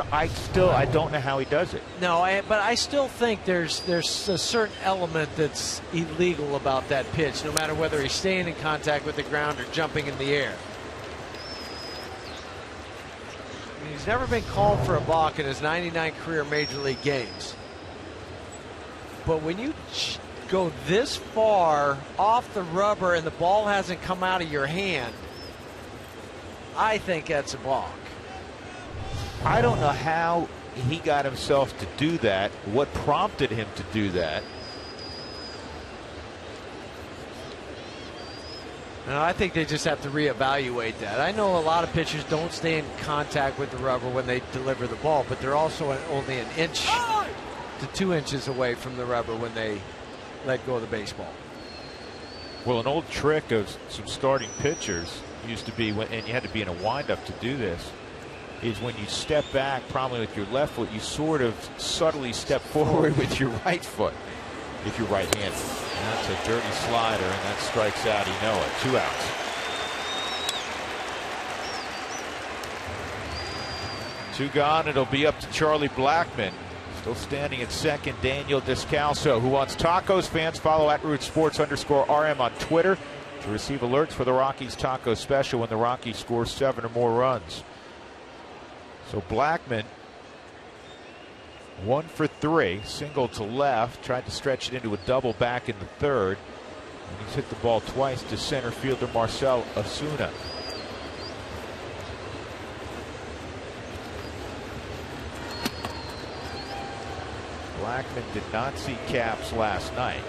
don't know how he does it. No, but I still think there's a certain element that's illegal about that pitch, no matter whether he's staying in contact with the ground or jumping in the air. He's never been called for a balk in his 99 career major league games. But when you go this far off the rubber and the ball hasn't come out of your hand, I think that's a balk. I don't know how he got himself to do that, what prompted him to do that. No, I think they just have to reevaluate that. I know a lot of pitchers don't stay in contact with the rubber when they deliver the ball, but they're also only an inch to 2 inches away from the rubber when they let go of the baseball. Well, an old trick of some starting pitchers used to be, and you had to be in a windup to do this, is when you step back, probably with your left foot, you sort of subtly step forward with your right foot if you're right-handed. That's a dirty slider, and that strikes out Enoa. 2 outs. Two gone. It'll be up to Charlie Blackmon. Still standing at second, Daniel Descalso. Who wants tacos? Fans follow @RootsSports_RM on Twitter to receive alerts for the Rockies taco special when the Rockies score 7 or more runs. So Blackmon, 1 for 3, single to left, tried to stretch it into a double back in the third, and he's hit the ball twice to center fielder Marcell Ozuna. Blackmon did not see Capps last night.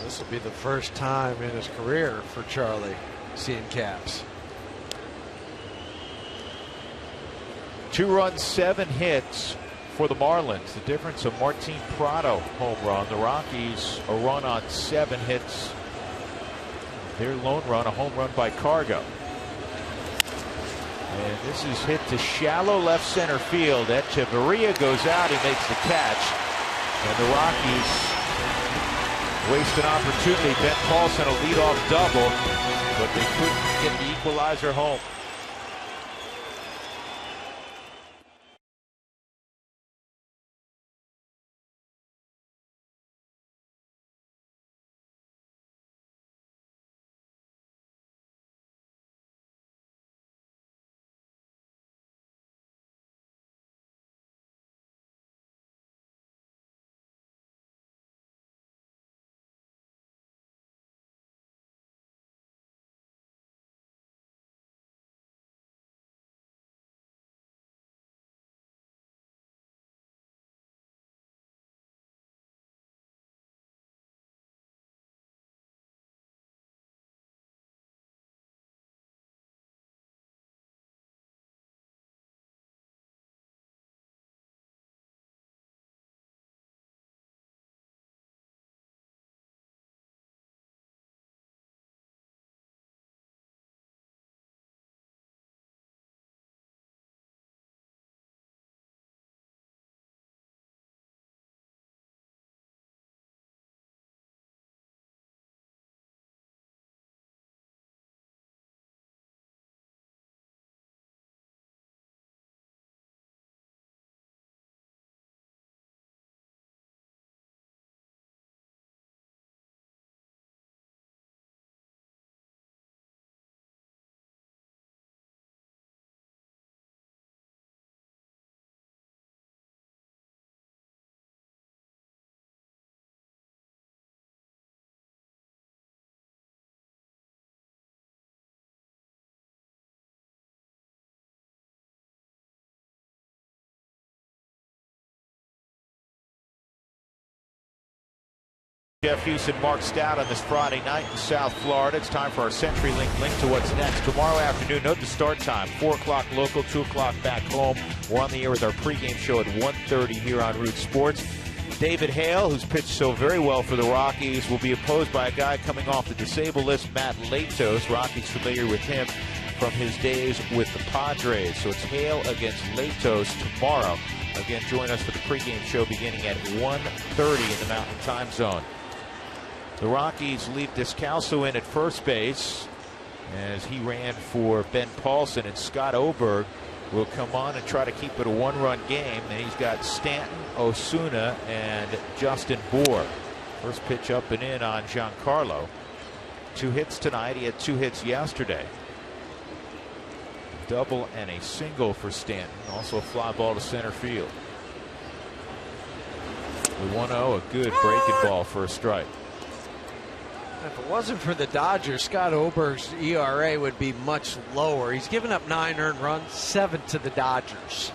This will be the first time in his career for Charlie seeing Capps. 2 runs, 7 hits for the Marlins. The difference, a Martin Prado home run. The Rockies a run on 7 hits. Their lone run, a home run by Cargo. And this is hit to shallow left center field. Echeverria goes out. He makes the catch. And the Rockies waste an opportunity. Ben Paulson a leadoff double, but they couldn't get the equalizer home. Jeff Hughes and Mark Stout on this Friday night in South Florida. It's time for our CenturyLink link to what's next. Tomorrow afternoon, note the start time, 4 o'clock local, 2 o'clock back home. We're on the air with our pregame show at 1:30 here on Root Sports. David Hale, who's pitched so very well for the Rockies, will be opposed by a guy coming off the disabled list, Matt Latos. Rockies familiar with him from his days with the Padres. So it's Hale against Latos tomorrow. Again, join us for the pregame show beginning at 1:30 in the Mountain Time Zone. The Rockies leave Descalso in at first base as he ran for Ben Paulson, and Scott Oberg will come on and try to keep it a one-run game. And he's got Stanton, Osuna, and Justin Bour. First pitch up and in on Giancarlo. 2 hits tonight. He had 2 hits yesterday. Double and a single for Stanton. Also a fly ball to center field. The 1-0, a good breaking ball for a strike. If it wasn't for the Dodgers, Scott Oberg's ERA would be much lower. He's given up 9 earned runs, 7 to the Dodgers.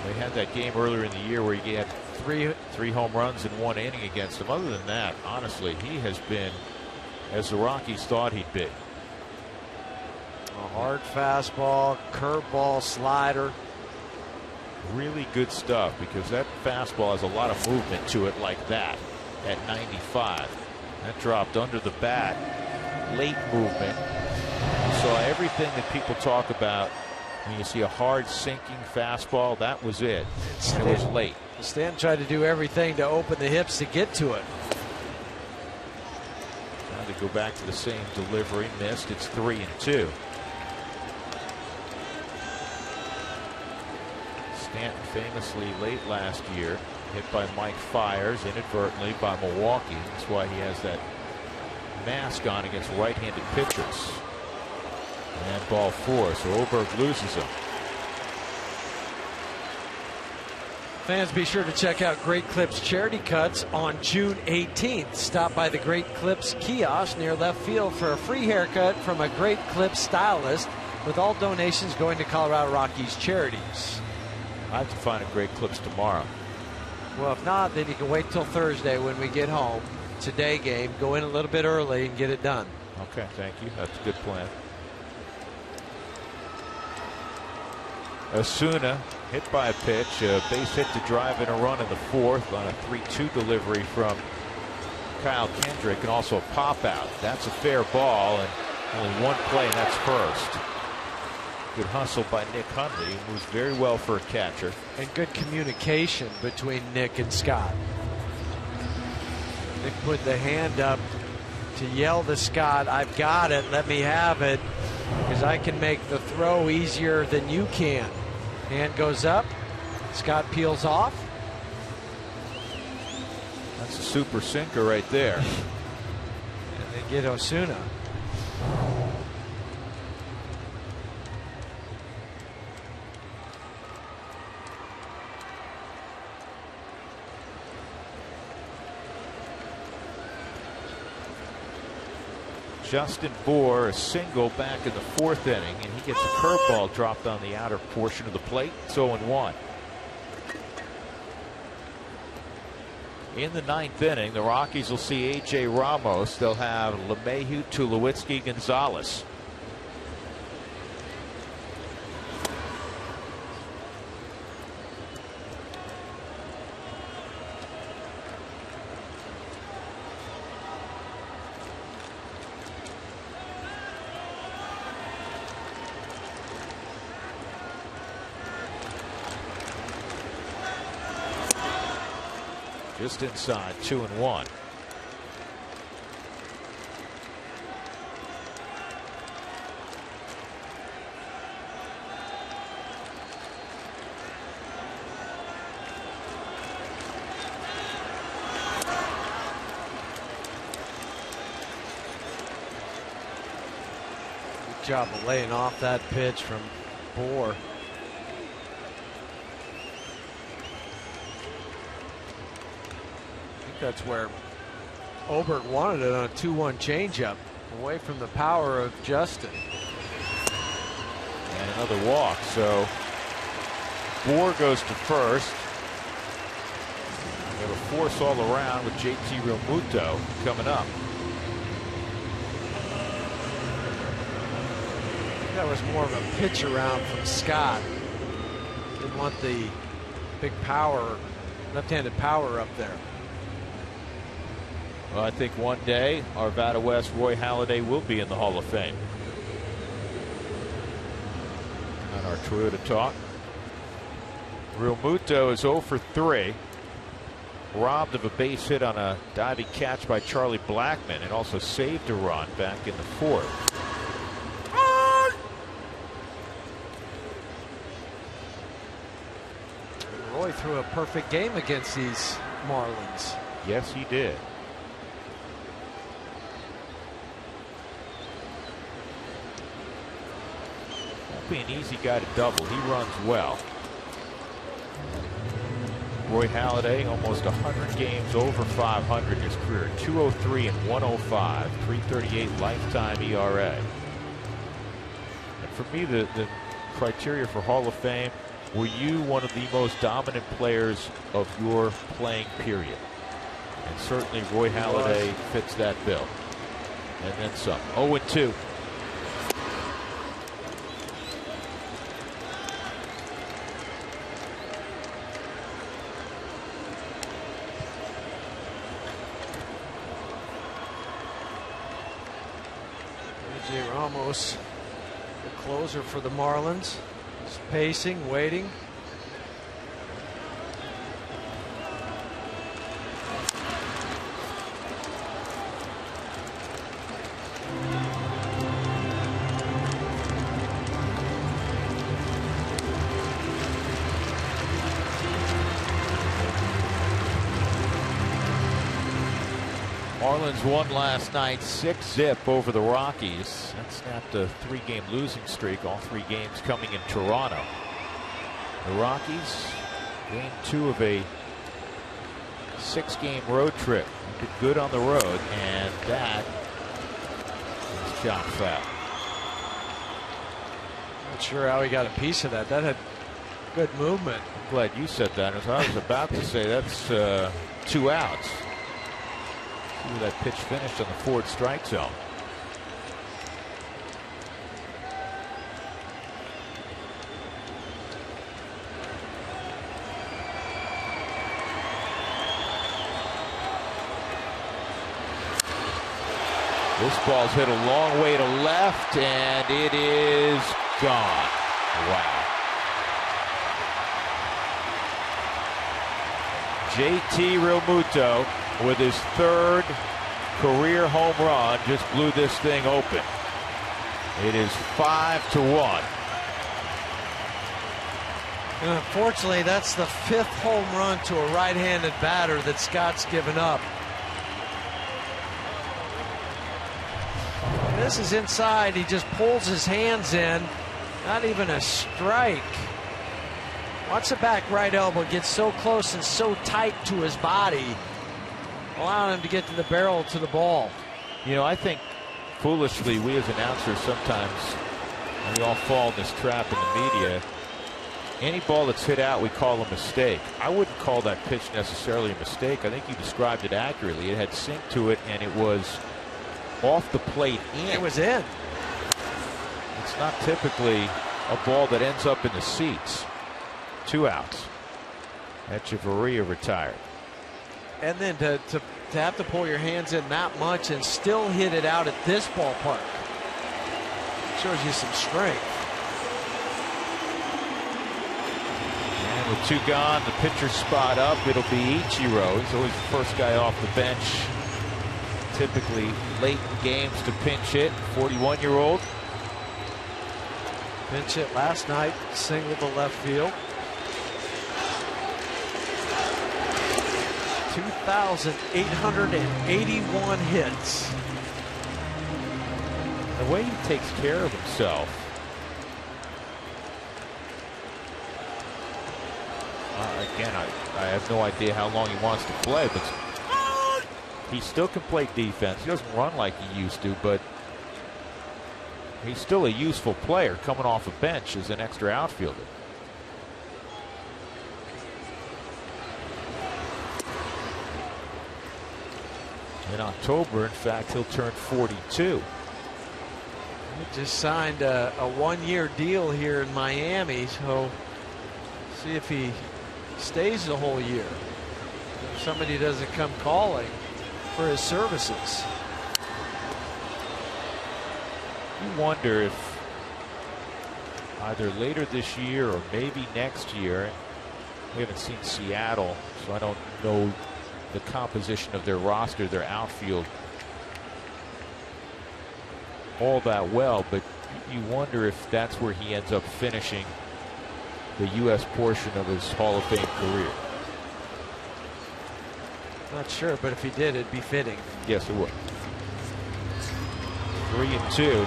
They had that game earlier in the year where he had three home runs in 1 inning against them. Other than that, honestly, he has been as the Rockies thought he'd be. A hard fastball, curveball, slider. Really good stuff, because that fastball has a lot of movement to it like that at 95. That dropped under the bat. Late movement. You saw everything that people talk about when you see a hard sinking fastball. That was it. And it was late. Stanton tried to do everything to open the hips to get to it. Trying to go back to the same delivery. Missed. It's 3-2. Stanton famously late last year hit by Mike Fiers inadvertently by Milwaukee. That's why he has that mask on against right-handed pitchers. And ball 4, so Oberg loses him. Fans, be sure to check out Great Clips charity cuts on June 18th. Stop by the Great Clips kiosk near left field for a free haircut from a Great Clips stylist, with all donations going to Colorado Rockies charities. I have to find a Great Clips tomorrow. Well, if not, then you can wait till Thursday when we get home. It's a day game. Go in a little bit early and get it done. Okay, thank you. That's a good plan. Osuna hit by a pitch, a base hit to drive in a run in the 4th on a 3-2 delivery from Kyle Kendrick, and also a pop out. That's a fair ball, and Only one play, and that's first. Good hustle by Nick Hundley. He moves very well for a catcher. And good communication between Nick and Scott. Nick put the hand up to yell to Scott, "I've got it, let me have it, because I can make the throw easier than you can." Hand goes up, Scott peels off. That's a super sinker right there. And they get Osuna. Justin Bour, a single back in the fourth inning, and he gets a curveball dropped on the outer portion of the plate. It's 0-1. In the ninth inning, the Rockies will see A.J. Ramos. They'll have LeMahieu, Tulowitzki, Gonzalez. Just inside, 2-1. Good job of laying off that pitch from Bour. That's where Obert wanted it on a 2-1 changeup, away from the power of Justin. And another walk, so Bour goes to first. We have a force all around with JT Realmuto coming up. That was more of a pitch around from Scott. Didn't want the big power, left-handed power up there. Well, I think one day Arvada West Roy Halladay will be in the Hall of Fame. On our Toyota talk, Realmuto is 0 for 3. Robbed of a base hit on a diving catch by Charlie Blackmon, and also saved a run back in the fourth. Roy threw a perfect game against these Marlins. Yes, he did. Be an easy guy to double. He runs well. Roy Halladay, almost 100 games over 500 in his career. 203 and 105, 338 lifetime ERA. And for me, the criteria for Hall of Fame: were you one of the most dominant players of your playing period? And certainly Roy Halladay fits that bill. And then some. 0-2. A.J. Ramos, the closer for the Marlins, is pacing, waiting. Marlins won last night 6-0 over the Rockies. That snapped a 3-game losing streak, all 3 games coming in Toronto. The Rockies, game 2 of a 6-game road trip. Did good on the road, and that is chopped foul. Not sure how he got a piece of that. That had good movement. I'm glad you said that. As I was about to say, that's 2 outs. See that pitch finished on the forward strike zone. This ball's hit a long way to left, and it is gone. Wow. JT Realmuto with his third career home run just blew this thing open. It is 5-1. And unfortunately, that's the 5th home run to a right-handed batter that Scott's given up. This is inside. He just pulls his hands in. Not even a strike. Watch the back right elbow get so close and so tight to his body, allowing him to get to the barrel to the ball. You know, I think foolishly we as announcers sometimes, we all fall in this trap in the media. Any ball that's hit out, we call a mistake. I wouldn't call that pitch necessarily a mistake. I think you described it accurately. It had sink to it, and it was off the plate in. It was in. It's not typically a ball that ends up in the seats. 2 outs. Echeverria retired. And then to have to pull your hands in that much and still hit it out at this ballpark shows you some strength. And with 2 gone, the pitcher spot up. It'll be Ichiro. He's always the first guy off the bench. Typically late in games to pinch hit. 41-year-old. Pinch hit last night, single to left field. 2,881 hits. The way he takes care of himself. Again, I have no idea how long he wants to play, but he still can play defense. He doesn't run like he used to, but he's still a useful player coming off a bench as an extra outfielder. In October, in fact, he'll turn 42. He just signed a 1-year deal here in Miami, so see if he stays the whole year. If somebody doesn't come calling for his services. You wonder if either later this year or maybe next year, we haven't seen Seattle, so I don't know the composition of their roster, their outfield, all that well, but you wonder if that's where he ends up finishing the U.S. portion of his Hall of Fame career. Not sure, but if he did, it'd be fitting. Yes, it would. 3-2.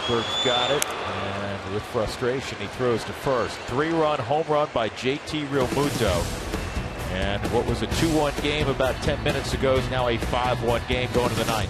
Goldberg's got it, and with frustration, he throws to first. 3-run home run by JT Realmuto. And what was a 2-1 game about 10 minutes ago is now a 5-1 game going to the 9th.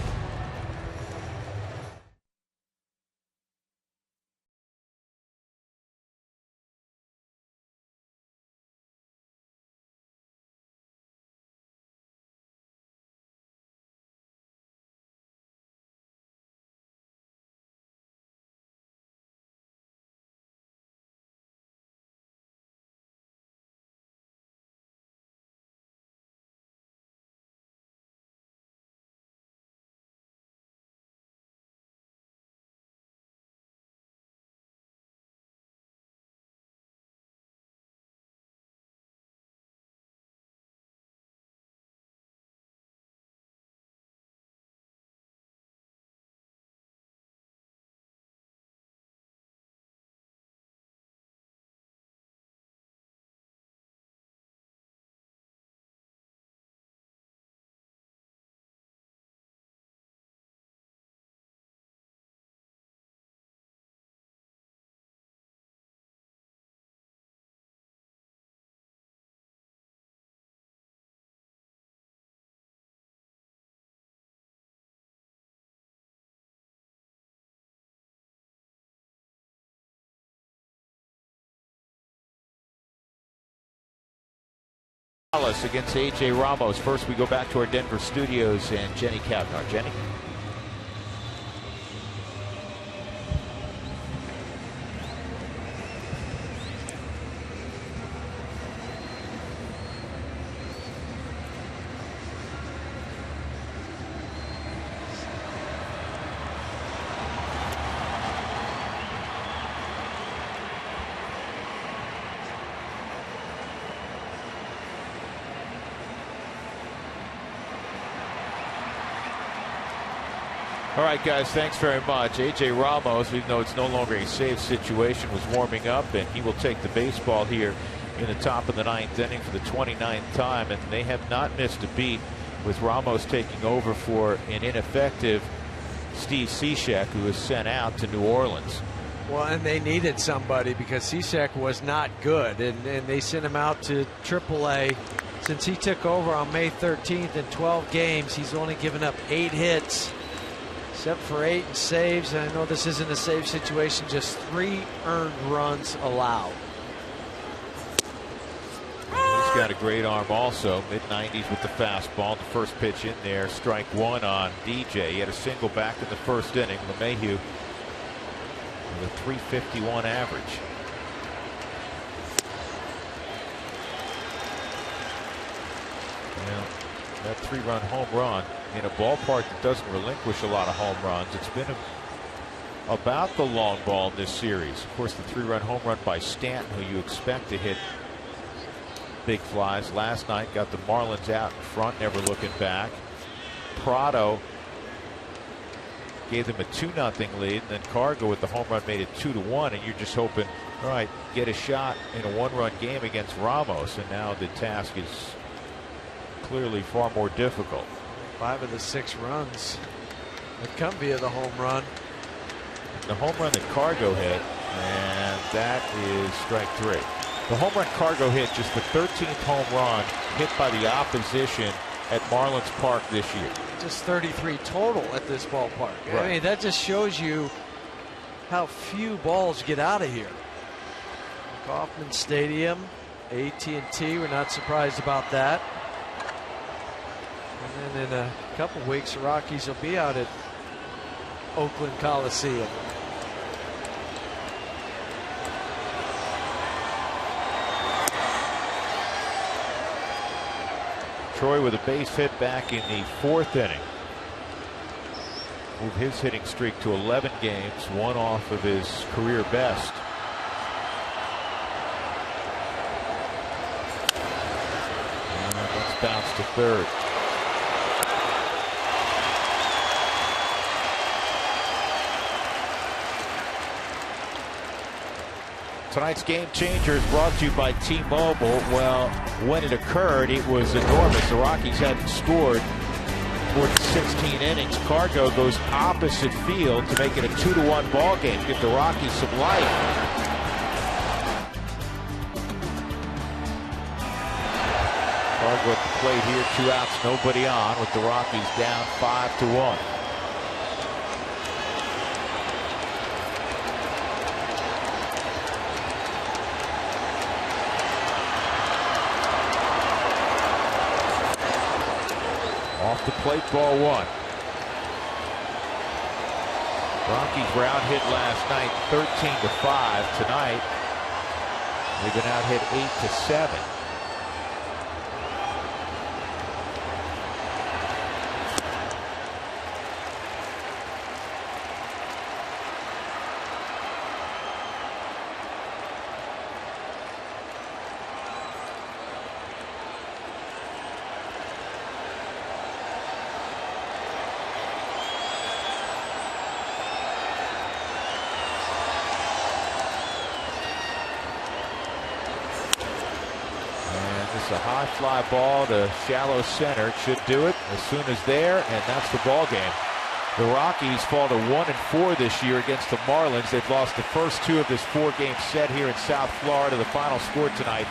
Against A.J. Ramos. First, we go back to our Denver studios and Jenny Cavnar. Jenny? All right, guys, thanks very much. A.J. Ramos, even though it's no longer a safe situation, was warming up, and he will take the baseball here in the top of the 9th inning for the 29th time, and they have not missed a beat with Ramos taking over for an ineffective Steve Cishek, who was sent out to New Orleans. Well, and they needed somebody because Cishek was not good, and they sent him out to AAA. Since he took over on May 13th in 12 games, he's only given up 8 hits, except for 8 saves. And I know this isn't a save situation, just 3 earned runs allowed. He's got a great arm also, mid-90s with the fastball. The first pitch in there, strike 1 on DJ. He had a single back in the first inning. LeMahieu with a .351 average. Well, that 3-run home run in a ballpark that doesn't relinquish a lot of home runs. It's been about the long ball in this series. Of course, the 3-run home run by Stanton, who you expect to hit big flies. Last night got the Marlins out in front, never looking back. Prado gave them a 2-0 lead, and then Cargo with the home run made it 2-1, and you're just hoping, all right, get a shot in a 1-run game against Ramos, and now the task is clearly far more difficult. 5 of the 6 runs that come via the home run. The home run that Cargo hit, and that is strike 3. The home run Cargo hit, just the 13th home run hit by the opposition at Marlins Park this year. Just 33 total at this ballpark. Right. I mean, that just shows you how few balls get out of here. Kauffman Stadium, AT&T, we're not surprised about that. And then in a couple weeks, the Rockies will be out at Oakland Coliseum. Troy with a base hit back in the 4th inning. Moved his hitting streak to 11 games, 1 off of his career best. And let's bounce to 3rd. Tonight's game changer is brought to you by T-Mobile. Well, when it occurred, it was enormous. The Rockies hadn't scored for 16 innings. Cargo goes opposite field to make it a 2-1 ball game. Give the Rockies some life. Cargo at the plate here, 2 outs, nobody on, with the Rockies down 5-1. Off the plate, ball 1. Rockies were out hit last night 13-5. Tonight they've been out hit 8-7. A high fly ball to shallow center. It should do it as soon as there, and that's the ball game. The Rockies fall to 1-4 this year against the Marlins. They've lost the first 2 of this 4-game set here in South Florida. The final score tonight,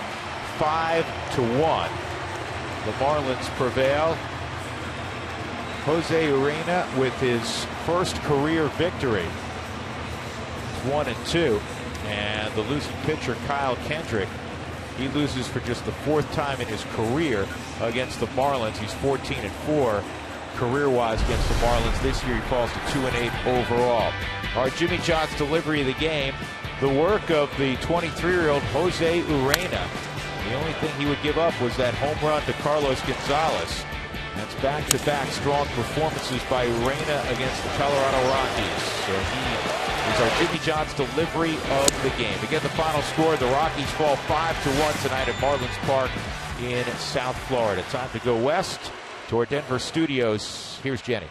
5-1. The Marlins prevail. Jose Urena with his first career victory. 1-2, and the losing pitcher Kyle Kendrick, he loses for just the 4th time in his career against the Marlins. He's 14-4 career-wise against the Marlins. This year he falls to 2-8 overall. Our Jimmy John's delivery of the game, the work of the 23-year-old Jose Urena. The only thing he would give up was that home run to Carlos Gonzalez. That's back-to-back strong performances by Urena against the Colorado Rockies. So he is our Jimmy John's delivery of the game. Again, the final score, the Rockies fall 5-1 tonight at Marlins Park in South Florida. Time to go west to our Denver studios. Here's Jenny.